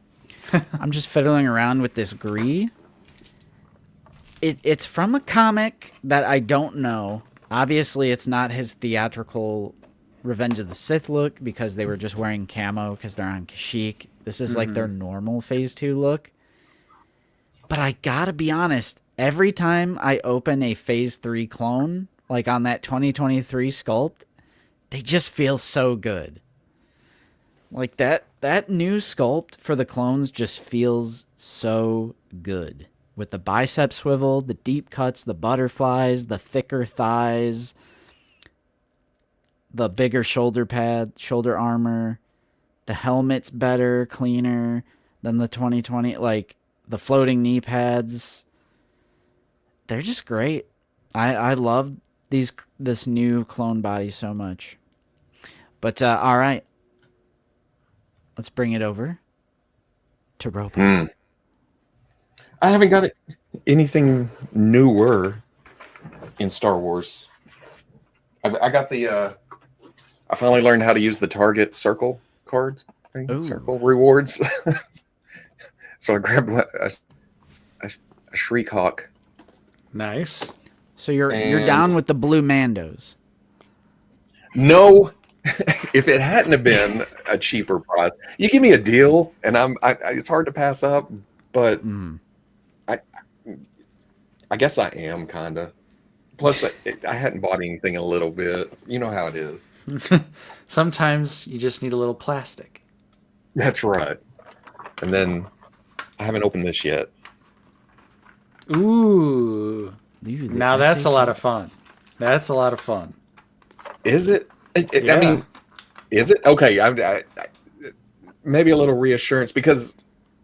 I'm just fiddling around with this Gree. It's from a comic that I don't know. Obviously, it's not his theatrical Revenge of the Sith look because they were just wearing camo because they're on Kashyyyk. This is like their normal Phase 2 look. But I gotta be honest, every time I open a Phase 3 clone, like on that 2023 sculpt, they just feel so good. Like that new sculpt for the clones just feels so good. With the bicep swivel, the deep cuts, the butterflies, the thicker thighs, the bigger shoulder pad, shoulder armor, the helmet's better, cleaner than the 2020, like the floating knee pads. They're just great. I love this new clone body so much. But all right. Let's bring it over to Robo. I haven't got anything newer in Star Wars. I got the. I finally learned how to use the Target Circle cards, Ooh. Circle rewards. So I grabbed a Shriek Hawk. Nice. So you're And- down with the blue Mandos. No, if it hadn't have been a cheaper price, you give me a deal, and it's hard to pass up. But I guess I am kind of. Plus, I hadn't bought anything in a little bit. You know how it is. Sometimes you just need a little plastic. That's right. And then I haven't opened this yet. Ooh. Dude, Now that's a lot of fun. That's a lot of fun. Is it? I Yeah. mean, is it? Okay, I maybe a little reassurance because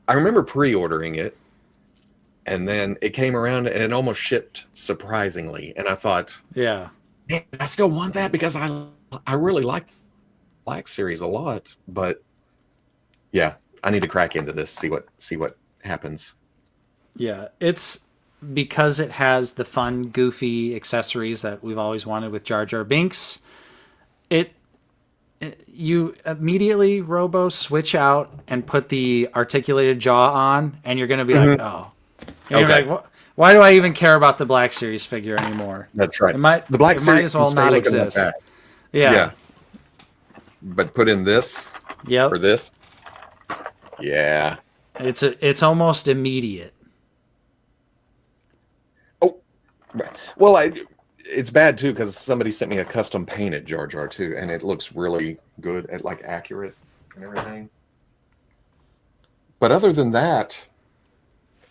I remember pre-ordering it, and then it came around and it almost shipped surprisingly, and I thought, Yeah. man, I still want that because I really like the Black Series a lot, but yeah, I need to crack into this, see what happens. Yeah. It's because it has the fun, goofy accessories that we've always wanted with Jar Jar Binks. You immediately, Robo, switch out and put the articulated jaw on, and you're going to be like, oh. You're gonna be Okay. like, why do I even care about the Black Series figure anymore? That's right. It might, The Black it Series might as well can stay not looking like exist. that. Yeah. But put in this Yep. for this. Yeah. It's almost immediate. Oh, well, it's bad too because somebody sent me a custom painted Jar Jar too, and it looks really good at like accurate and everything. But other than that,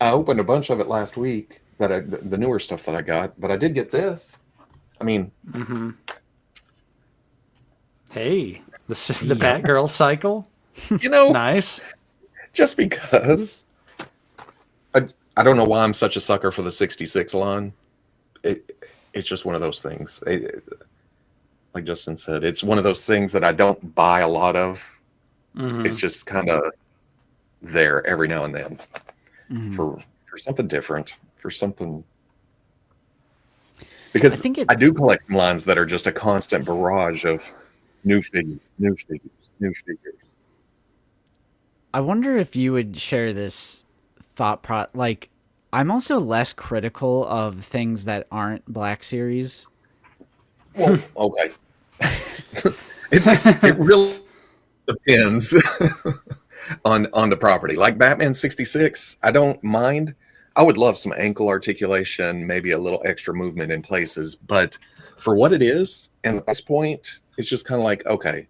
I opened a bunch of it last week the newer stuff that I got, but I did get this. I mean, Hey, the Batgirl cycle. you know, Nice. just because I don't know why I'm such a sucker for the 66 line. It's just one of those things. Like Justin said, it's one of those things that I don't buy a lot of. It's just kind of there every now and then for something different, for something. Because I do collect some lines that are just a constant barrage of new figures. I wonder if you would share this thought like I'm also less critical of things that aren't Black Series. Well, okay. it really depends on the property. Like Batman 66, I don't mind. I would love some ankle articulation, maybe a little extra movement in places, but for what it is, and at this point, it's just kind of like, okay,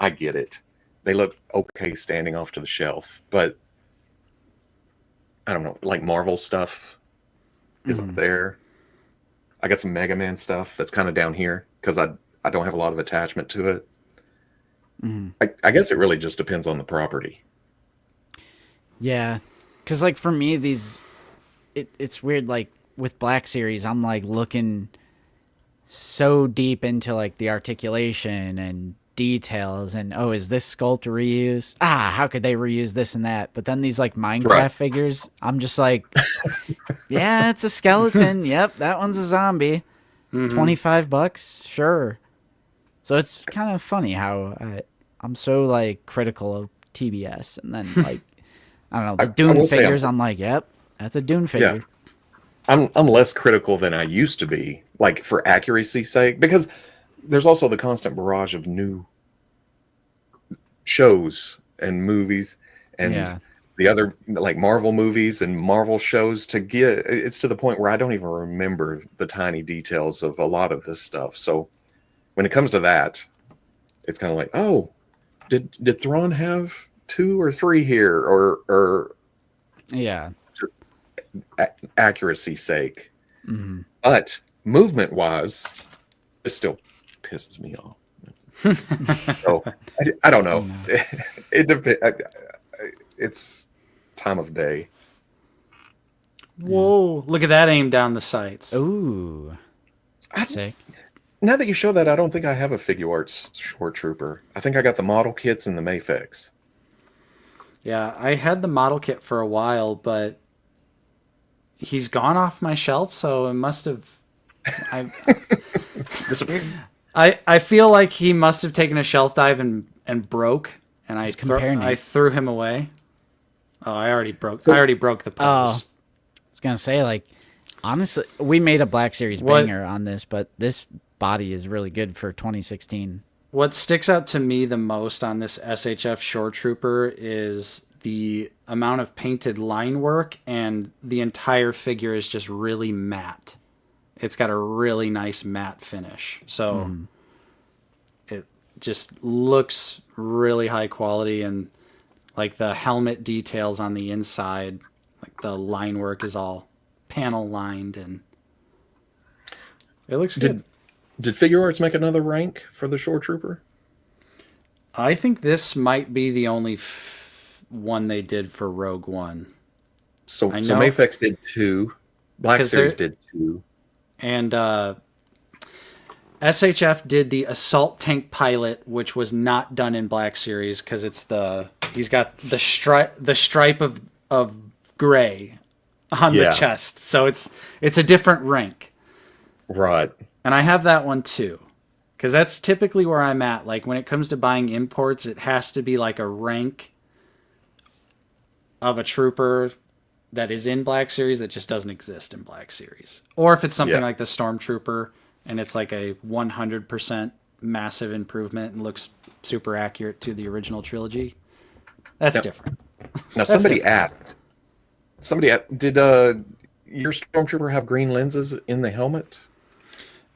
I get it. They look okay standing off to the shelf, but I don't know, like Marvel stuff is up there. I got some Mega Man stuff that's kind of down here because I don't have a lot of attachment to it. I guess it really just depends on the property. Yeah, because like for me, it's weird. Like with Black Series, I'm like looking so deep into like the articulation and details, and oh, is this sculpt reused? Ah, how could they reuse this and that? But then these like Minecraft Right. figures, I'm just like, yeah, it's a skeleton. Yep, that one's a zombie. $25, sure. So it's kind of funny how I'm so like critical of TBS, and then like I don't know the I Dune will say figures. I'm like, yep, that's a Dune figure. Yeah. I'm less critical than I used to be, like for accuracy's sake, because there's also the constant barrage of new shows and movies and Yeah. the other like Marvel movies and Marvel shows to get it's to the point where I don't even remember the tiny details of a lot of this stuff. So when it comes to that, it's kind of like, oh, did Thrawn have 2 or 3 here or Yeah. accuracy's sake? Hmm. But movement wise, it still pisses me off. So I don't know. It depends. It's time of day. Whoa! Look at that aim down the sights. Ooh. Sick. Now that you show that, I don't think I have a Figure Arts Short Trooper. I think I got the model kits and the Mayfix. Yeah, I had the model kit for a while, but he's gone off my shelf, so it must have. Disappeared. I feel like he must have taken a shelf dive and broke, and It's comparing I it. threw him away. Oh, I already broke the pose. I was gonna say, like, honestly, we made a Black Series What- banger on this, but this body is really good for 2016. What sticks out to me the most on this SHF Shore Trooper is the amount of painted line work, and the entire figure is just really matte. It's got a really nice matte finish. So it just looks really high quality, and like the helmet details on the inside, like the line work is all panel lined, and it looks good. Did Figure Arts make another rank for the Shore Trooper? I think this might be the only one they did for Rogue One. So I so know. Mayfix did 2. Black 'Cause Series they're- did 2. And SHF did the Assault Tank Pilot, which was not done in Black Series because he's got the stripe of gray on Yeah. the chest, so it's a different rank. Right. And I have that one too, because that's typically where I'm at. Like when it comes to buying imports, it has to be like a rank of a trooper that is in Black Series that just doesn't exist in Black Series. Or if it's something Yeah. like the Stormtrooper and it's like a 100% massive improvement and looks super accurate to the original trilogy, that's Yep. different. Now somebody asked. Did your Stormtrooper have green lenses in the helmet?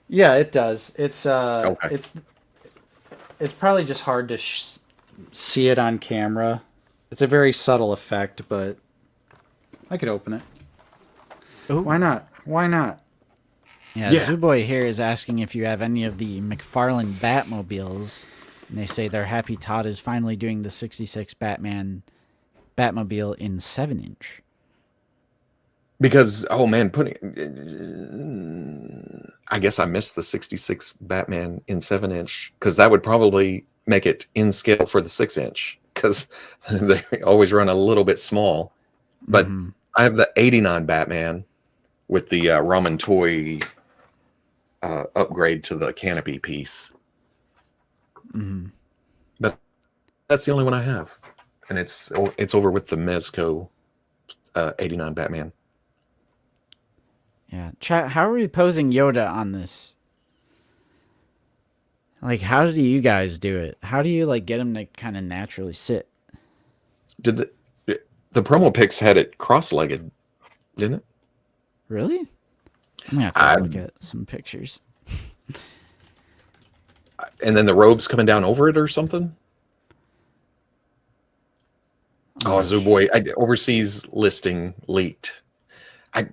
Yeah, it does. It's Okay. it's probably just hard to see it on camera. It's a very subtle effect, but I could open it. Ooh. Why not? Why not? Yeah, Yeah. Zuboy here is asking if you have any of the McFarlane Batmobiles, and they say they're happy Todd is finally doing the 66 Batmobile in 7-inch. Because I guess I missed the 66 Batman in 7-inch because that would probably make it in scale for the 6-inch because they always run a little bit small. But I have the 89 Batman with the Ramen toy upgrade to the canopy piece. But that's the only one I have, and it's over with the Mezco 89 Batman. Yeah. Chat, how are we posing Yoda on this? Like, how do you guys do it? How do you, like, get him to kind of naturally sit? Did the promo pics had it cross-legged, didn't it? Really? I'm going to have to look at some pictures. And then the robes coming down over it or something? Oh, Zuboy, overseas listing leaked. I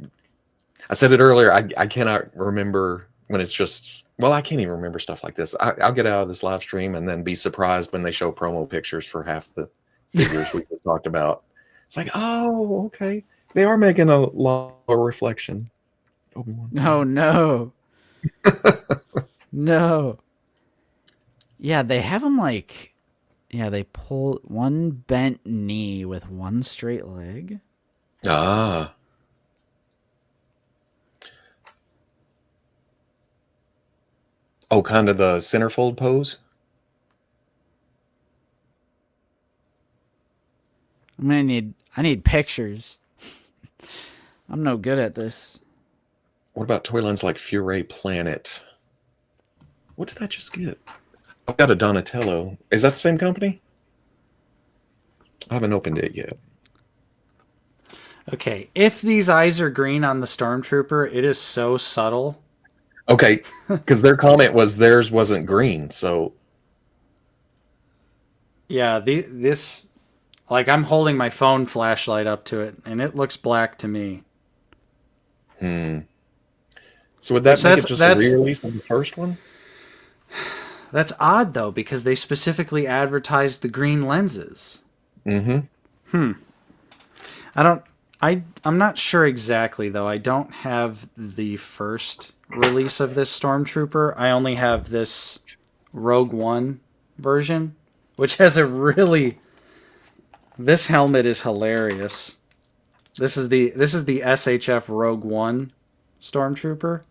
said it earlier. I cannot remember when it's just. Well, I can't even remember stuff like this. I'll get out of this live stream and then be surprised when they show promo pictures for half the figures we just talked about. It's like, oh, okay. They are making a lower reflection. Obi-Wan. Oh no. No. Yeah, they have them like, yeah, they pull one bent knee with one straight leg. Ah. Oh, kind of the centerfold pose? I need pictures. I'm no good at this. What about toy lines like Fury Planet? What did I just get? I've got a Donatello. Is that the same company? I haven't opened it yet. Okay, if these eyes are green on the Stormtrooper, it is so subtle. Okay, because their comment was theirs wasn't green, so Yeah, this, like, I'm holding my phone flashlight up to it, and it looks black to me. so would that Which make that's- it just a that's- re-release of the first one? That's odd, though, because they specifically advertised the green lenses. Mm-hmm. I'm not sure exactly, though. I don't have the first release of this Stormtrooper. I only have this Rogue One version, which has a really... This helmet is hilarious. This is the SHF Rogue One Stormtrooper.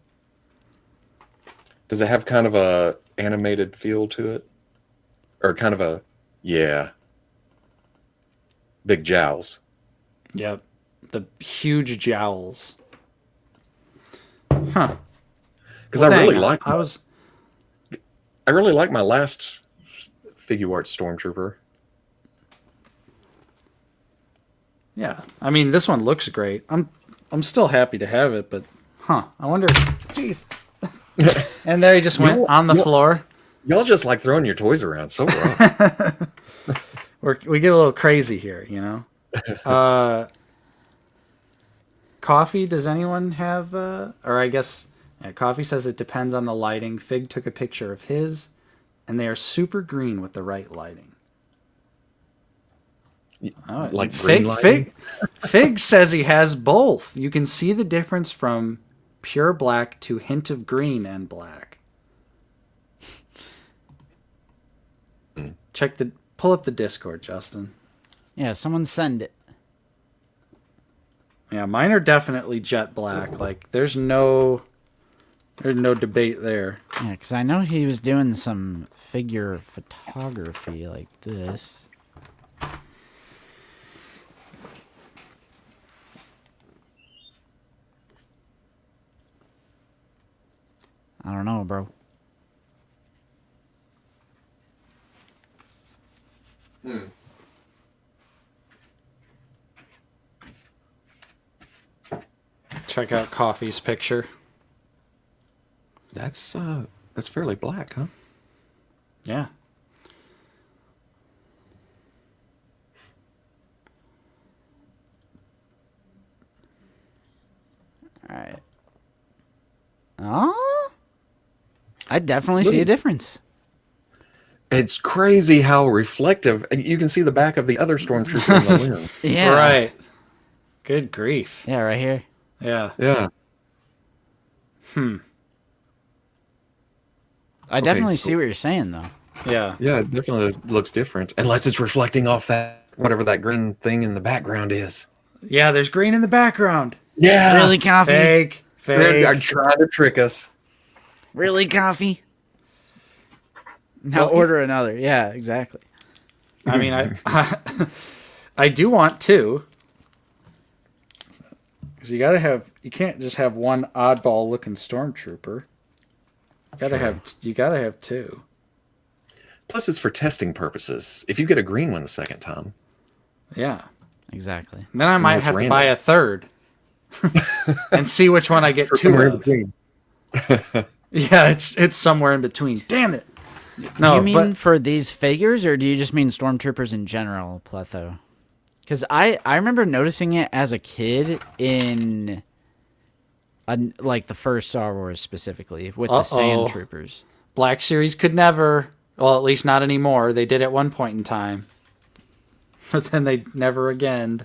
Does it have kind of a animated feel to it? Or kind of a, yeah. Big jowls. Yep. The huge jowls. Huh. Because I really like I really like my last figure art Stormtrooper. Yeah. I mean, this one looks great. I'm still happy to have it, but I wonder. Jeez. And there he just went on the floor. Y'all just like throwing your toys around so rough. We get a little crazy here, you know. Coffee, does anyone have or I guess Coffee says it depends on the lighting. Fig took a picture of his, and they are super green with the right lighting. Like green lighting? Fig says he has both. You can see the difference from pure black to hint of green and black. Pull up the Discord, Justin. Yeah, someone send it. Yeah, mine are definitely jet black. Like there's no debate there. Yeah, because I know he was doing some figure photography like this. I don't know, bro. Check out Coffee's picture. That's fairly black, huh? Yeah. All right. Oh, I definitely see a difference. It's crazy how reflective. You can see the back of the other Stormtrooper in the limb. Yeah. Right. Good grief. Yeah, right here. Yeah. Yeah. I definitely so- see what you're saying, though. Yeah. Yeah, it definitely looks different. Unless it's reflecting off that, whatever that green thing in the background is. Yeah, there's green in the background. Yeah. Really, Coffee? Fake. They're trying to trick us. Really, Coffee? Now Well, order another. Yeah, exactly. I mean, I do want two. Because you can't just have one oddball looking Stormtrooper. You gotta have two. Plus, it's for testing purposes. If you get a green one the second time. Yeah. Exactly. Then I might it's have to random. buy a third. And see which one I get two Somewhere in of. between. Yeah, it's somewhere in between. Damn it. No, you mean but for these figures, or do you just mean Stormtroopers in general, Pletho? Because I remember noticing it as a kid in, like, the first Star Wars specifically, with the Sand Troopers. Black Series could never. Well, at least not anymore. They did at one point in time. But then they never again.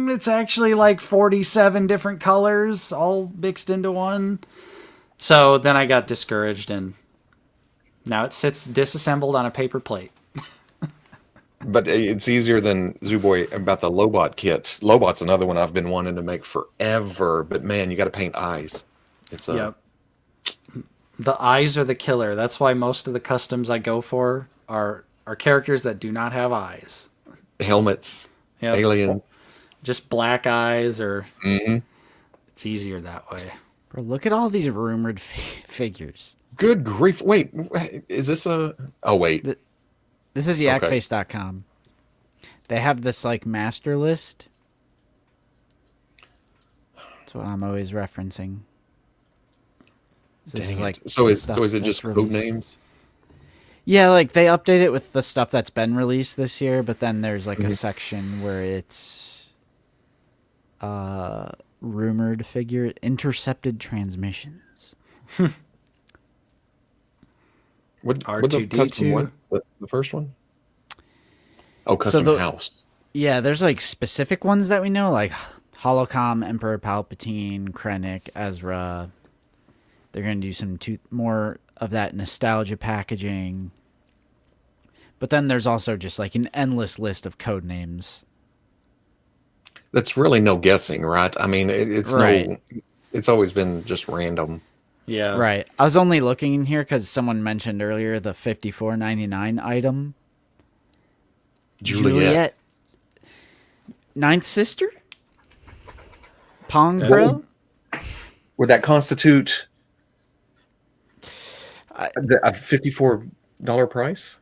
it's actually like 47 different colors all mixed into one. So then I got discouraged, and now it sits disassembled on a paper plate. But it's easier than Zooboy about the Lobot kit. Lobot's another one I've been wanting to make forever, but man, you got to paint eyes. It's a Yep. The eyes are the killer. That's why most of the customs I go for are characters that do not have eyes. helmets, Yep. aliens. Just black eyes, or hmm it's easier that way. Bro, look at all these rumored figures. Good grief! Wait, is this a? Oh wait, This is yakface.com. They have this like master list. That's what I'm always referencing. This dang is, it. like, So is stuff it that's just code released. names? Yeah, like they update it with the stuff that's been released this year, but then there's like a section where it's rumored figure intercepted transmissions. What the R2D2? custom one? The first one? Oh, custom the- house. Yeah, there's like specific ones that we know, like Holocom, Emperor Palpatine, Krennic, Ezra. They're going to do some more of that nostalgia packaging. But then there's also just like an endless list of code names. That's really no guessing, right? I mean, it's Right. no. It's always been just random. Yeah. Right. I was only looking in here because someone mentioned earlier the $54.99 item. Juliet. Ninth Sister? Pong That- Grill? Would that constitute a $54 price?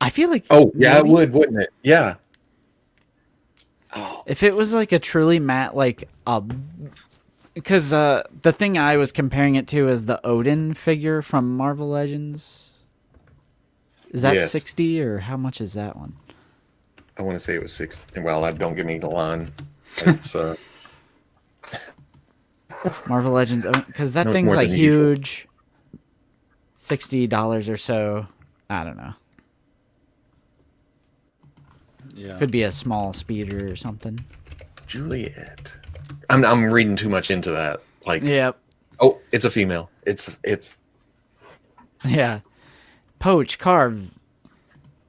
I feel like... Oh, yeah, it maybe would, wouldn't it? Yeah. if it was like a truly matte, like... because the thing I was comparing it to is the Odin figure from Marvel Legends. Is that Yes. 60 or how much is that one? I want to say it was 60. Well, don't give me the line. It's Marvel Legends, because that No, it's thing's more like than usual. huge. $60 or so. I don't know. Yeah. Could be a small speeder or something. Juliet. I'm reading too much into that. Like, Yep. oh, it's a female. It's Yeah. Poach, carve,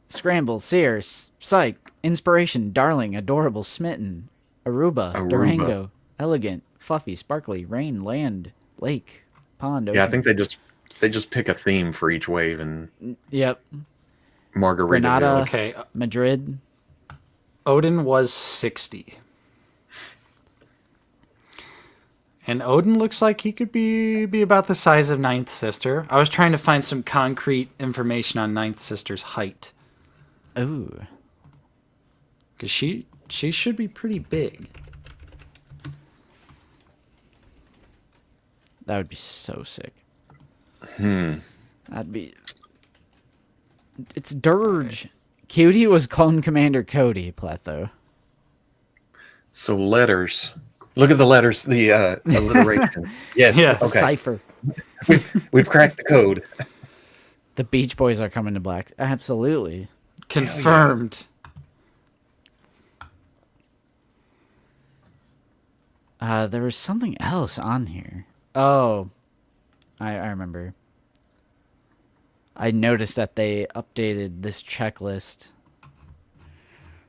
scramble, sear, psych, inspiration, darling, adorable, smitten, Aruba, Durango, elegant, fluffy, sparkly, rain, land, lake, pond. yeah. I ocean. think they just pick a theme for each wave and Yep. Margarita. Granada. Okay. Madrid. Odin was 60. And Odin looks like he could be about the size of Ninth Sister. I was trying to find some concrete information on Ninth Sister's height, Ooh. because she should be pretty big. That would be so sick. That'd be... It's Dirge. Cutie was Clone Commander Cody, Pletho. So letters. Look at the letters. The alliteration. Yes. Yeah. It's a Okay. cipher. We've cracked the code. The Beach Boys are coming to black. Absolutely. Confirmed. There was something else on here. Oh, I remember. I noticed that they updated this checklist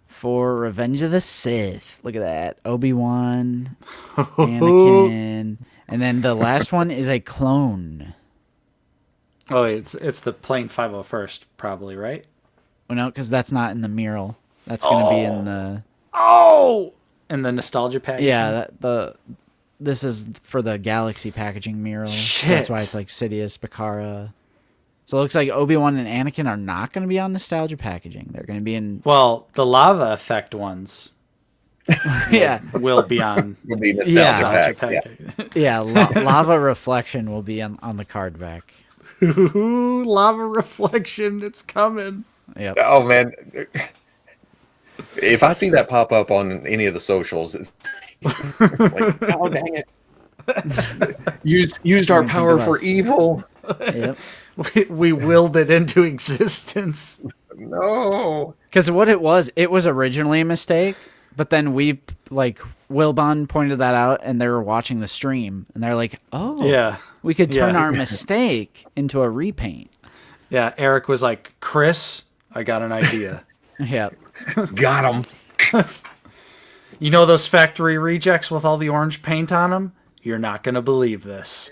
for Revenge of the Sith. Look at that. Obi-Wan, Anakin, and then the last one is a clone. Oh, it's the plain 501st, probably, right? Oh, no, because that's not in the mural. That's going to be in the... Oh! And the nostalgia package. Yeah, this is for the Galaxy packaging mural. Shit. That's why it's like Sidious, Bakara. So it looks like Obi-Wan and Anakin are not going to be on nostalgia packaging. They're going to be in... Well, the lava effect ones Yeah, will be on Would be Yeah. nostalgia nostalgia pack. Yeah. package. yeah. Lava Reflection will be on the card back. Ooh, lava reflection, it's coming. Yep. Oh man. If I see that pop up on any of the socials, it's like, oh dang it. Used our Something power for device. evil. Yep. We willed it into existence. No. Because what it was originally a mistake, But then we, like, Wilbon pointed that out, and they were watching the stream, and they're like, oh, Yeah. we could turn Yeah. our mistake into a repaint. Yeah, Eric was like, Chris, I got an idea. Yeah. Got him. You know those factory rejects with all the orange paint on them? You're not going to believe this.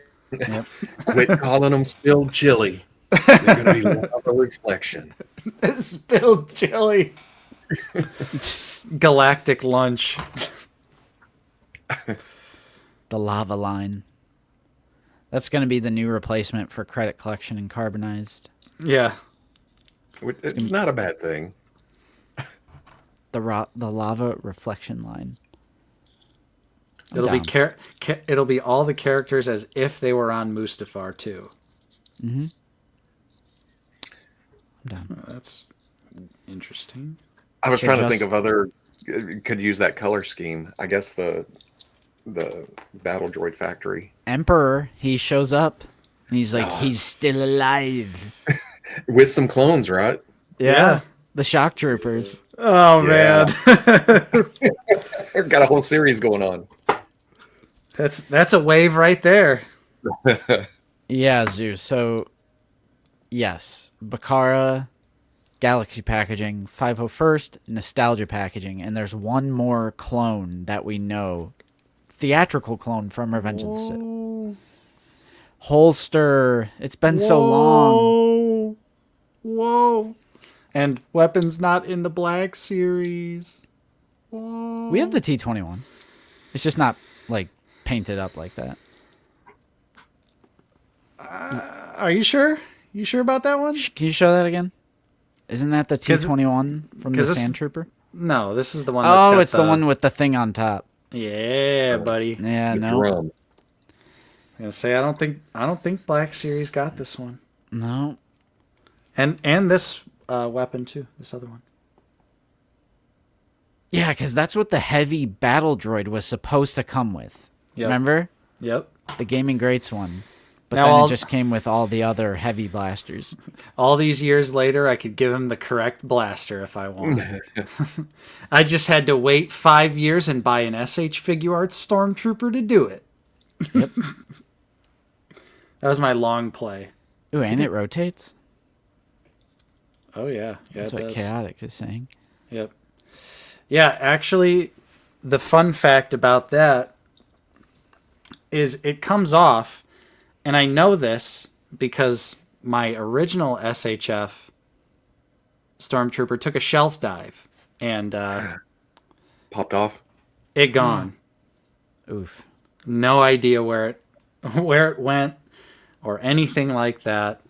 Quit calling them spilled chili. They're going to be lava reflection. Spilled chili. Galactic lunch. The lava line. That's going to be the new replacement for credit collection and carbonized. Yeah. It's not a bad thing. The lava reflection line. It'll be all the characters as if they were on Mustafar too. Mm-hmm. I'm down. That's interesting. I was trying to think of other could use that color scheme. I guess the Battle Droid Factory Emperor, he shows up and he's like, he's still alive. with some clones, right? Yeah. The shock troopers. Oh Yeah. man. We've got a whole series going on. That's a wave right there. Yeah, Zeus. So, yes, Bakara, Galaxy Packaging, 501st, Nostalgia Packaging, and there's one more clone that we know. Theatrical clone from Revenge of the Sith. Holster. It's been so long. Whoa. And weapons not in the Black Series. Whoa. We have the T-21. It's just not, like, painted up like that. Are you sure? You sure about that one? Can you show that again? Isn't that the T-21 from the 'cause this- Sand Trooper? No, this is the one that's got It's the one with the thing on top. Yeah, buddy. Yeah, The no. drum. I'm gonna say I don't think Black Series got this one. No. And this weapon too. This other one. Yeah, because that's what the heavy battle droid was supposed to come with. Yep. Remember? Yep. The Gaming Greats one. But Now then I'll- it just came with all the other heavy blasters. All these years later, I could give him the correct blaster if I wanted. I just had to wait 5 years and buy an SH Figure Arts Stormtrooper to do it. Yep. That was my long play. Ooh, and it rotates? Oh yeah, That's what Chaotic is saying. Yep. Yeah, actually, the fun fact about that is it comes off, and I know this because my original SHF Stormtrooper took a shelf dive, and Popped off. it gone. Oof. No idea where it went or anything like that.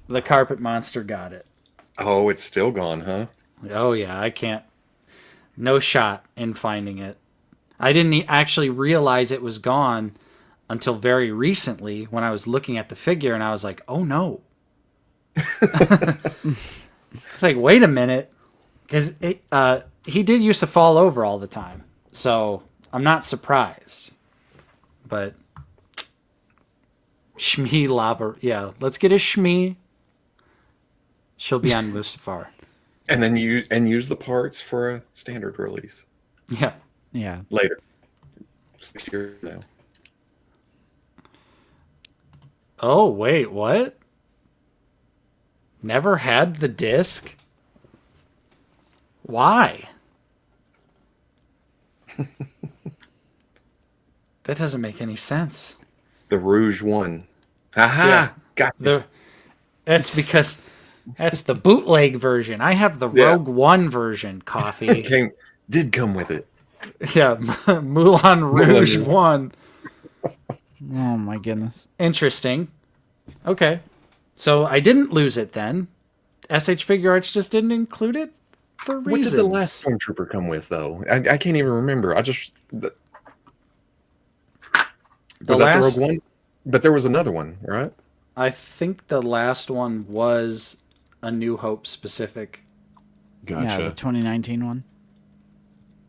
The Carpet Monster got it. Oh, it's still gone, huh? Oh yeah, I can't. No shot in finding it. I didn't actually realize it was gone until very recently when I was looking at the figure and I was like, "Oh no!" It's like, wait a minute, because he did used to fall over all the time, so I'm not surprised. But Shmi Lava, yeah, let's get a Shmi. She'll be on Mustafar. And then use the parts for a standard release Yeah. Yeah. later. 6 years now. Oh, wait, what? Never had the disc? Why? That doesn't make any sense. The Rouge one. Aha! Yeah. Got That's because that's the bootleg version. I have the Yeah. Rogue One version, Coffee. Did come with it. Yeah, Moulin Rouge Rouge. 1. Oh, my goodness. Interesting. Okay. So I didn't lose it then. SH Figure Arts just didn't include it for What reasons. did the last Stormtrooper come with, though? I can't even remember. Was that last- the Rogue One? But there was another one, right? I think the last one was a New Hope specific. Yeah, the 2019 one.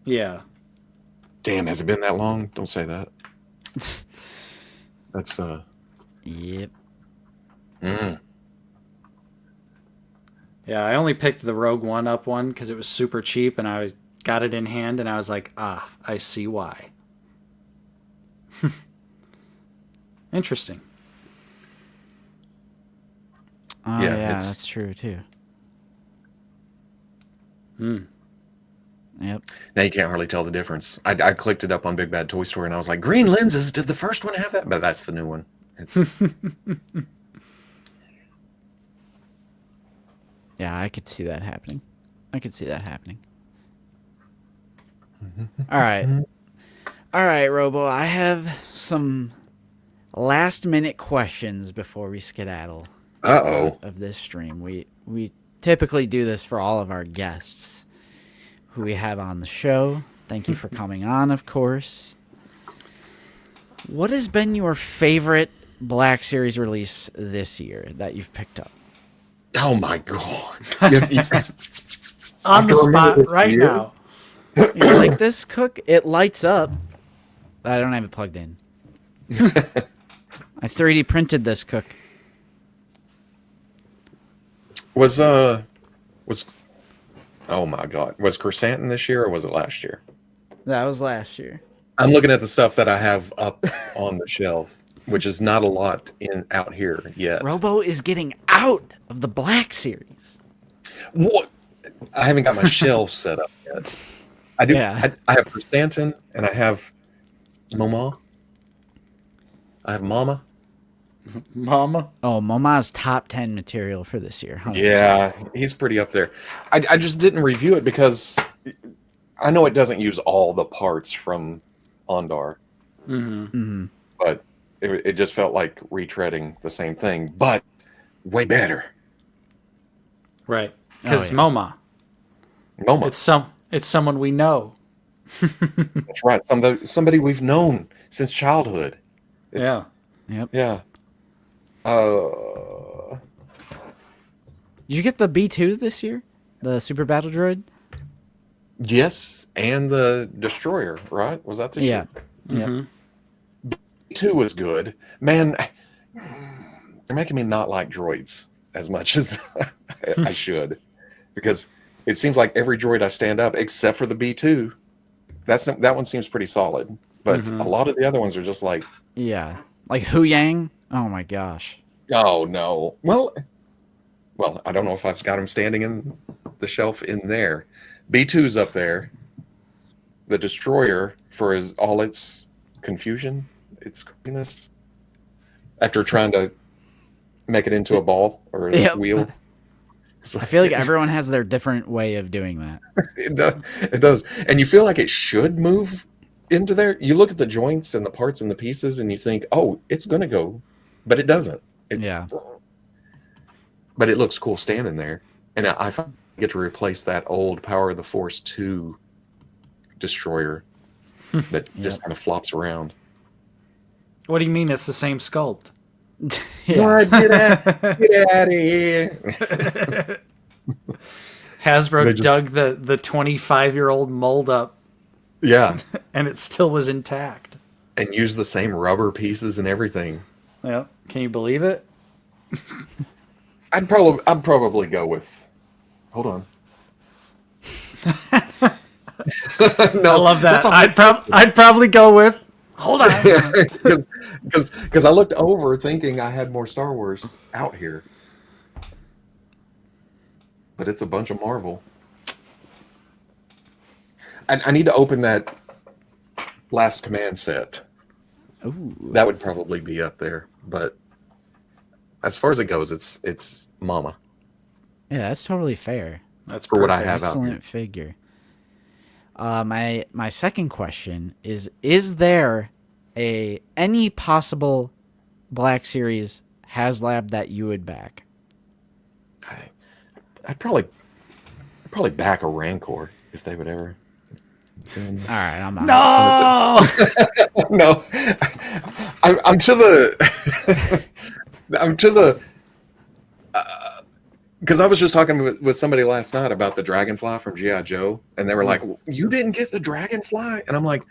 Yeah. Damn, has it been that long? Don't say that. That's Yep. Yeah, I only picked the Rogue One up one because it was super cheap and I got it in hand, and I was like, I see why. Interesting. Oh Yeah, yeah, it's- that's true too. Yep. Now you can't hardly tell the difference. I clicked it up on Big Bad Toy Store and I was like, green lenses. Did the first one have that? But that's the new one. It's, Yeah, I could see that happening. All right. All right, Robo. I have some last minute questions before we skedaddle uh-oh. of this stream. We typically do this for all of our guests who we have on the show. Thank you for coming on, of course. What has been your favorite Black Series release this year that you've picked up? Oh my God. On the can remember spot this right year. now. You like this, Cook? It lights up. I don't have it plugged in. I 3D printed this, Cook. Was oh my God. Was Chrysanthemum this year or was it last year? That was last year. I'm looking at the stuff that I have up on the shelf, which is not a lot out here yet. Robo is getting out of the Black Series. What? I haven't got my shelf set up yet. I do. Yeah. I have Chrysanthemum and I have Mama. I have Mama. Mama. Oh, Moma's top 10 material for this year. 100%. Yeah, he's pretty up there. I just didn't review it because I know it doesn't use all the parts from Ondar, but it just felt like retreading the same thing, but way better. Right. Because Oh, yeah. MoMA. Mama. It's someone we know. That's right. Somebody we've known since childhood. Yeah. Yep. Yeah. Did you get the B2 this year? The Super Battle Droid? Yes, and the Destroyer, right? Was that this Yeah. year? Yep. 2 was good. Man, they're making me not like droids as much as I should. Because it seems like every droid I stand up, except for the B2, that one seems pretty solid. But a lot of the other ones are just like, Yeah. Like Hu Yang? Oh my gosh. oh no. Well, I don't know if I've got him standing in the shelf in there. B2's up there. The Destroyer, for all its confusion, its craziness, after trying to make it into a ball or a Yep. wheel. I feel like everyone has their different way of doing that. It does. And you feel like it should move into there. You look at the joints and the parts and the pieces and you think, oh, it's going to go. But it doesn't. Yeah. But it looks cool standing there. And I get to replace that old Power of the Force 2 Destroyer that just kind of flops around. What do you mean it's the same sculpt? Yeah. Get out of here. Hasbro They just- dug the 25-year-old mold up, Yeah. and it still was intact. And use the same rubber pieces and everything. Yeah. Can you believe it? I'd probably go with. Hold on. No, I love that. that's all- I'd probably go with. Hold on. Because I looked over thinking I had more Star Wars out here, but it's a bunch of Marvel. I need to open that Last Command set. Ooh. That would probably be up there, but as far as it goes, it's Mama. Yeah, that's totally fair. That's For what I perfect. have out here. Excellent figure. My second question is there any possible Black Series HasLab that you would back? I'd probably back a Rancor if they would ever. All right, I'm out. No. No, I'm to the I'm to the because I was just talking with somebody last night about the Dragonfly from G.I. Joe, and they were like, "You didn't get the Dragonfly?" And I'm like,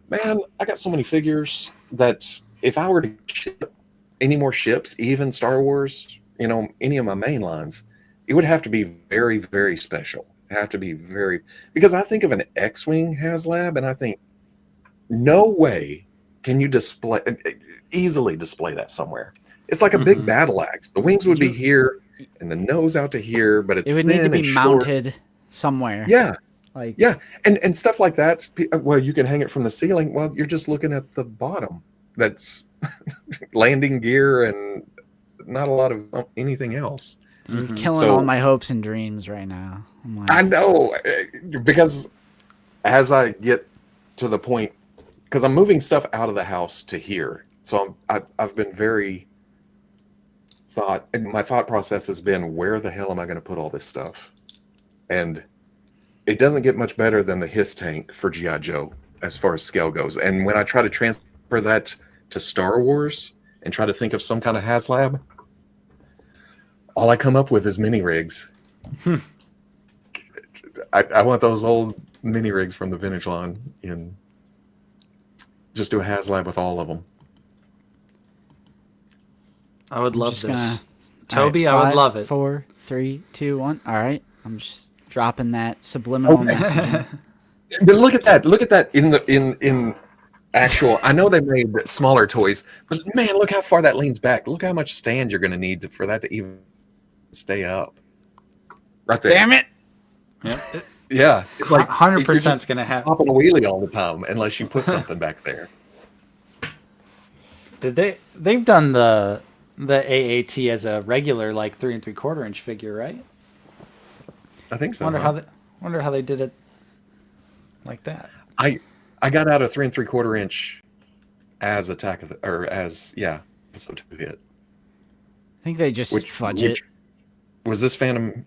"Man, I got so many figures that if I were to ship any more ships, even Star Wars, any of my main lines, it would have to be very, very special." have to be very, because I think of an X-wing HasLab and I think, no way can you easily display that somewhere. It's like a big battle axe. The wings would be here and the nose out to here, but it's It would thin need to be and short. mounted somewhere. Yeah, Like yeah, and stuff like that. Well, you can hang it from the ceiling. Well, you're just looking at the bottom. That's landing gear and not a lot of anything else. you're killing all my hopes and dreams right now. I'm like, I know, because as I get to the point, because I'm moving stuff out of the house to here, so I've been very and my thought process has been, where the hell am I going to put all this stuff? And it doesn't get much better than the Hiss tank for G.I. Joe as far as scale goes. And when I try to transfer that to Star Wars and try to think of some kind of HasLab, all I come up with is mini rigs. I want those old mini rigs from the vintage line in. Just do a HasLab with all of them. I would love just this. gonna- Toby, all right, I would love it. 4, 3, 2, 1. All right. I'm just dropping that subliminal message. But look at that! Look at that in actual. I know they made smaller toys, but man, look how far that leans back. Look how much stand you're going to need for that to even stay up. Right there. Damn it! Yeah, it's like 100% is going to happen. hopping a wheelie all the time unless you put something back there. They've done the AAT as a regular like 3 3/4 inch figure, right? I think so. Wonder how they did it like that. I got out a 3 3/4 inch as episode 2 hit. I think they just fudge it. Was this Phantom?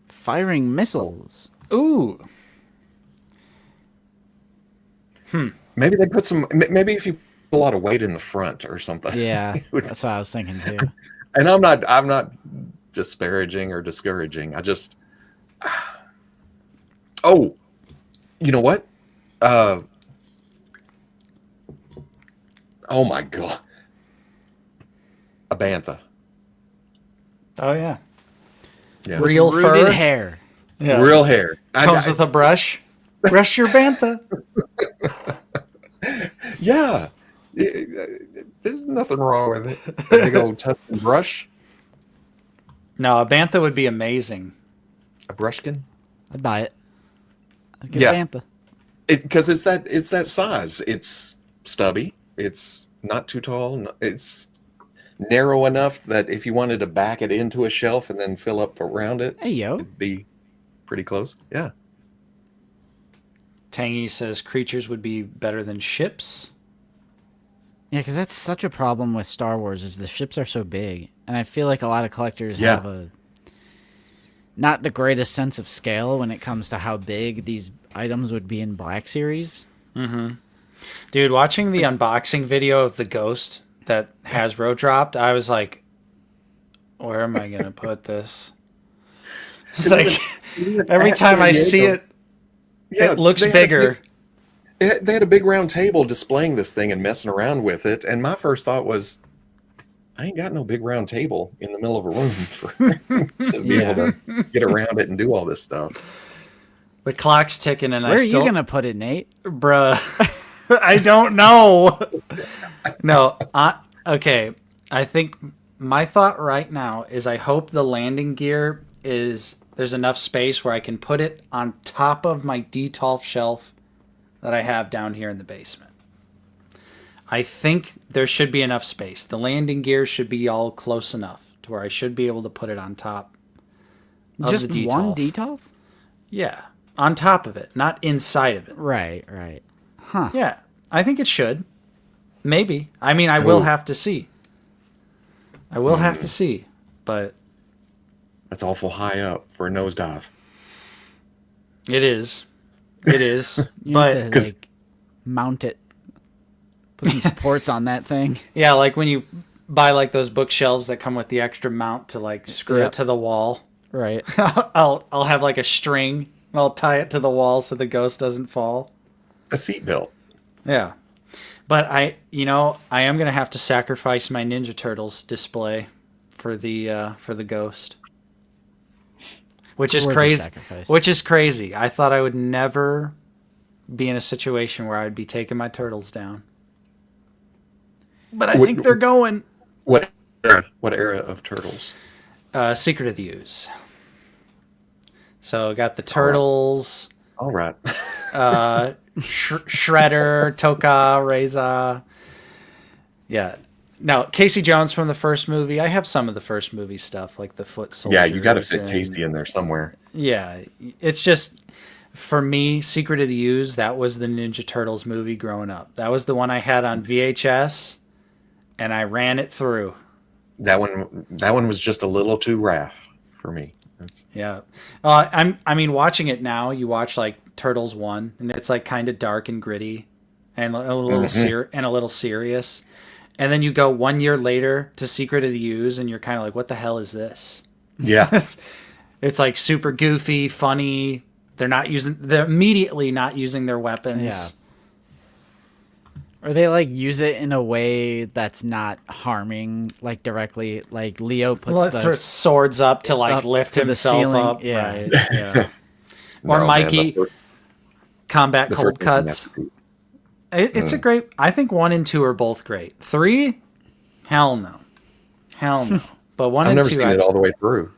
Firing missiles. Ooh. Maybe they put some. Maybe if you put a lot of weight in the front or something. Yeah, that's what I was thinking too. And I'm not disparaging or discouraging. I just. Oh, you know what? Oh my god, a bantha. Oh yeah. Yeah. Real Rooted fur. hair. Yeah. Real hair. Comes with a brush. Brush your bantha. Yeah. There's nothing wrong with it. A big old Tuscan brush. No, a bantha would be amazing. A brushkin. I'd buy it. I'd get Yeah. Bantha. Because it's that size. It's stubby. It's not too tall. It's narrow enough that if you wanted to back it into a shelf and then fill up around it, Hey yo. it'd be pretty close. Yeah. Tangy says creatures would be better than ships. Yeah, because that's such a problem with Star Wars is the ships are so big, and I feel like a lot of collectors Yeah. have not the greatest sense of scale when it comes to how big these items would be in Black Series. Dude, watching the unboxing video of the Ghost that Hasbro dropped, I was like, where am I going to put this? It's like, every time I see it, it looks bigger. They had a big round table displaying this thing and messing around with it. And my first thought was, I ain't got no big round table in the middle of a room to be able to get around it and do all this stuff. The clock's ticking, and Where are you going to put it, Nate? Bruh. I don't know. No. Okay. I think my thought right now is I hope the landing gear there's enough space where I can put it on top of my Detolf shelf that I have down here in the basement. I think there should be enough space. The landing gear should be all close enough to where I should be able to put it on top of Just the one Detolf. Detolf? Yeah. On top of it, not inside of it. Right. Huh. Yeah, I think it should. Maybe. I mean, I will have to see. I will have to see, but That's awful high up for a nosedive. it is. It is. You But have to, like, mount it. Put some supports on that thing. yeah, like when you buy like those bookshelves that come with the extra mount to like screw Yep. it to the wall. Right. I'll have like a string. And I'll tie it to the wall so the ghost doesn't fall. A seatbelt. Yeah. But I am gonna have to sacrifice my Ninja Turtles display for the ghost. which is Worthy crazy. sacrifice. Which is crazy. I thought I would never be in a situation where I'd be taking my turtles down, but I think they're going. What era? What era of Turtles? Secret of the Ooze. So got the turtles. All right. Shredder, Toka, Reza. Yeah. Now, Casey Jones from the first movie. I have some of the first movie stuff, like the foot soldiers. Yeah, you got to fit Casey in there somewhere. Yeah. It's just, for me, Secret of the Ooze, that was the Ninja Turtles movie growing up. That was the one I had on VHS, and I ran it through. That one was just a little too rough for me. Yeah. I mean, watching it now, you watch like Turtles 1, and it's like kind of dark and gritty and a little serious. And then you go 1 year later to Secret of the Ooze, and you're kind of like, what the hell is this? Yeah. It's like super goofy, funny. They're immediately not using their weapons. Yeah. Or they like use it in a way that's not harming, like directly. Like Leo puts the swords up to like lift to the himself ceiling. up. Yeah. Right? Yeah. Or No, Mikey, man, combat the cold first one cuts. has to be- It's a great. I think 1 and 2 are both great. 3, hell no. But 1 I've and never 2, seen it all the way through.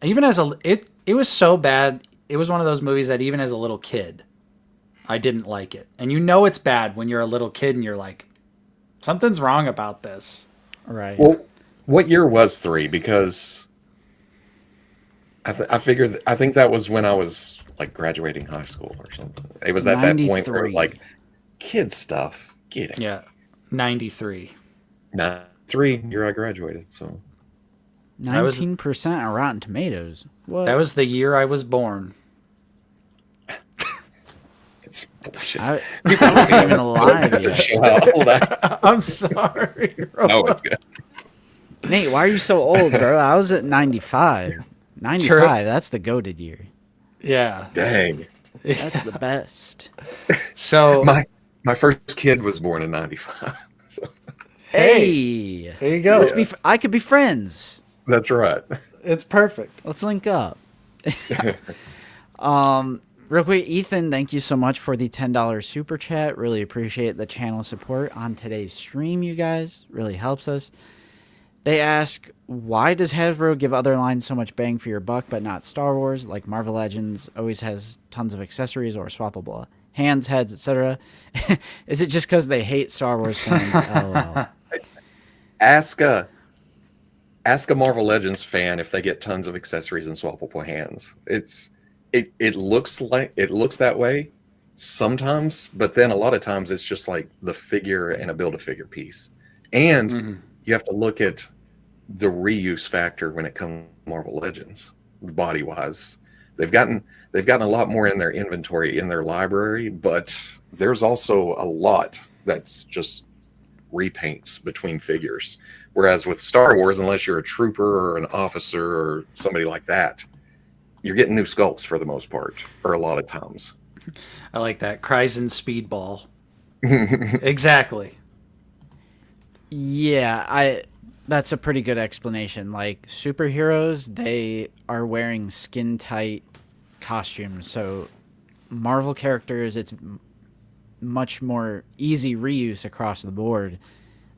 even as it was so bad. It was one of those movies that even as a little kid, I didn't like it. And you know it's bad when you're a little kid and you're like, something's wrong about this. Right. Well, what year was 3? Because I figured I think that was when I was like graduating high school or something. It was at that point where it was 93. like kid stuff. Get it? Yeah, 93. 3 year I graduated. So 19% on Rotten Tomatoes. What? That was the year I was born. it's bullshit. I wasn't even alive Just to yet. show how old I I'm sorry. No, it's good. Nate, why are you so old, bro? I was at 95. 95, True. that's the goated year. Yeah. Dang. That's the best. So My first kid was born in 95. So Hey, there you go. I could be friends. that's right. It's perfect. Let's link up. Real quick, Ethan, thank you so much for the $10 super chat. Really appreciate the channel support on today's stream, you guys. Really helps us. They ask, why does Hasbro give other lines so much bang for your buck, but not Star Wars? Like Marvel Legends always has tons of accessories or swappable hands, heads, etc. Is it just because they hate Star Wars fans? LOL. Ask a Marvel Legends fan if they get tons of accessories and swappable hands. It looks that way sometimes, but then a lot of times it's just like the figure and a Build-A-Figure piece. And you have to look at the reuse factor when it comes to Marvel Legends, body wise. They've gotten a lot more in their inventory, in their library, but there's also a lot that's just repaints between figures. Whereas with Star Wars, unless you're a trooper or an officer or somebody like that, you're getting new sculpts for the most part, or a lot of times. I like that. Kryzen Speedball. Exactly. Yeah, that's a pretty good explanation. Like superheroes, they are wearing skin tight costumes. So Marvel characters, it's much more easy reuse across the board.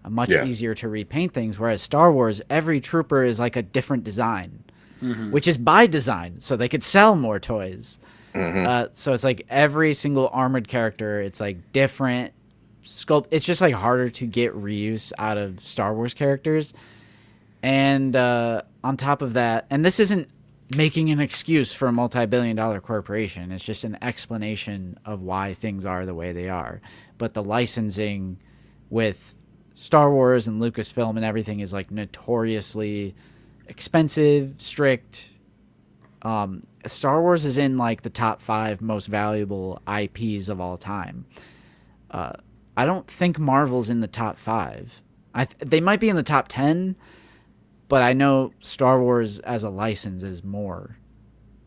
Much easier to repaint things. Whereas Star Wars, every trooper is like a different design, which is by design, so they could sell more toys. So it's like every single armored character, it's like different sculpt. It's just like harder to get reuse out of Star Wars characters. And on top of that, and this isn't making an excuse for a multi-billion-dollar corporation. It's just an explanation of why things are the way they are. But the licensing with Star Wars and Lucasfilm and everything is like notoriously expensive, strict. Star Wars is in like the top 5 most valuable IPs of all time. I don't think Marvel's in the top 5. They might be in the top 10, but I know Star Wars as a license is more.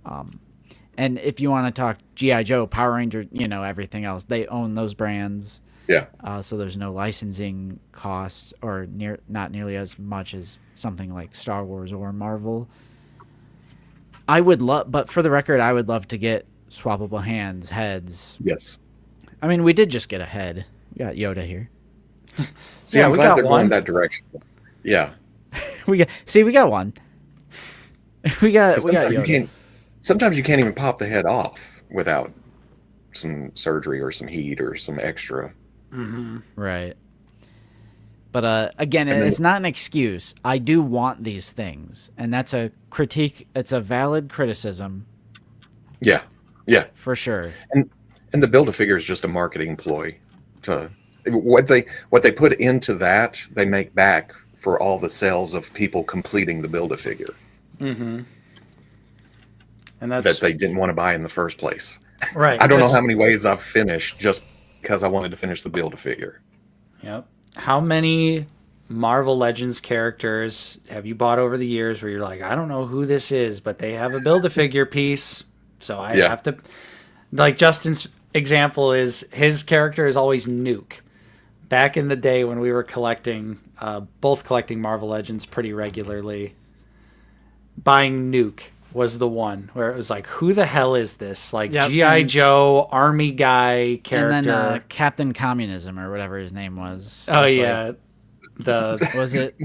And if you want to talk G.I. Joe, Power Ranger, everything else, they own those brands. Yeah. So there's no licensing costs, or not nearly as much as something like Star Wars or Marvel. I would love, but for the record, I would love to get swappable hands, heads. Yes. I mean, we did just get a head. We got Yoda here. See, Yeah, I'm we glad got they're one. going that direction. Yeah. We got one. we got Yoda. Sometimes you can't even pop the head off without some surgery or some heat or some extra. Right. But again, And then- it's not an excuse. I do want these things, and that's a critique. It's a valid criticism Yeah. Yeah. for sure. And the Build-A-Figure is just a marketing ploy to what they put into that, they make back for all the sales of people completing the Build-A-Figure And that that's they didn't want to buy in the first place. right. I don't know That's- how many waves I've finished just because I wanted to finish the Build-A-Figure. Yep. How many Marvel Legends characters have you bought over the years where you're like, I don't know who this is, but they have a Build-A-Figure piece, so I Yeah. have to. Like Justin's example is his character is always Nuke. Back in the day when we were collecting, both collecting Marvel Legends pretty regularly, buying Nuke was the one where it was like, who the hell is this? Like Yep, G.I. and- Joe, Army guy character. And then Captain Communism or whatever his name was. oh, It's yeah. The like, was it?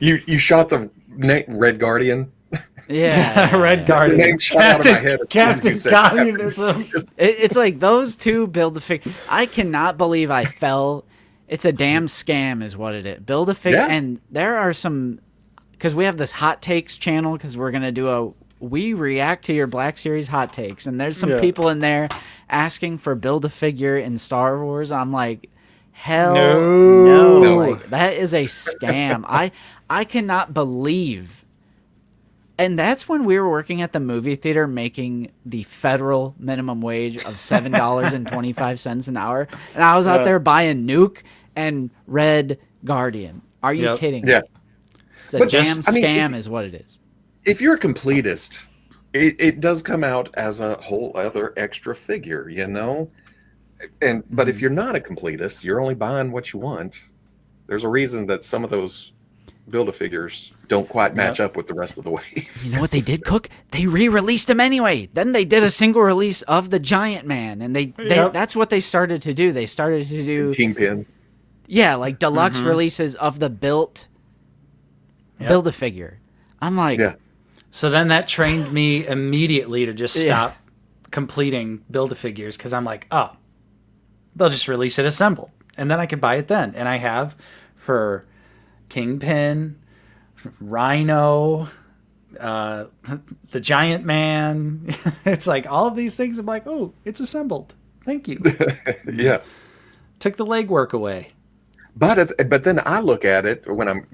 You shot the Red Guardian. Yeah. Red The Guardian. name shot out of my head as soon as Captain you said Communism. It's like those two Build-A-Figure. I cannot believe I fell. It's a damn scam, is what it is. Build-A-Figure, Yeah. and there are some, because we have this hot takes channel, because we're gonna do we react to your Black Series hot takes, and there's some Yeah. people in there asking for Build-A-Figure in Star Wars. I'm like, hell No. no. Like, that is a scam. I cannot believe. And that's when we were working at the movie theater making the federal minimum wage of $7.25 an hour. And I was out there buying Nuke and Red Guardian. Are you Yep. kidding? Yeah. It's a But damn just- I mean, scam is what it is. If you're a completist, it does come out as a whole other extra figure, you know? But if you're not a completist, you're only buying what you want. There's a reason that some of those Build-A-Figures don't quite match up with the rest of the wave. You know what they did, Cook? They re-released him anyway. Then they did a single release of the Giant Man, and they Yep. that's what they started to do. They started to do Kingpin. yeah, like deluxe releases of the Build-A-Figure. I'm like, Yeah. So then that trained me immediately to just stop completing Build-A-Figures because I'm like, oh, they'll just release it assembled. And then I could buy it then. And I have for Kingpin, Rhino, the Giant Man. It's like all of these things. I'm like, oh, it's assembled. Thank you. Yeah. Took the legwork away. But then I look at it when I'm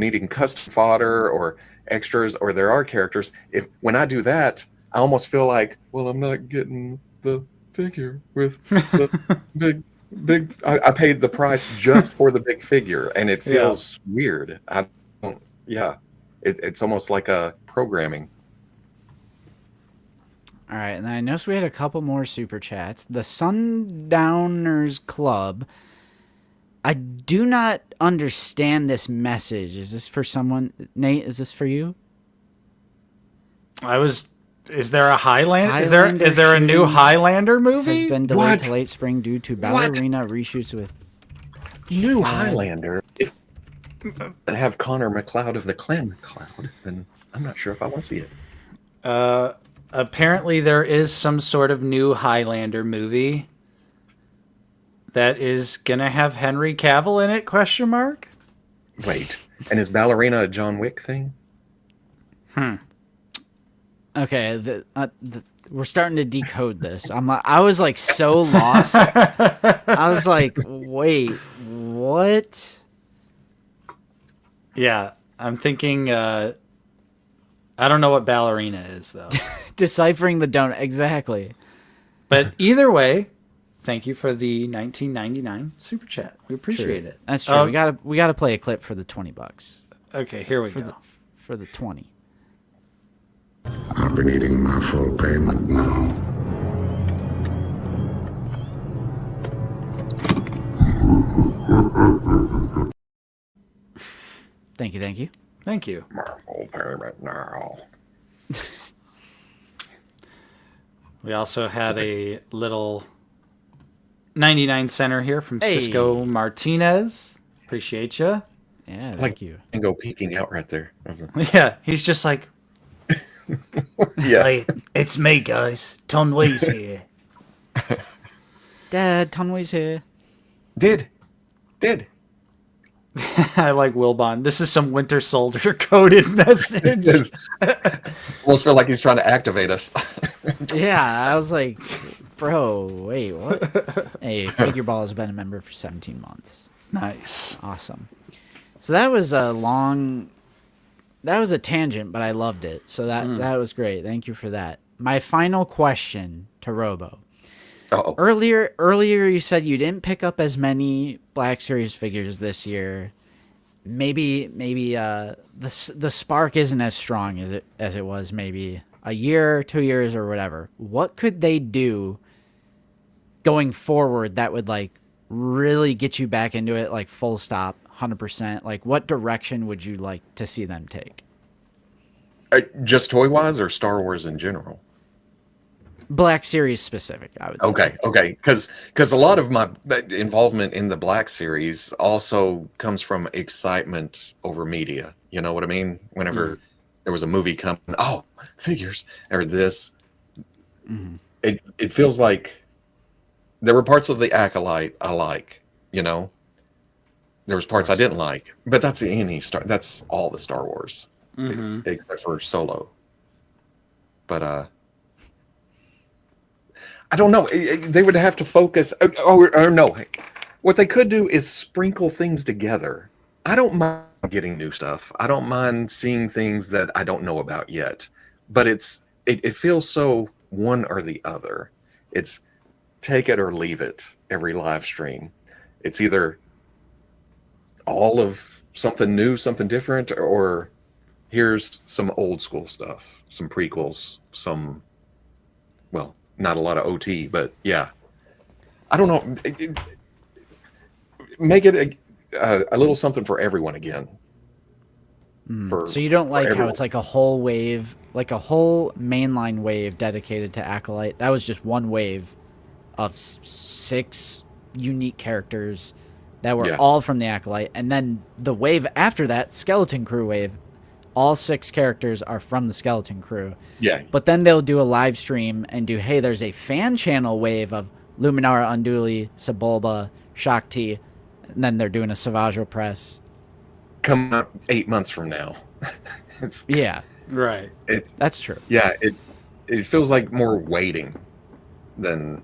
needing custom fodder or extras, or there are characters. When I do that, I almost feel like, well, I'm not getting the figure with the big. I paid the price just for the big figure, and it feels weird. I don't. Yeah, it's almost like a programming. all right, and I noticed we had a couple more super chats. The Sundowners Club. I do not understand this message. Is this for someone? Nate, is this for you? Is there a Highlander? Is Highlander there a new shooting Highlander movie? Has been delayed What? to late spring due to What? ballerina reshoots with. New Highlander. If I have Connor McLeod of the Clan McLeod, then I'm not sure if I want to see it. Apparently there is some sort of new Highlander movie that is gonna have Henry Cavill in it, question mark? Wait, and is ballerina a John Wick thing? Okay, we're starting to decode this. I was like so lost. I was like, wait, what? Yeah, I'm thinking I don't know what ballerina is though. Deciphering the donut exactly. But either way, thank you for the 1999 super chat. We appreciate it. That's true. Oh, We gotta play a clip for the $20 Okay, here we go. for the 20. I've been eating my full payment now. Thank you. Thank you. My full payment now. We also had a little 99 center here from Hey. Cisco Martinez. Appreciate you. Yeah, Like, thank you. and go peeking out right there. Yeah, he's just like, Yeah. hey, it's me, guys. Tonwee's here. Dad, Tunway's here. Did. I like Wilbon. This is some Winter Soldier coded message. Almost feel like he's trying to activate us. Yeah, I was like, bro, wait, what? Hey, Figure Ball has been a member for 17 months. Nice. Awesome. So that was a tangent, but I loved it. So that was great. Thank you for that. My final question to Robo. Uh-oh. Earlier you said you didn't pick up as many Black Series figures this year. Maybe the spark isn't as strong as it was maybe a year, 2 years, or whatever. What could they do going forward that would like really get you back into it, like full stop, 100%? Like, what direction would you like to see them take? Just toy wise or Star Wars in general? Black Series specific, I would say. Okay. Because a lot of my involvement in the Black Series also comes from excitement over media. You know what I mean? Whenever there was a movie coming, oh, figures, or this. It feels like there were parts of the Acolyte I like, you know? There was parts I didn't like. But that's that's all the Star Wars. Except for Solo. But I don't know. They would have to focus. Or no. What they could do is sprinkle things together. I don't mind getting new stuff. I don't mind seeing things that I don't know about yet. But it feels so one or the other. It's take it or leave it every live stream. It's either all of something new, something different, or here's some old school stuff, some prequels, well, not a lot of OT, but yeah. I don't know. Make it a little something for everyone again. So you don't like how everyone. it's like a whole wave, like a whole mainline wave dedicated to Acolyte? That was just one wave of 6 unique characters that were all from the Acolyte. And then the wave after that, Skeleton Crew wave, all 6 characters are from the Skeleton Crew. Yeah. But then they'll do a live stream and do, hey, there's a fan channel wave of Luminara, Unduli, Sebulba, Shakti, and then they're doing a Savage Press. Come up 8 months from now. Yeah. Right. That's true. Yeah, it feels like more waiting than,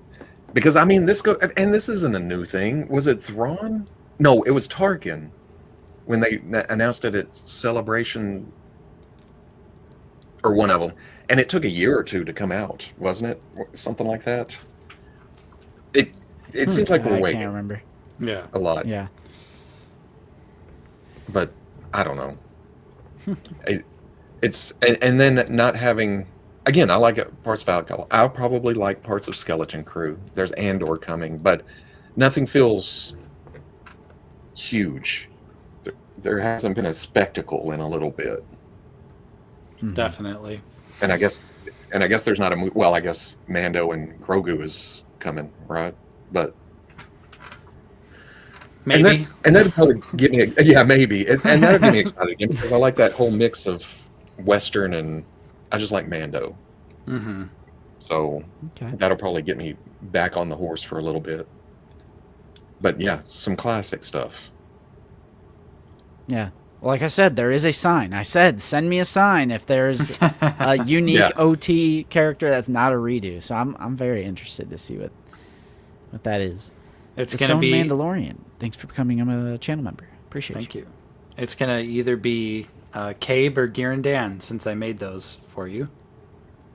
because I mean this isn't a new thing. Was it Thrawn? No, it was Tarkin when they announced it at Celebration, or one of them, and it took a year or 2 to come out, wasn't it? Something like that. It seems like we're I waiting can't remember. Yeah. a lot. Yeah. But I don't know. And then not having, again, I like parts of Alcohol. I'll probably like parts of Skeleton Crew. There's Andor coming, but nothing feels huge. There hasn't been a spectacle in a little bit. Definitely. And I guess there's not a well, I guess Mando and Grogu is coming, right? But Maybe. and that'd probably get me, maybe, and that'd get me excited again, because I like that whole mix of Western, and I just like Mando. So that'll probably get me back on the horse for a little bit. But yeah, some classic stuff. Yeah. Well, like I said, there is a sign. I said, send me a sign if there's a unique OT character that's not a redo. So I'm very interested to see what that is. It's The going to be Mandalorian. Thanks for becoming a channel member. Appreciate Thank you. It's going to either be Cabe or Girandan, since I made those for you.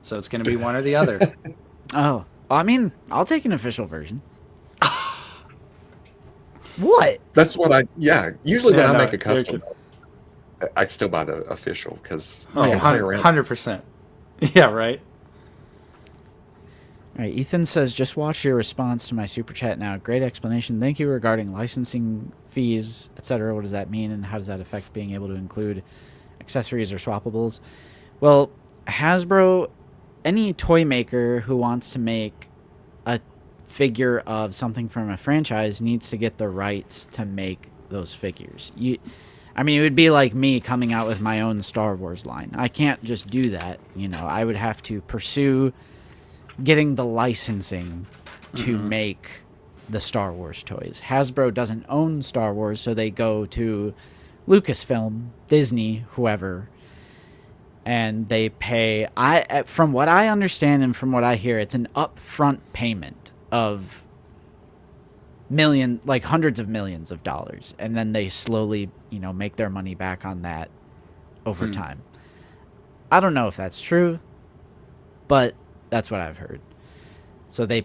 So it's going to be one or the other. Oh, well, I mean, I'll take an official version. What? That's what usually when I make a you're custom, I still buy the official, because Oh, I can play around. 100%. Yeah, right. All right, Ethan says, just watch your response to my super chat now. Great explanation. Thank you. Regarding licensing fees, etc. What does that mean, and how does that affect being able to include accessories or swappables. Well, Hasbro, any toy maker who wants to make a figure of something from a franchise needs to get the rights to make those figures. It would be like me coming out with my own Star Wars line. I can't just do that. I would have to pursue getting the licensing to make the Star Wars toys. Hasbro doesn't own Star Wars, so they go to Lucasfilm, Disney, whoever, and they pay. From what I understand and from what I hear, it's an upfront payment of hundreds of millions of dollars, and then they slowly, make their money back on that over time. I don't know if that's true, but that's what I've heard. So they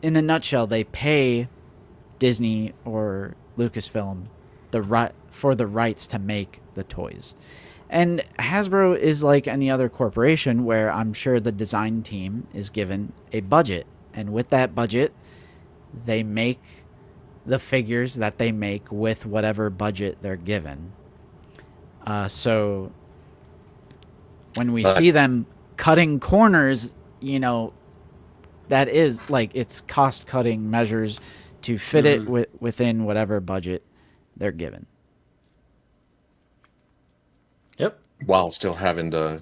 in a nutshell, they pay Disney or Lucasfilm for the rights to make the toys. And Hasbro is like any other corporation where I'm sure the design team is given a budget. And with that budget, they make the figures that they make with whatever budget they're given. So when we see them cutting corners, that is like it's cost-cutting measures to fit it within whatever budget they're given. Yep. While still having to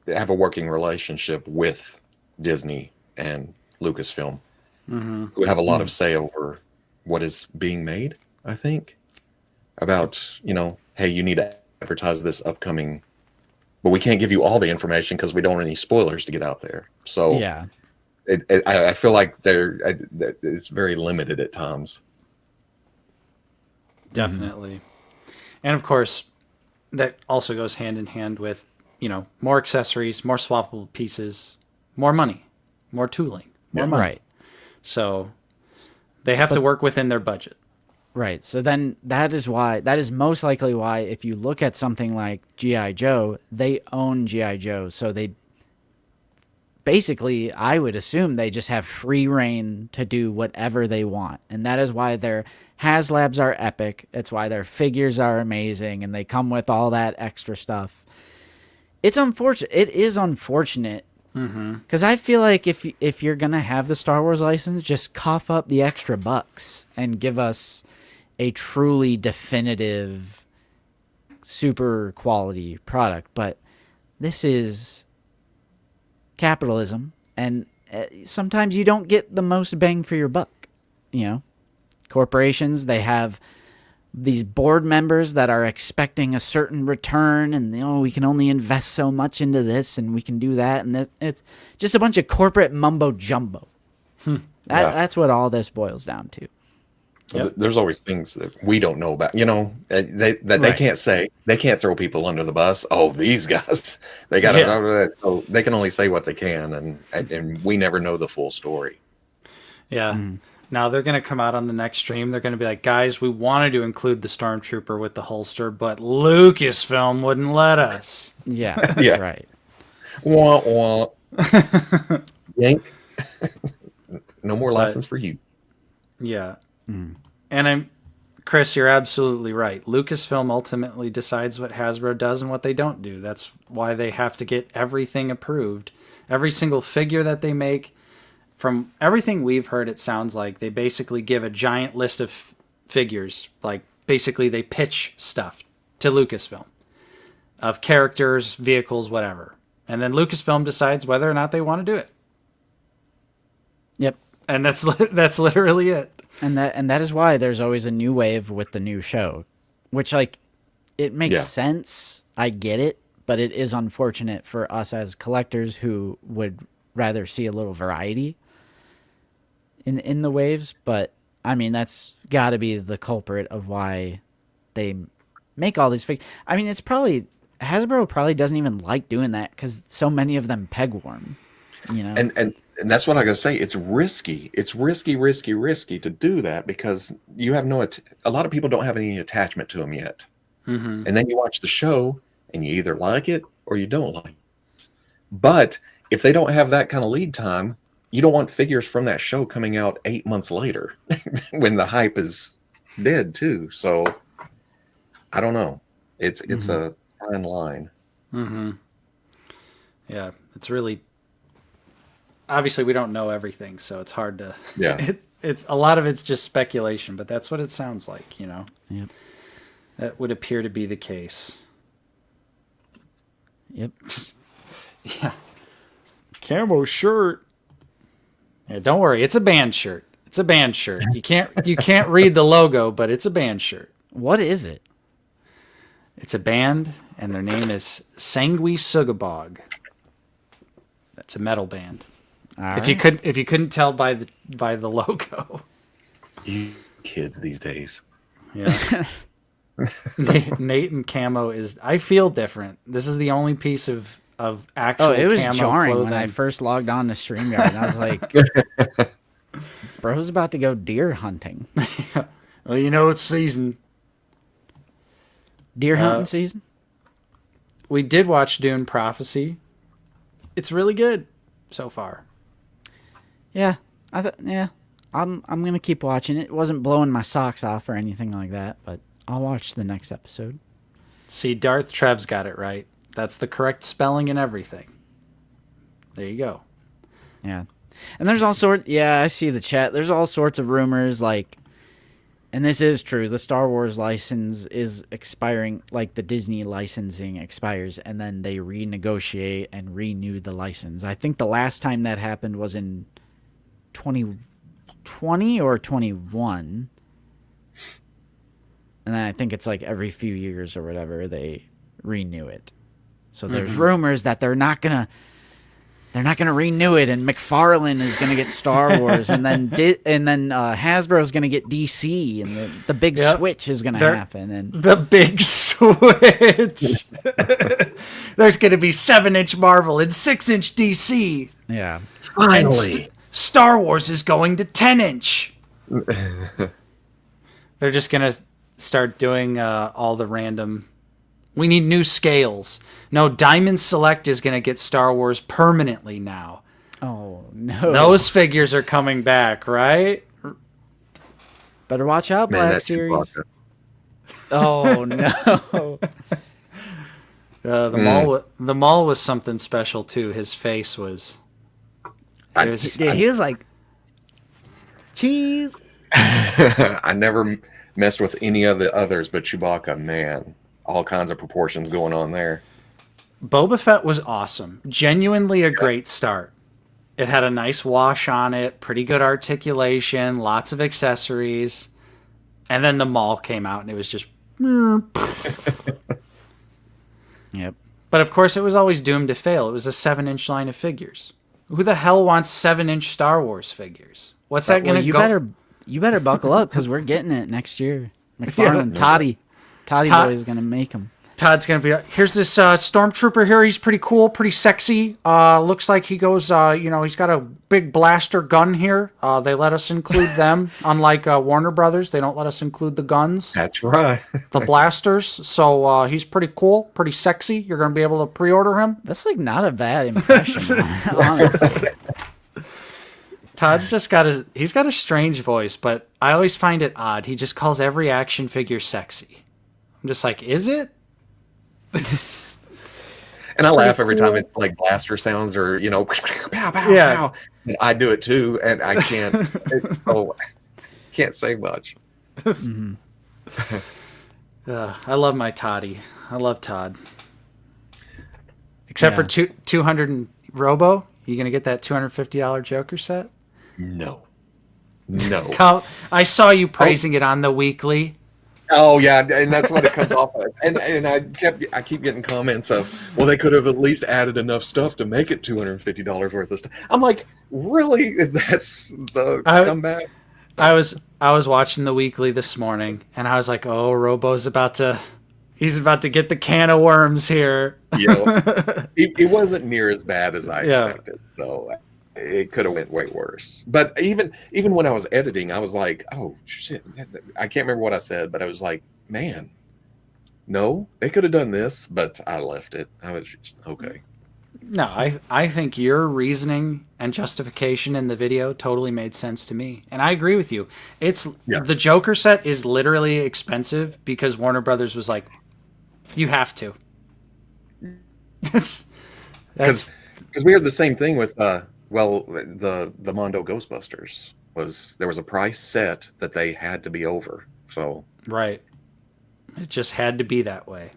have a working relationship with Disney and Lucasfilm, who have a lot of say over what is being made, I think. About, hey, you need to advertise this upcoming, but we can't give you all the information because we don't want any spoilers to get out there. So Yeah. I feel like it's very limited at times. Definitely. And of course, that also goes hand in hand with, more accessories, more swappable pieces, more money, more tooling, more money. Right. So they have to work within their budget. Right. So then that is most likely why if you look at something like G.I. Joe, they own G.I. Joe. So they basically, I would assume they just have free reign to do whatever they want. And that is why their HasLabs are epic. It's why their figures are amazing and they come with all that extra stuff. It's unfortunate. It is unfortunate. Because I feel like if you're going to have the Star Wars license, just cough up the extra bucks and give us a truly definitive, super quality product. But this is capitalism, and sometimes you don't get the most bang for your buck. Corporations, they have these board members that are expecting a certain return, and we can only invest so much into this, and we can do that, and it's just a bunch of corporate mumbo jumbo. That's what all this boils down to. Yep. There's always things that we don't know about, they can't say. They can't throw people under the bus. Oh, these guys, they got to. So they can only say what they can, and we never know the full story. Yeah. Now they're going to come out on the next stream. They're going to be like, guys, we wanted to include the Stormtrooper with the holster, but Lucasfilm wouldn't let us. Yeah. Yeah. Right. Wah, wah. Yank. No more license for you. Yeah. And Chris, you're absolutely right. Lucasfilm ultimately decides what Hasbro does and what they don't do. That's why they have to get everything approved. Every single figure that they make. From everything we've heard, it sounds like they basically give a giant list of figures. Like, basically they pitch stuff to Lucasfilm of characters, vehicles, whatever. And then Lucasfilm decides whether or not they want to do it. Yep. And that's literally it. And that is why there's always a new wave with the new show, which it makes sense. I get it, but it is unfortunate for us as collectors who would rather see a little variety in the waves. But that's got to be the culprit of why they make all these figures. It's probably Hasbro probably doesn't even like doing that because so many of them peg warm. And that's what I gotta say. It's risky. It's risky to do that because you have a lot of people don't have any attachment to them yet. And then you watch the show and you either like it or you don't like it. But if they don't have that kind of lead time, you don't want figures from that show coming out 8 months later when the hype is dead too. So I don't know. It's a fine line. Mm-hmm. Yeah, it's really obviously we don't know everything, so it's hard to. Yeah. It's a lot of it's just speculation, but that's what it sounds like. Yep. That would appear to be the case. Yep. Yeah. Camo shirt. Yeah, don't worry, it's a band shirt. It's a band shirt. You can't read the logo, but it's a band shirt. What is it? It's a band, and their name is Sangui Sugabog. That's a metal band. All If right. you couldn't tell by the logo. You kids these days. Yeah. Nate and camo is. I feel different. This is the only piece of actual. Oh, it was camo jarring clothing. when I first logged on to StreamYard, and I was like, bro's about to go deer hunting. Well, it's season. Deer hunting season? We did watch Dune Prophecy. It's really good so far. Yeah. I'm going to keep watching it. It wasn't blowing my socks off or anything like that, but I'll watch the next episode. See, Darth Trev's got it right. That's the correct spelling and everything. There you go. Yeah. And there's all sorts, yeah, I see the chat. There's all sorts of rumors, like, and this is true, the Star Wars license is expiring, like the Disney licensing expires, and then they renegotiate and renew the license. I think the last time that happened was in 2020 or 21. And then I think it's like every few years or whatever they renew it. So there's rumors that they're not gonna renew it, and McFarlane is gonna get Star Wars, and then Hasbro is gonna get DC, and the big switch is gonna happen, and the big switch. There's gonna be 7-inch Marvel and 6-inch DC. yeah, Finally. Star Wars is going to 10-inch. They're just gonna start doing all the random. We need new scales. No, Diamond Select is going to get Star Wars permanently now. oh no, Those figures are coming back, right? better watch out, Man, Black that Series. Chewbacca. Oh no, The mall was something special too. His face was. It was yeah, he was like, cheese. I never messed with any of the others, but Chewbacca, man, all kinds of proportions going on there. Boba Fett was awesome. Genuinely a great start. It had a nice wash on it, pretty good articulation, lots of accessories. And then the mall came out and it was just. Yep. But of course, it was always doomed to fail. It was a 7-inch line of figures. Who the hell wants 7-inch Star Wars figures? What's that going to go? You better buckle up because we're getting it next year. McFarlane, Toddy Boy is gonna make them. Todd's going to be like, here's this stormtrooper here. He's pretty cool, pretty sexy. Looks like he goes, he's got a big blaster gun here. They let us include them. Unlike Warner Brothers, they don't let us include the guns, That's right. the blasters. So he's pretty cool, pretty sexy. You're going to be able to pre-order him. That's like not a bad impression, honestly. Todd's just got he's got a strange voice, but I always find it odd. He just calls every action figure sexy. I'm just like, is it? And I laugh every time it's like blaster sounds or, pow, pow, Yeah. pow. And I do it too, and I can't. Can't say much. I love my Toddy. I love Todd. Except for 200 and Robo. You going to get that $250 Joker set? No. I saw you praising it on the weekly. Oh yeah, and that's what it comes off of. And I keep getting comments of, well, they could have at least added enough stuff to make it $250 worth of stuff. I'm like, really? That's the comeback? I was watching the weekly this morning, and I was like, oh, Robo's about to get the can of worms here. It wasn't near as bad as I expected, so it could have went way worse. But even when I was editing, I was like, oh shit, I can't remember what I said, but I was like, man, no, they could have done this, but I left it. I was just okay. No, I think your reasoning and justification in the video totally made sense to me. And I agree with you. Yeah. The Joker set is literally expensive because Warner Brothers was like, you have to. that's Because we had the same thing with the Mondo Ghostbusters there was a price set that they had to be over. So right. It just had to be that way.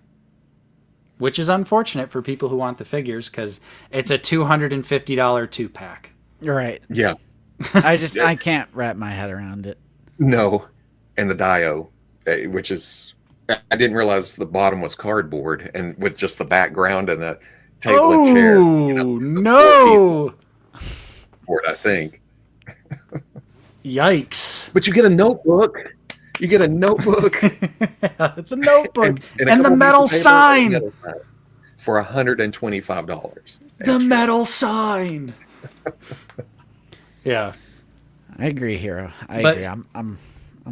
Which is unfortunate for people who want the figures because it's a $250 2-pack. Right. yeah, I can't wrap my head around it. no, and the Dio, which is I didn't realize the bottom was cardboard and with just the background and the table and chair. Oh, the no. board, I think. Yikes. But you get a notebook. You get a notebook. The notebook and and the metal sign. For $125. The metal sign. Yeah. I agree, Hero. I But agree. I'm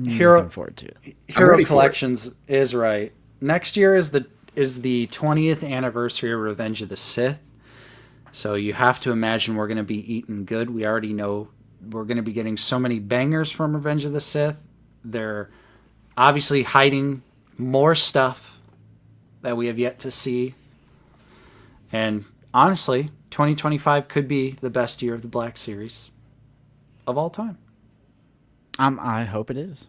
Hero- looking forward to it. Hero ready for it. Collections is right. Next year is the 20th anniversary of Revenge of the Sith. So you have to imagine we're going to be eating good. We already know we're going to be getting so many bangers from Revenge of the Sith. They're obviously hiding more stuff that we have yet to see. And honestly, 2025 could be the best year of the Black Series of all time. I hope it is.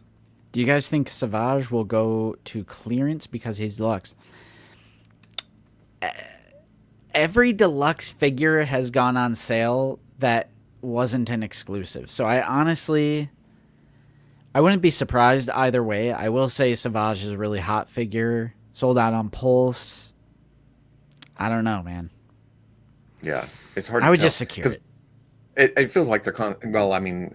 Do you guys think Savage will go to clearance because he's deluxe? Every deluxe figure has gone on sale that wasn't an exclusive. So I wouldn't be surprised either way. I will say Savage is a really hot figure. Sold out on Pulse. I don't know, man. Yeah, it's hard. I would just secure it. It feels like they're well. I mean,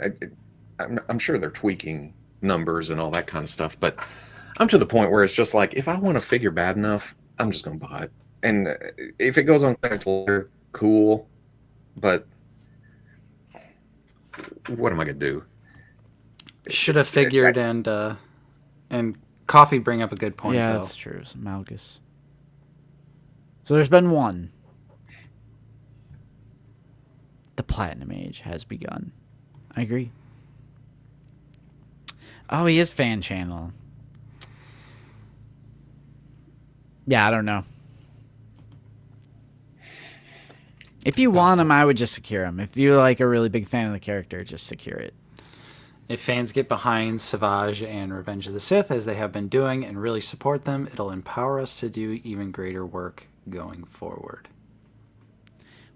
I'm sure they're tweaking numbers and all that kind of stuff, but I'm to the point where it's just like if I want a figure bad enough, I'm just gonna buy it. And if it goes on clearance later, cool. But what am I gonna do? Should have figured and Coffee bring up a good point. Yeah, though. that's true. It's Malgus. So there's been one. The Platinum Age has begun. I agree. Oh, he is fan channel. Yeah, I don't know. If you want him, I would just secure him. If you're like a really big fan of the character, just secure it. If fans get behind Savage and Revenge of the Sith, as they have been doing, and really support them, it'll empower us to do even greater work going forward.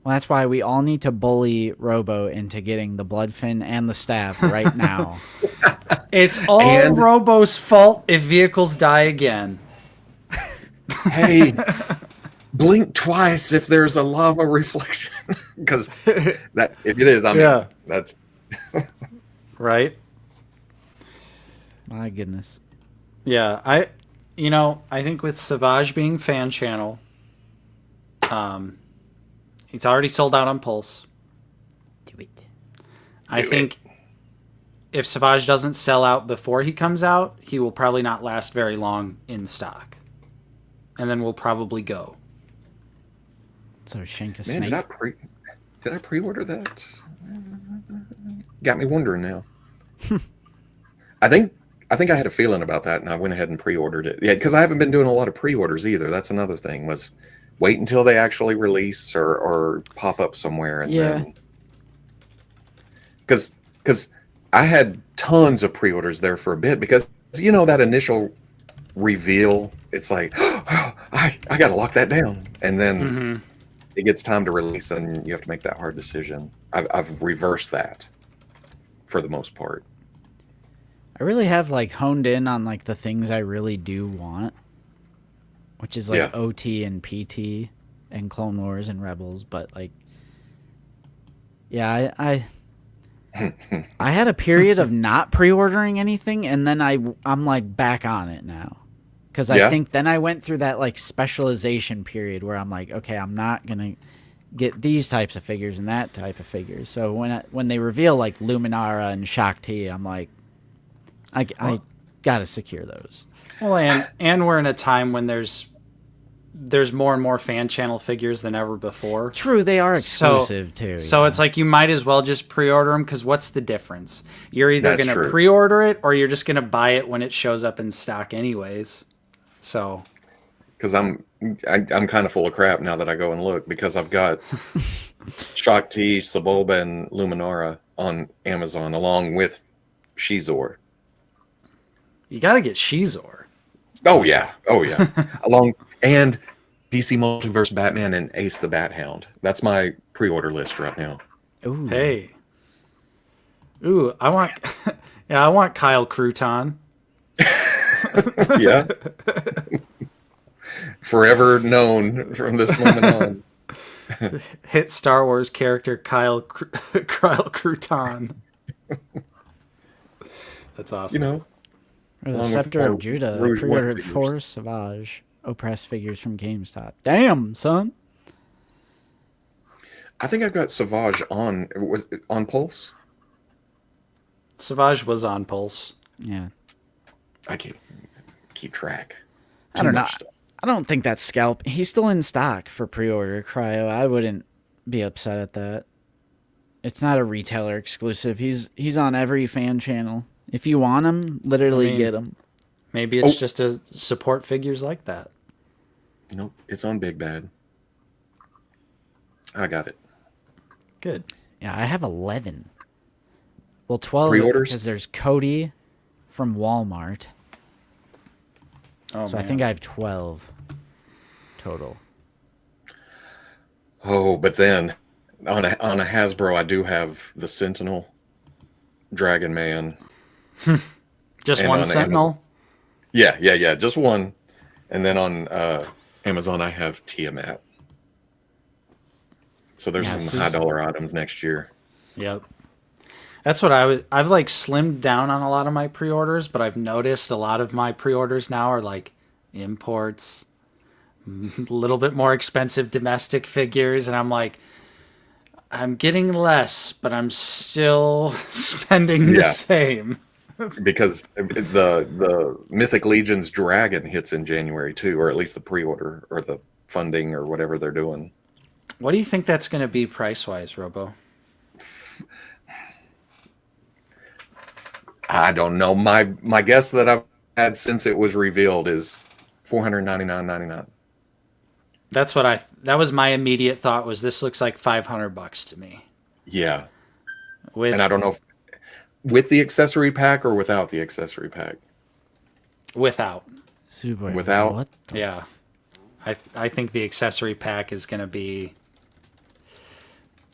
Well, that's why we all need to bully Robo into getting the Bloodfin and the staff right now. It's all Robo's fault if vehicles die again. Hey, blink twice if there's a lava reflection, because that if it is, I mean, that's right. My goodness. Yeah, I think with Savage being fan channel, it's already sold out on Pulse. Do it. I think if Savage doesn't sell out before he comes out, he will probably not last very long in stock. And then we'll probably go. So Shank a man. snake. Did I pre-order that? Got me wondering now. I think I had a feeling about that, and I went ahead and pre-ordered it. Yeah, because I haven't been doing a lot of pre-orders either. That's another thing. Was wait until they actually release or pop up somewhere, and then because I had tons of pre-orders there for a bit because that initial reveal, it's like I got to lock that down, and then it gets time to release, and you have to make that hard decision. I've reversed that for the most part. I really have honed in on the things I really do want, which is OT and PT and Clone Wars and Rebels. But I had a period of not pre-ordering anything, and then I'm back on it now, because I think then I went through that specialization period where I'm like, okay, I'm not gonna get these types of figures and that type of figures. So when they reveal Luminara and Shakti, I'm like, I gotta secure those. Well, and we're in a time when there's there's more and more fan channel figures than ever before. True, they are So- exclusive too. So yeah. it's like you might as well just pre-order them, because what's the difference? You're either That's going to true. pre-order it or you're just going to buy it when it shows up in stock anyways. So Because I'm kind of full of crap now that I go and look, because I've got Shakti, Sebulba, and Luminara on Amazon along with Shizor. you got to get Shizor. Oh yeah, along and DC Multiverse Batman and Ace the Bat Hound. That's my pre-order list right now. Ooh. Hey. Ooh, I want yeah, I want Kyle Crouton. Yeah, forever known from this moment on. Hit Star Wars character Kyle Crouton. That's awesome. You know, Or the Along with Scepter our of Judah. Rouge One Pre-ordered figures. 4 Savage oppressed figures from GameStop. Damn, son. I think I've got Savage on. Was it on Pulse? Savage was on Pulse. Yeah. I can't keep track. I don't Too know. much stuff. I don't think that scalp. He's still in stock for pre-order, Cryo. I wouldn't be upset at that. It's not a retailer exclusive. He's on every fan channel. If you want him, literally I mean- get him. Maybe it's Oh. just to support figures like that. Nope, it's on Big Bad. I got it. Good. Yeah, I have 11. Well, 12 Pre-orders? because there's Cody from Walmart. Oh, So I think I have 12 total. Oh, but then on a Hasbro, I do have the Sentinel, Dragon Man. just and one on Sentinel. Yeah, just one. And then on Amazon, I have Tiamat. So there's Yeah, some high dollar items next year. Yep. That's what I've like slimmed down on a lot of my pre-orders, but I've noticed a lot of my pre-orders now are like imports, a little bit more expensive domestic figures, and I'm like, I'm getting less, but I'm still spending the Yeah. same. Because the Mythic Legion's Dragon hits in January too, or at least the pre-order or the funding or whatever they're doing. What do you think that's going to be price-wise, Robo? I don't know. My guess that I've had since it was revealed is $499.99. That's what that was my immediate thought, was this looks like $500 to me. Yeah, With and I don't know if with the accessory pack or without the accessory pack. without. Super. Without? What? the- Yeah. I think the accessory pack is going to be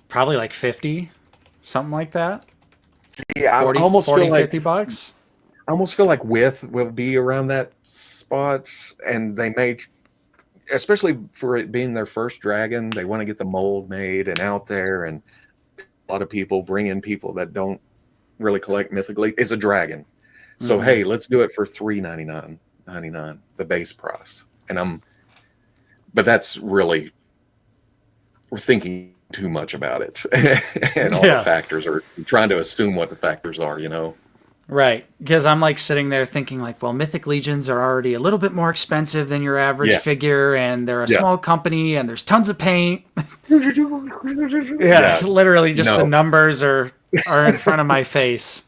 probably like 50, something like that. Yeah, 40, I almost 40 feel like $50. I almost feel like width will be around that spot, and they may, especially for it being their first dragon, they want to get the mold made and out there, and a lot of people bring in people that don't really collect mythically. It's a dragon, so Mhm. hey, let's do it for $399.99, the base price. But that's really, we're thinking too much about it, and all Yeah. the factors, or trying to assume what the factors are, you know. Right. Because I'm like sitting there thinking like, well, Mythic Legions are already a little bit more expensive than your average Yeah. figure, and they're a Yeah. small company, and there's tons of paint. Yeah. Literally just No. the numbers are in front of my face.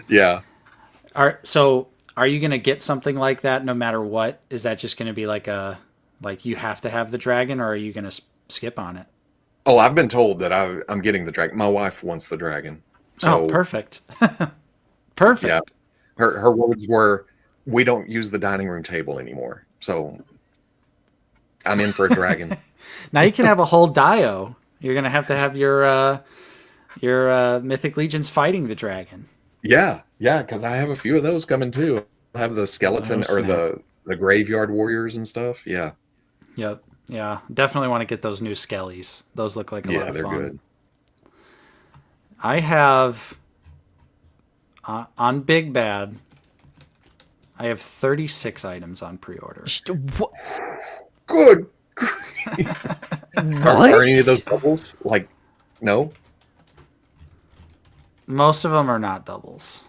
Yeah. So are you going to get something like that no matter what? Is that just going to be like you have to have the dragon, or are you going to skip on it? Oh, I've been told that I'm getting the dragon. My wife wants the dragon. So Oh, perfect. Perfect. yeah, her words were, "We don't use the dining room table anymore." So I'm in for a dragon. Now you can have a whole dio. You're going to have your Mythic Legions fighting the dragon. Yeah, because I have a few of those coming too. I have the skeleton Oh, or snap. the graveyard warriors and stuff. Yeah, Yep. Yeah. Definitely want to get those new skellies. Those look like a lot yeah, of they're fun. good. I have on Big Bad, I have 36 items on pre-order. What? Good. What? Are any of those doubles? Like, no. Most of them are not doubles.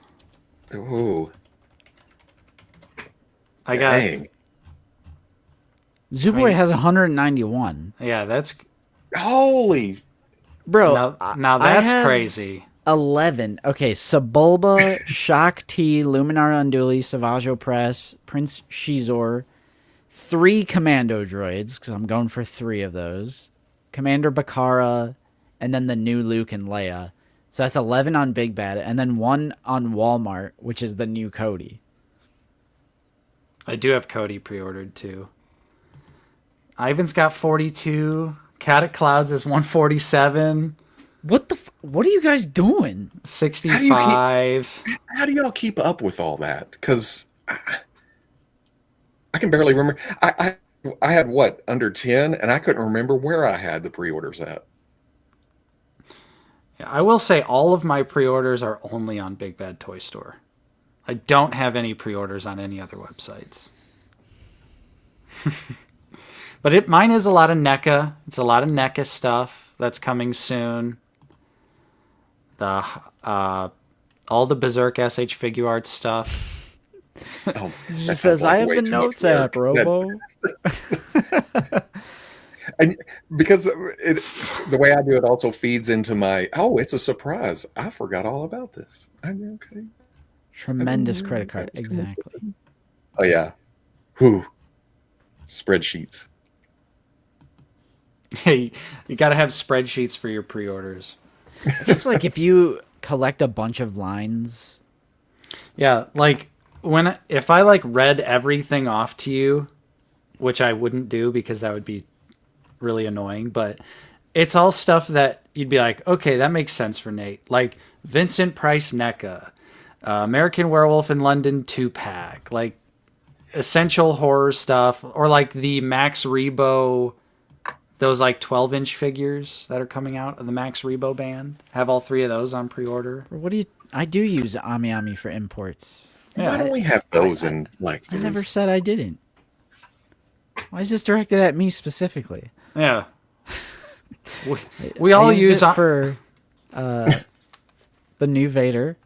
Ooh, I got dang. Zooboy has 191. Yeah, that's Holy. Bro, now I that's have crazy. 11. Okay, Sebulba, Shock T, Luminar Unduli, Savaggio Press, Prince Shizor, 3 Commando droids, because I'm going for 3 of those, Commander Bakara, and then the new Luke and Leia. So that's 11 on Big Bad, and then 1 on Walmart, which is the new Cody. I do have Cody pre-ordered too. Ivan's got 42. Cat at Clouds is 147. What are you guys doing? 65. How do y'all keep up with all that? Because I can barely remember. I had what, under 10, and I couldn't remember where I had the pre-orders at. I will say all of my pre-orders are only on Big Bad Toy Store. I don't have any pre-orders on any other websites. But mine is a lot of NECA. It's a lot of NECA stuff that's coming soon. All the Berserk SH Figure Arts stuff. Oh, It that just sounds says, like I have way the too much notes app, work. Robo. And because the way I do it also feeds into my, oh, it's a surprise. I forgot all about this. Okay. Tremendous credit card. That's Exactly. Oh, yeah. Whew. Spreadsheets. Hey, you got to have spreadsheets for your pre-orders. It's like if you collect a bunch of lines. Yeah, like if I like read everything off to you, which I wouldn't do because that would be really annoying, but it's all stuff that you'd be like, okay, that makes sense for Nate. Like Vincent Price NECA, American Werewolf in London 2-pack, like essential horror stuff, or like the Max Rebo, those like 12-inch figures that are coming out of the Max Rebo band. Have all 3 of those on pre-order. I do use Ami for imports. Why don't we have those in like I never series? said I didn't. Why is this directed at me specifically? Yeah. We all I used use it for the new Vader.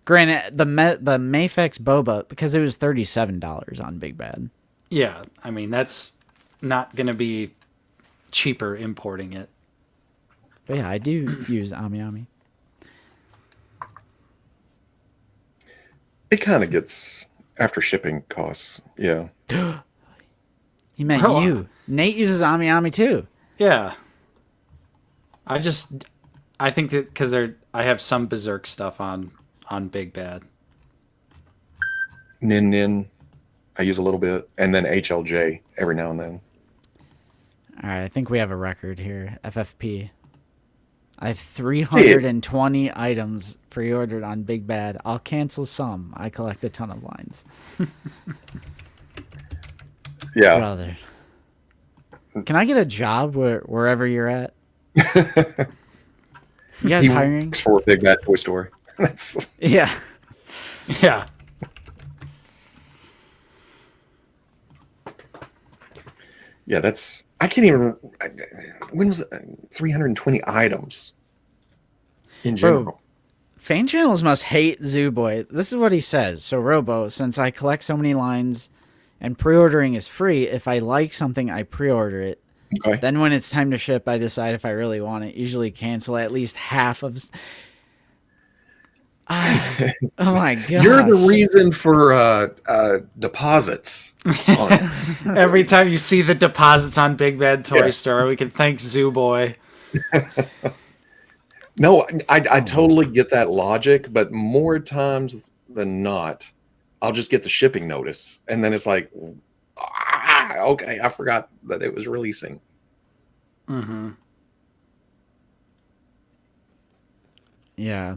Granted, the Mayfex Boba, because it was $37 on Big Bad. Yeah, I mean, that's not going to be cheaper importing it. But yeah, I do use Ami. It kind of gets after shipping costs. Yeah. He meant Oh. you. Nate uses Ami too. Yeah. I think that because I have some Berserk stuff on Big Bad. Nin. I use a little bit. And then HLJ every now and then. All right, I think we have a record here. FFP. I have 320 items pre-ordered on Big Bad. I'll cancel some. I collect a ton of lines. Yeah. Brother. Can I get a job wherever you're at? You guys He hiring? works for a Big Bad Toy Store. That's Yeah. Yeah. yeah. That's I can't even. When was it? 320 items in general? Bro, fan channels must hate Zooboy. This is what he says. So, Robo, since I collect so many lines and pre-ordering is free, if I like something, I pre-order it. Okay. Then when it's time to ship, I decide if I really want it. Usually cancel at least half of... Oh my god! You're the reason for deposits. On it. Every time you see the deposits on Big Bad Toy Yeah. Store, we can thank Zooboy. No, I totally get that logic, but more times than not, I'll just get the shipping notice, and then it's like, okay, I forgot that it was releasing. Mm-hmm. Yeah.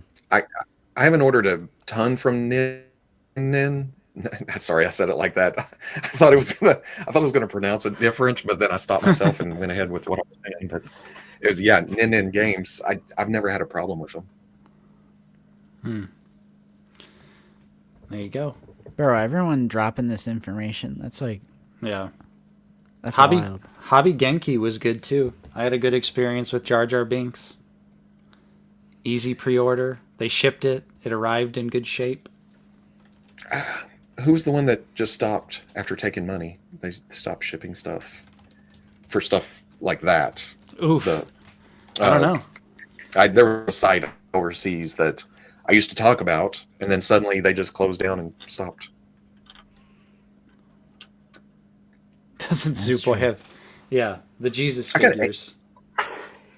I haven't ordered a ton from Nin. Sorry, I said it like that. I thought it was gonna pronounce it different, but then I stopped myself and went ahead with what I was saying. But it was Nin Games. I've never had a problem with them. There you go. Bro, everyone dropping this information. That's like... Yeah. That's Hobby wild. Genki was good too. I had a good experience with Jar Jar Binks. Easy pre-order. They shipped it. It arrived in good shape. who's the one that just stopped after taking money? They stopped shipping stuff for stuff like that. Oof. The, I don't know. There was a site overseas that I used to talk about, and then suddenly they just closed down and stopped. Doesn't Zupo true. have? Yeah, the Jesus I got figures.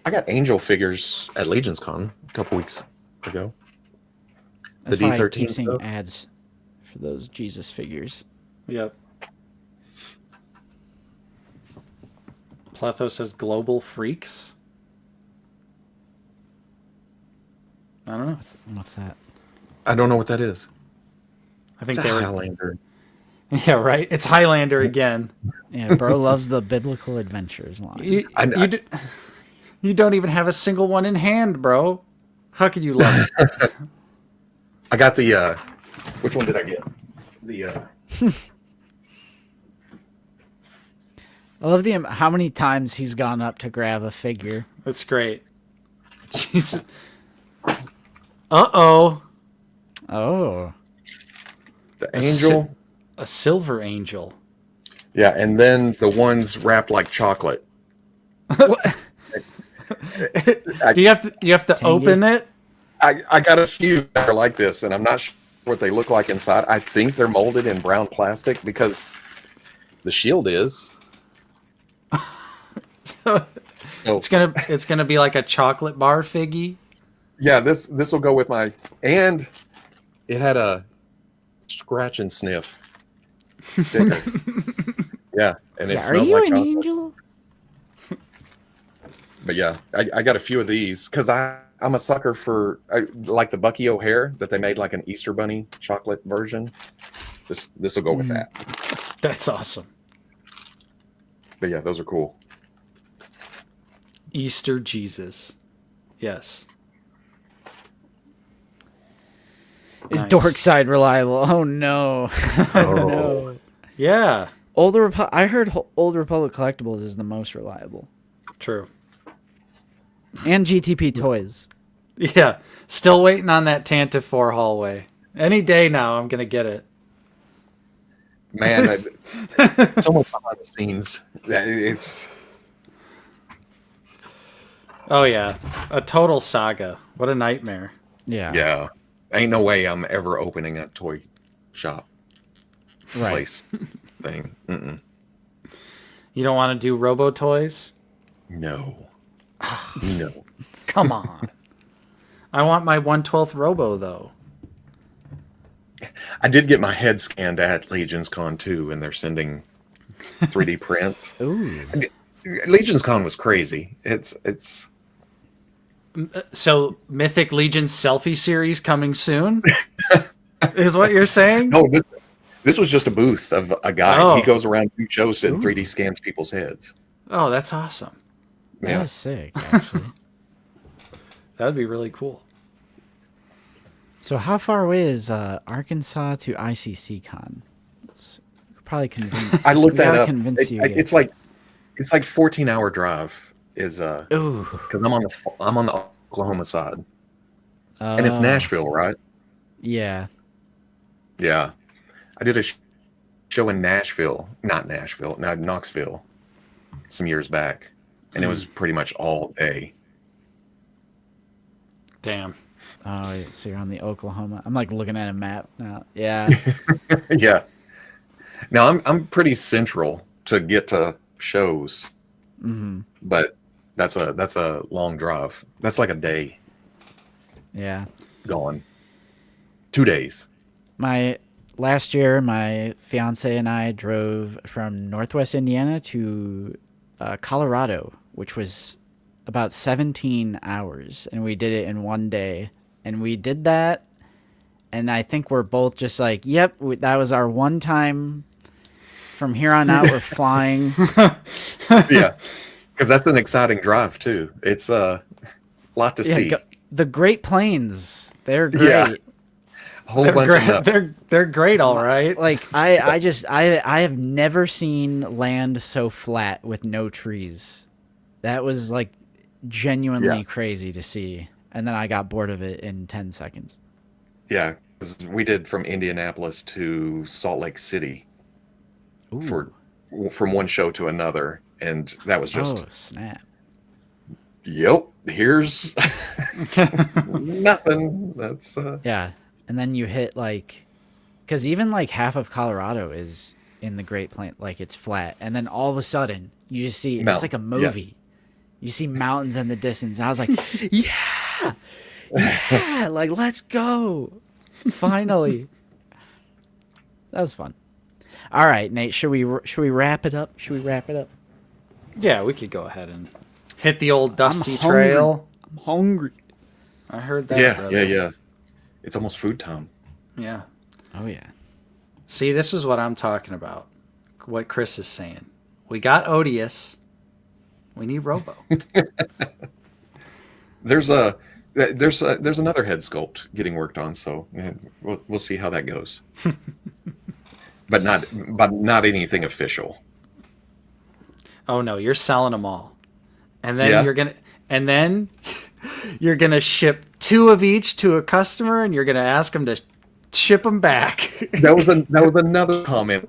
I got angel figures at Legion's Con a couple weeks ago. That's the why I D13 keep seeing stuff. ads for those Jesus figures. Yep. Pletho says global freaks. I don't know. What's that? I don't know what that is. I think It's a they were. Highlander. Yeah, right. It's Highlander again. Yeah, bro loves the biblical adventures line. You don't even have a single one in hand, bro. How could you love it? I got the. Which one did I get? The. I love how many times he's gone up to grab a figure. That's great. Jesus. Uh-oh. Oh. The angel. A silver angel. Yeah, and then the ones wrapped like chocolate. Do you have to Tangy? open it? I got a few that are like this, and I'm not sure what they look like inside. I think they're molded in brown plastic because the shield is. So So, it's gonna be like a chocolate bar figgy. yeah, this will go with my. And it had a scratch and sniff sticker. Yeah, and it Are smells you like an chocolate. angel? But yeah, I got a few of these because I'm a sucker for like the Bucky O'Hare that they made like an Easter Bunny chocolate version. This will go with that. That's awesome. But yeah, those are cool. Easter Jesus. Yes. Is Nice. Dork Side reliable? Oh no. No. Yeah. I heard Old Republic Collectibles is the most reliable. True. And GTP Toys. Yeah. Still waiting on that Tanta 4 hallway. Any day now, I'm gonna get it. Man, it's almost behind the scenes. It's Oh yeah. A total saga. What a nightmare. Yeah. yeah. Ain't no way I'm ever opening a toy shop Right. place thing. Mm-mm. You don't want to do Robo toys? No. No. Come on. I want my 1/12 Robo though. I did get my head scanned at Legion's Con too, and they're sending 3D prints. Ooh. Legion's Con was crazy. It's So Mythic Legion selfie series coming soon? Is what you're saying? no, this was just a booth of a guy. Oh. He goes around to shows and 3D scans people's heads. Oh, that's awesome. That Yeah. is sick, actually. That would be really cool. So how far away is Arkansas to ICC Con? Probably convince. I looked we that gotta up. Convince you. It's like 14-hour drive is Ooh. because I'm on the Oklahoma side, and it's Oh, Nashville, right? Yeah. Yeah, I did a show in Knoxville, some years back, and it was pretty much all day. Damn. Oh, so you're on the Oklahoma. I'm like looking at a map now. Yeah. Yeah. Now I'm pretty central to get to shows, but that's a long drive. That's like a day Yeah. gone. 2 days. Last year, my fiance and I drove from Northwest Indiana to Colorado, which was about 17 hours, and we did it in one day. And we did that, and I think we're both just like, "Yep, that was our one time. From here on out, we're flying." Yeah, because that's an exciting drive too. It's a lot to see. The Great Plains, they're great. Yeah. A whole They're bunch great. of them. They're great, all right. Like I have never seen land so flat with no trees. That was like genuinely Yeah. crazy to see. And then I got bored of it in 10 seconds. Yeah, we did from Indianapolis to Salt Lake City Ooh. from one show to another, and that was just Oh, snap. yep. Here's nothing. That's Yeah. And then you hit like, because even like half of Colorado is in the Great Plain, like it's flat. And then all of a sudden you just see, it's like a movie. You see mountains in the distance. And I was like, yeah, yeah, like let's go. Finally. That was fun. All right, Nate, should we wrap it up? Yeah, we could go ahead and hit the old dusty I'm hungry. trail. I'm hungry. I heard that. yeah, brother. yeah. It's almost food time. Yeah. Oh yeah. See, this is what I'm talking about. What Chris is saying. We got Odious. We need Robo. There's another head sculpt getting worked on, so we'll see how that goes. but not anything official. Oh no, you're selling them all, and then Yeah. you're gonna ship 2 of each to a customer, and you're gonna ask them to ship them back. That was another comment.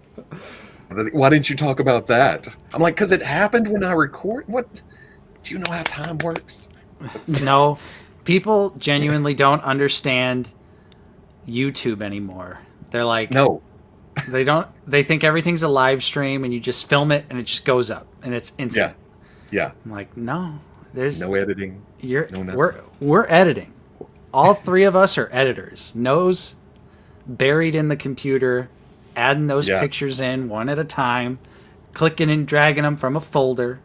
Why didn't you talk about that? I'm like, because it happened when I record. What? Do you know how time works? No, people genuinely don't understand YouTube anymore. They're like, No. they don't. They think everything's a live stream, and you just film it, and it just goes up, and it's instant. Yeah. I'm like, no, there's No editing. No nothing. we're editing. All 3 of us are editors. Nose buried in the computer, adding those Yeah. pictures in one at a time, clicking and dragging them from a folder.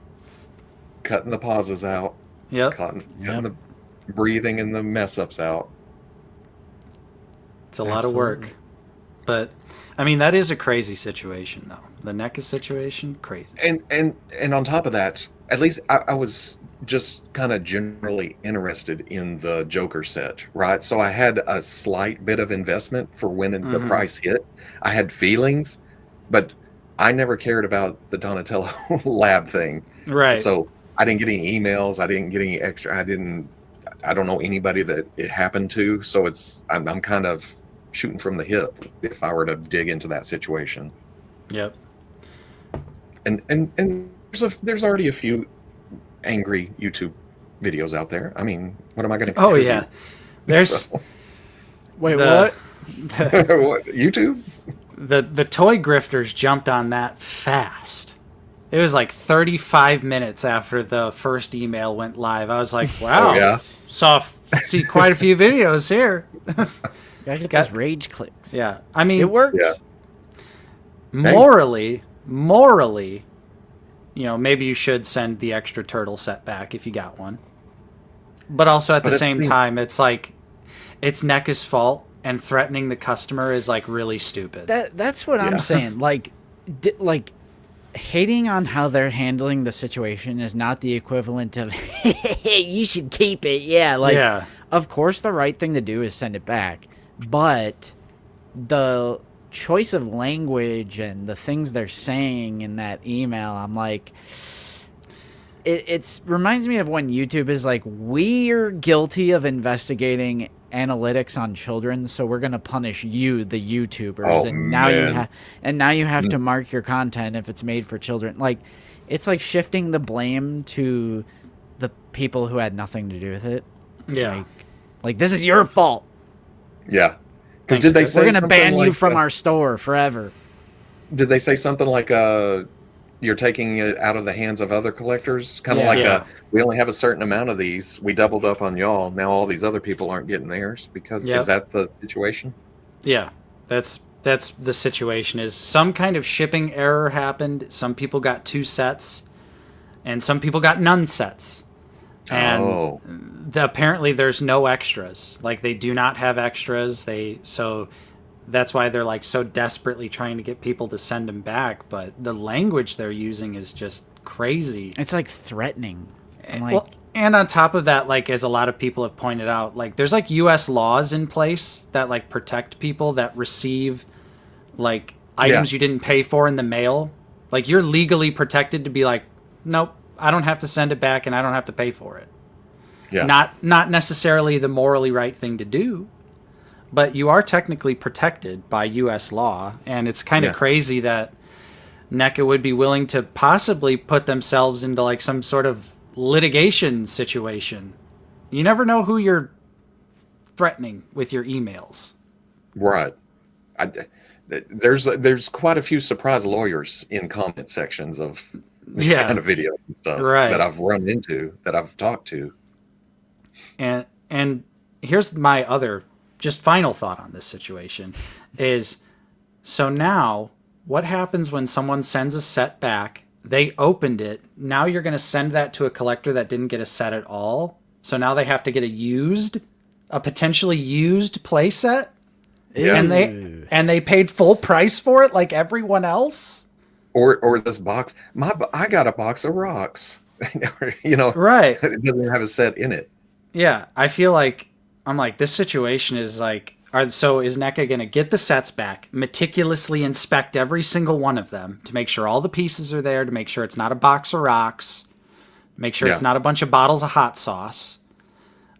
Cutting the pauses out. Yep. Cutting the breathing and the mess ups out. It's a lot of work. But I mean, that is a crazy situation though. The NECA situation, crazy. And on top of that, at least I was just kind of generally interested in the Joker set, right? So I had a slight bit of investment for when the price hit. I had feelings, but I never cared about the Donatello lab thing. Right. So I didn't get any emails. I didn't get any extra. I don't know anybody that it happened to. So I'm kind of shooting from the hip if I were to dig into that situation. Yep. And there's already a few angry YouTube videos out there. I mean, what am I going to? Oh yeah. There's Wait, the, what? what, YouTube? The toy grifters jumped on that fast. It was like 35 minutes after the first email went live. I was like, wow. Oh, yeah. See quite a few videos here. Gotta get those rage clicks. Yeah. I mean, It works. Yeah. morally, maybe you should send the extra turtle set back if you got one. But also at the same time, it's like, it's NECA's fault, and threatening the customer is like really stupid. That's what I'm saying. Like hating on how they're handling the situation is not the equivalent of you should keep it. Yeah, like Yeah. of course the right thing to do is send it back, but the choice of language and the things they're saying in that email, I'm like, it reminds me of when YouTube is like, we're guilty of investigating analytics on children, so we're gonna punish you, the YouTubers, Oh, and now man. you have to mark your content if it's made for children. Like, it's like shifting the blame to the people who had nothing to do with it. Yeah. Like this is your fault. Yeah. Because did they say We're gonna something ban you like, from our store forever. Did they say something like you're taking it out of the hands of other collectors? Kind of Yeah. like Yeah. we only have a certain amount of these. We doubled up on y'all. Now all these other people aren't getting theirs because Yep. is that the situation? Yeah. That's the situation. Is some kind of shipping error happened. Some people got 2 sets, and some people got none sets. And apparently there's no extras. Like, they do not have extras. So that's why they're like so desperately trying to get people to send them back. But the language they're using is just crazy. It's like threatening. I'm like, Well, and on top of that, like, as a lot of people have pointed out, like, there's like U.S. laws in place that like protect people that receive like items you didn't pay for in the mail. Like, you're legally protected to be like, nope, I don't have to send it back, and I don't have to pay for it. Yeah. Not necessarily the morally right thing to do, but you are technically protected by U.S. law, and it's kind of crazy that NECA would be willing to possibly put themselves into like some sort of litigation situation. You never know who you're threatening with your emails. Right. There's quite a few surprise lawyers in comment sections of this kind of video and stuff that I've run into, that I've talked to. And here's my other just final thought on this situation is, so now what happens when someone sends a set back, they opened it, now you're going to send that to a collector that didn't get a set at all, so now they have to get a potentially used play set? Yeah. And they paid full price for it like everyone else? Or this box, I got a box of rocks. Right. It doesn't have a set in it. Yeah, I feel like this situation is like, so is NECA going to get the sets back, meticulously inspect every single one of them to make sure all the pieces are there, to make sure it's not a box of rocks, make sure it's not a bunch of bottles of hot sauce.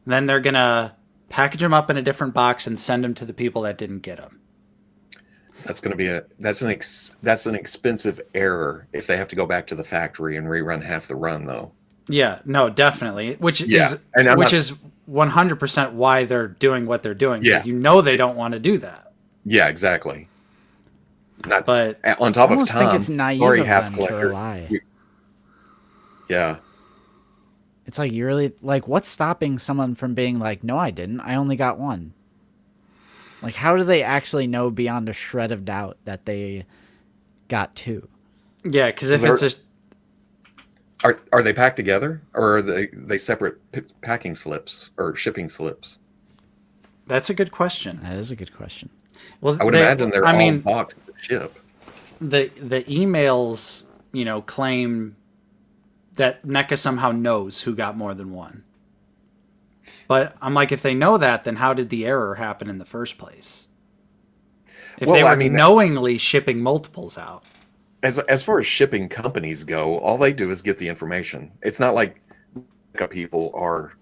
Then they're going to package them up in a different box and send them to the people that didn't get them. That's going to be that's an expensive error if they have to go back to the factory and rerun half the run, though. Yeah, no, definitely. Which is 100% why they're doing what they're doing. Yeah. They don't want to do that. Yeah, exactly. But on top I of almost Tom, think it's naive sorry, of half them collector. to lie. Yeah. It's like, you're really like, what's stopping someone from being like, no, I didn't. I only got one. Like, how do they actually know beyond a shred of doubt that they got two? Yeah, because if it's just... Are they packed together, or are they separate packing slips or shipping slips? That's a good question. That is a good question. Well, I would imagine they're all boxed to ship. The emails, claim that NECA somehow knows who got more than one. But I'm like, if they know that, then how did the error happen in the first place? If they were knowingly shipping multiples out. As far as shipping companies go, all they do is get the information. It's not like people are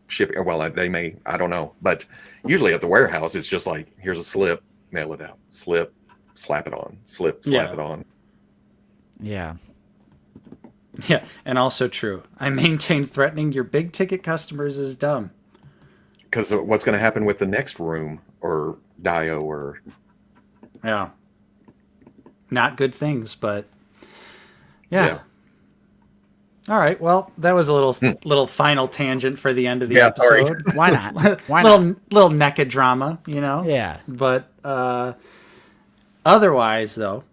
shipping. Well, they may, I don't know. But usually at the warehouse, it's just like, here's a slip, mail it out. Slip, slap it on. Slip, slap it on. Yeah. Yeah, and also true. I maintain threatening your big ticket customers is dumb. Because what's going to happen with the next room or Dio or... Yeah. Not good things, but yeah. All right. Well, that was a little final tangent for the end of the episode. Why not? Little NECA drama, Yeah. But otherwise, though,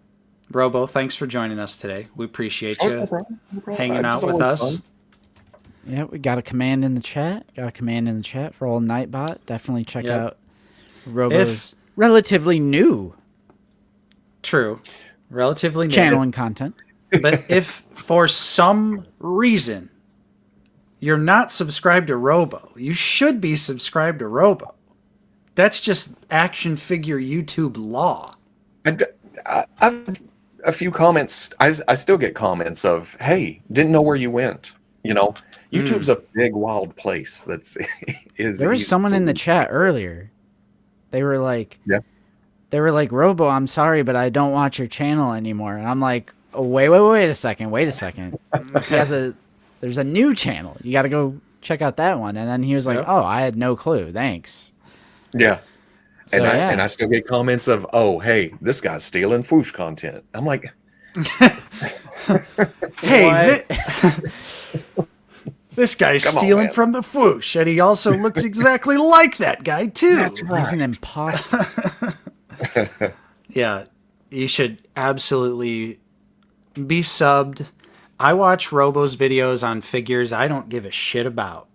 Robo, thanks for joining us today. We appreciate you No problem. hanging out with us. Fun. Yeah, we got a command in the chat. For old Nightbot. Definitely check out Robo's relatively new True. Relatively new. channel and content. But if for some reason you're not subscribed to Robo, you should be subscribed to Robo. That's just action figure YouTube law. I've a few comments. I still get comments of, "Hey, didn't know where you went." YouTube's a big, wild place. There was someone in the chat earlier. They were like, Robo, I'm sorry, but I don't watch your channel anymore. And I'm like, oh, wait a second. There's a new channel. You got to go check out that one. And then he was like, oh, I had no clue. Thanks. Yeah. So, And I still get comments of, oh, hey, this guy's stealing Foosh content. I'm like, hey, this guy's stealing from the Foosh, and he also looks exactly like that guy, too. That's right. He's an imposter. Yeah, you should absolutely be subbed. I watch Robo's videos on figures I don't give a shit about,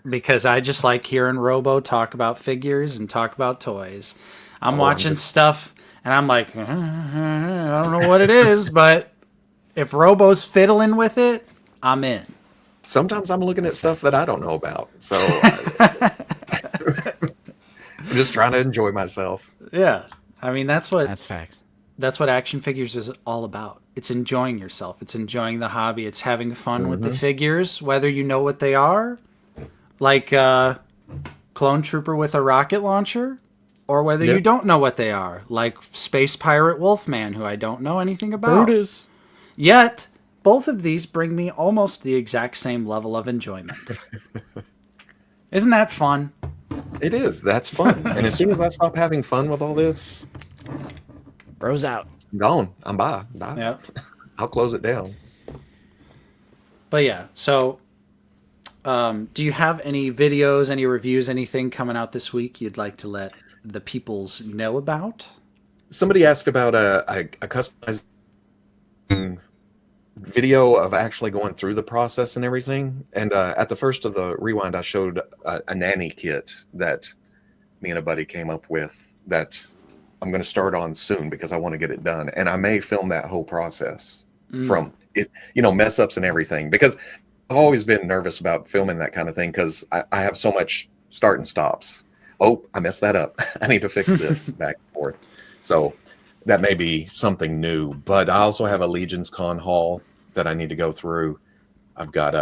because I just like hearing Robo talk about figures and talk about toys. I'm watching stuff, and I'm like, I don't know what it is, but if Robo's fiddling with it, I'm in. Sometimes I'm looking at stuff that I don't know about, so I'm just trying to enjoy myself. Yeah, I mean that's facts. That's what action figures is all about. It's enjoying yourself. It's enjoying the hobby. It's having fun with the figures, whether you know what they are, like Clone Trooper with a rocket launcher, or whether Yeah. you don't know what they are, like Space Pirate Wolfman, who I don't know anything about. Brutus. Yet, both of these bring me almost the exact same level of enjoyment. Isn't that fun? It is. That's fun. And as soon as I stop having fun with all this, Bro's out. I'm gone. I'm bye. Bye. Yeah. I'll close it down. But yeah, so do you have any videos, any reviews, anything coming out this week you'd like to let the peoples know about? Somebody asked about a customized video of actually going through the process and everything. And at the first of the rewind, I showed a nanny kit that me and a buddy came up with that I'm going to start on soon because I want to get it done. And I may film that whole process from it, mess ups and everything, because I've always been nervous about filming that kind of thing because I have so much start and stops. Oh, I messed that up. I need to fix this back and forth. So that may be something new, but I also have a Legion's Con haul that I need to go through. I've got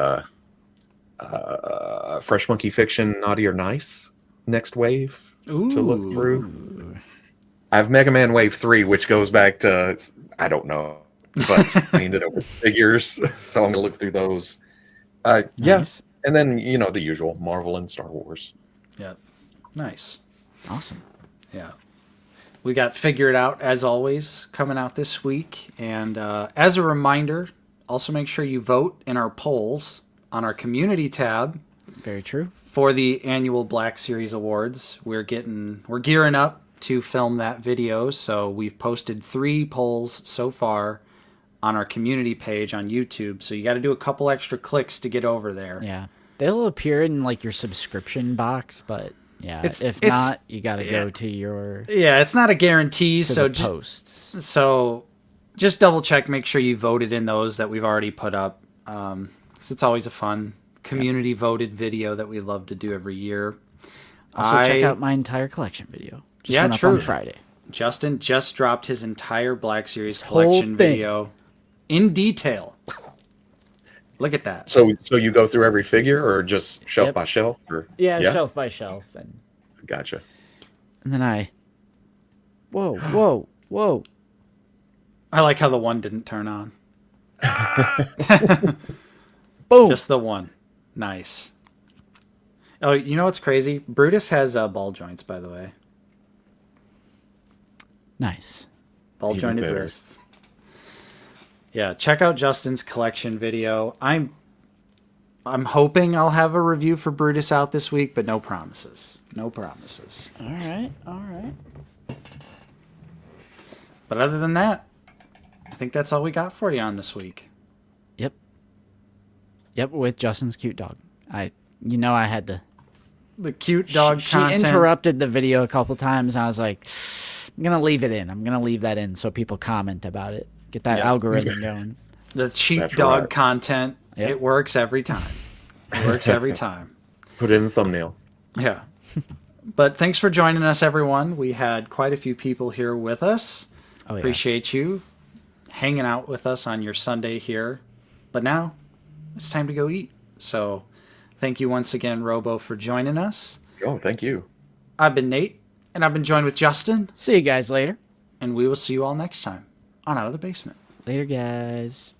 a Fresh Monkey Fiction Naughty or Nice next wave to look through. I have Mega Man Wave 3, which goes back to, I don't know, but I ended up with figures, so I'm going to look through those. Yes. And then, the usual Marvel and Star Wars. Yep. Nice. Awesome. Yeah. We got Figure It Out, as always, coming out this week. And as a reminder, also make sure you vote in our polls on our community tab. Very true. For the annual Black Series Awards. We're gearing up to film that video, so we've posted 3 polls so far on our community page on YouTube. So you got to do a couple extra clicks to get over there. Yeah. They'll appear in like your subscription box, but yeah, if not, you got to go to your it's not a guarantee. So posts. So just double check, make sure you voted in those that we've already put up. 'Cause it's always a fun community voted video that we love to do every year. Also, check out my entire collection video. Just went up true. on Friday. Justin just dropped his entire Black Series This whole collection thing. video in detail. Look at that. So you go through every figure or just shelf by shelf? Or Shelf by shelf. And Gotcha. then whoa. I like how the one didn't turn on. Boom. Just the one. Nice. Oh, you know what's crazy? Brutus has ball joints, by the way. Nice. Ball jointed better. wrists. Yeah, check out Justin's collection video. I'm hoping I'll have a review for Brutus out this week, but no promises. No promises. All right. But other than that, I think that's all we got for you on this week. Yep, with Justin's cute dog. I had to. The cute dog She content. interrupted the video a couple times, and I was like, I'm going to leave it in. I'm going to leave that in so people comment about it. Get that algorithm going. The cheap That's dog right. content. Yep. It works every time. It works every time. Put it in the thumbnail. Yeah. But thanks for joining us, everyone. We had quite a few people here with us. Oh, yeah. Appreciate you hanging out with us on your Sunday here. But now it's time to go eat. So thank you once again, Robo, for joining us. Oh, thank you. I've been Nate, and I've been joined with Justin, See you guys later. and we will see you all next time on Out of the Basement. Later, guys.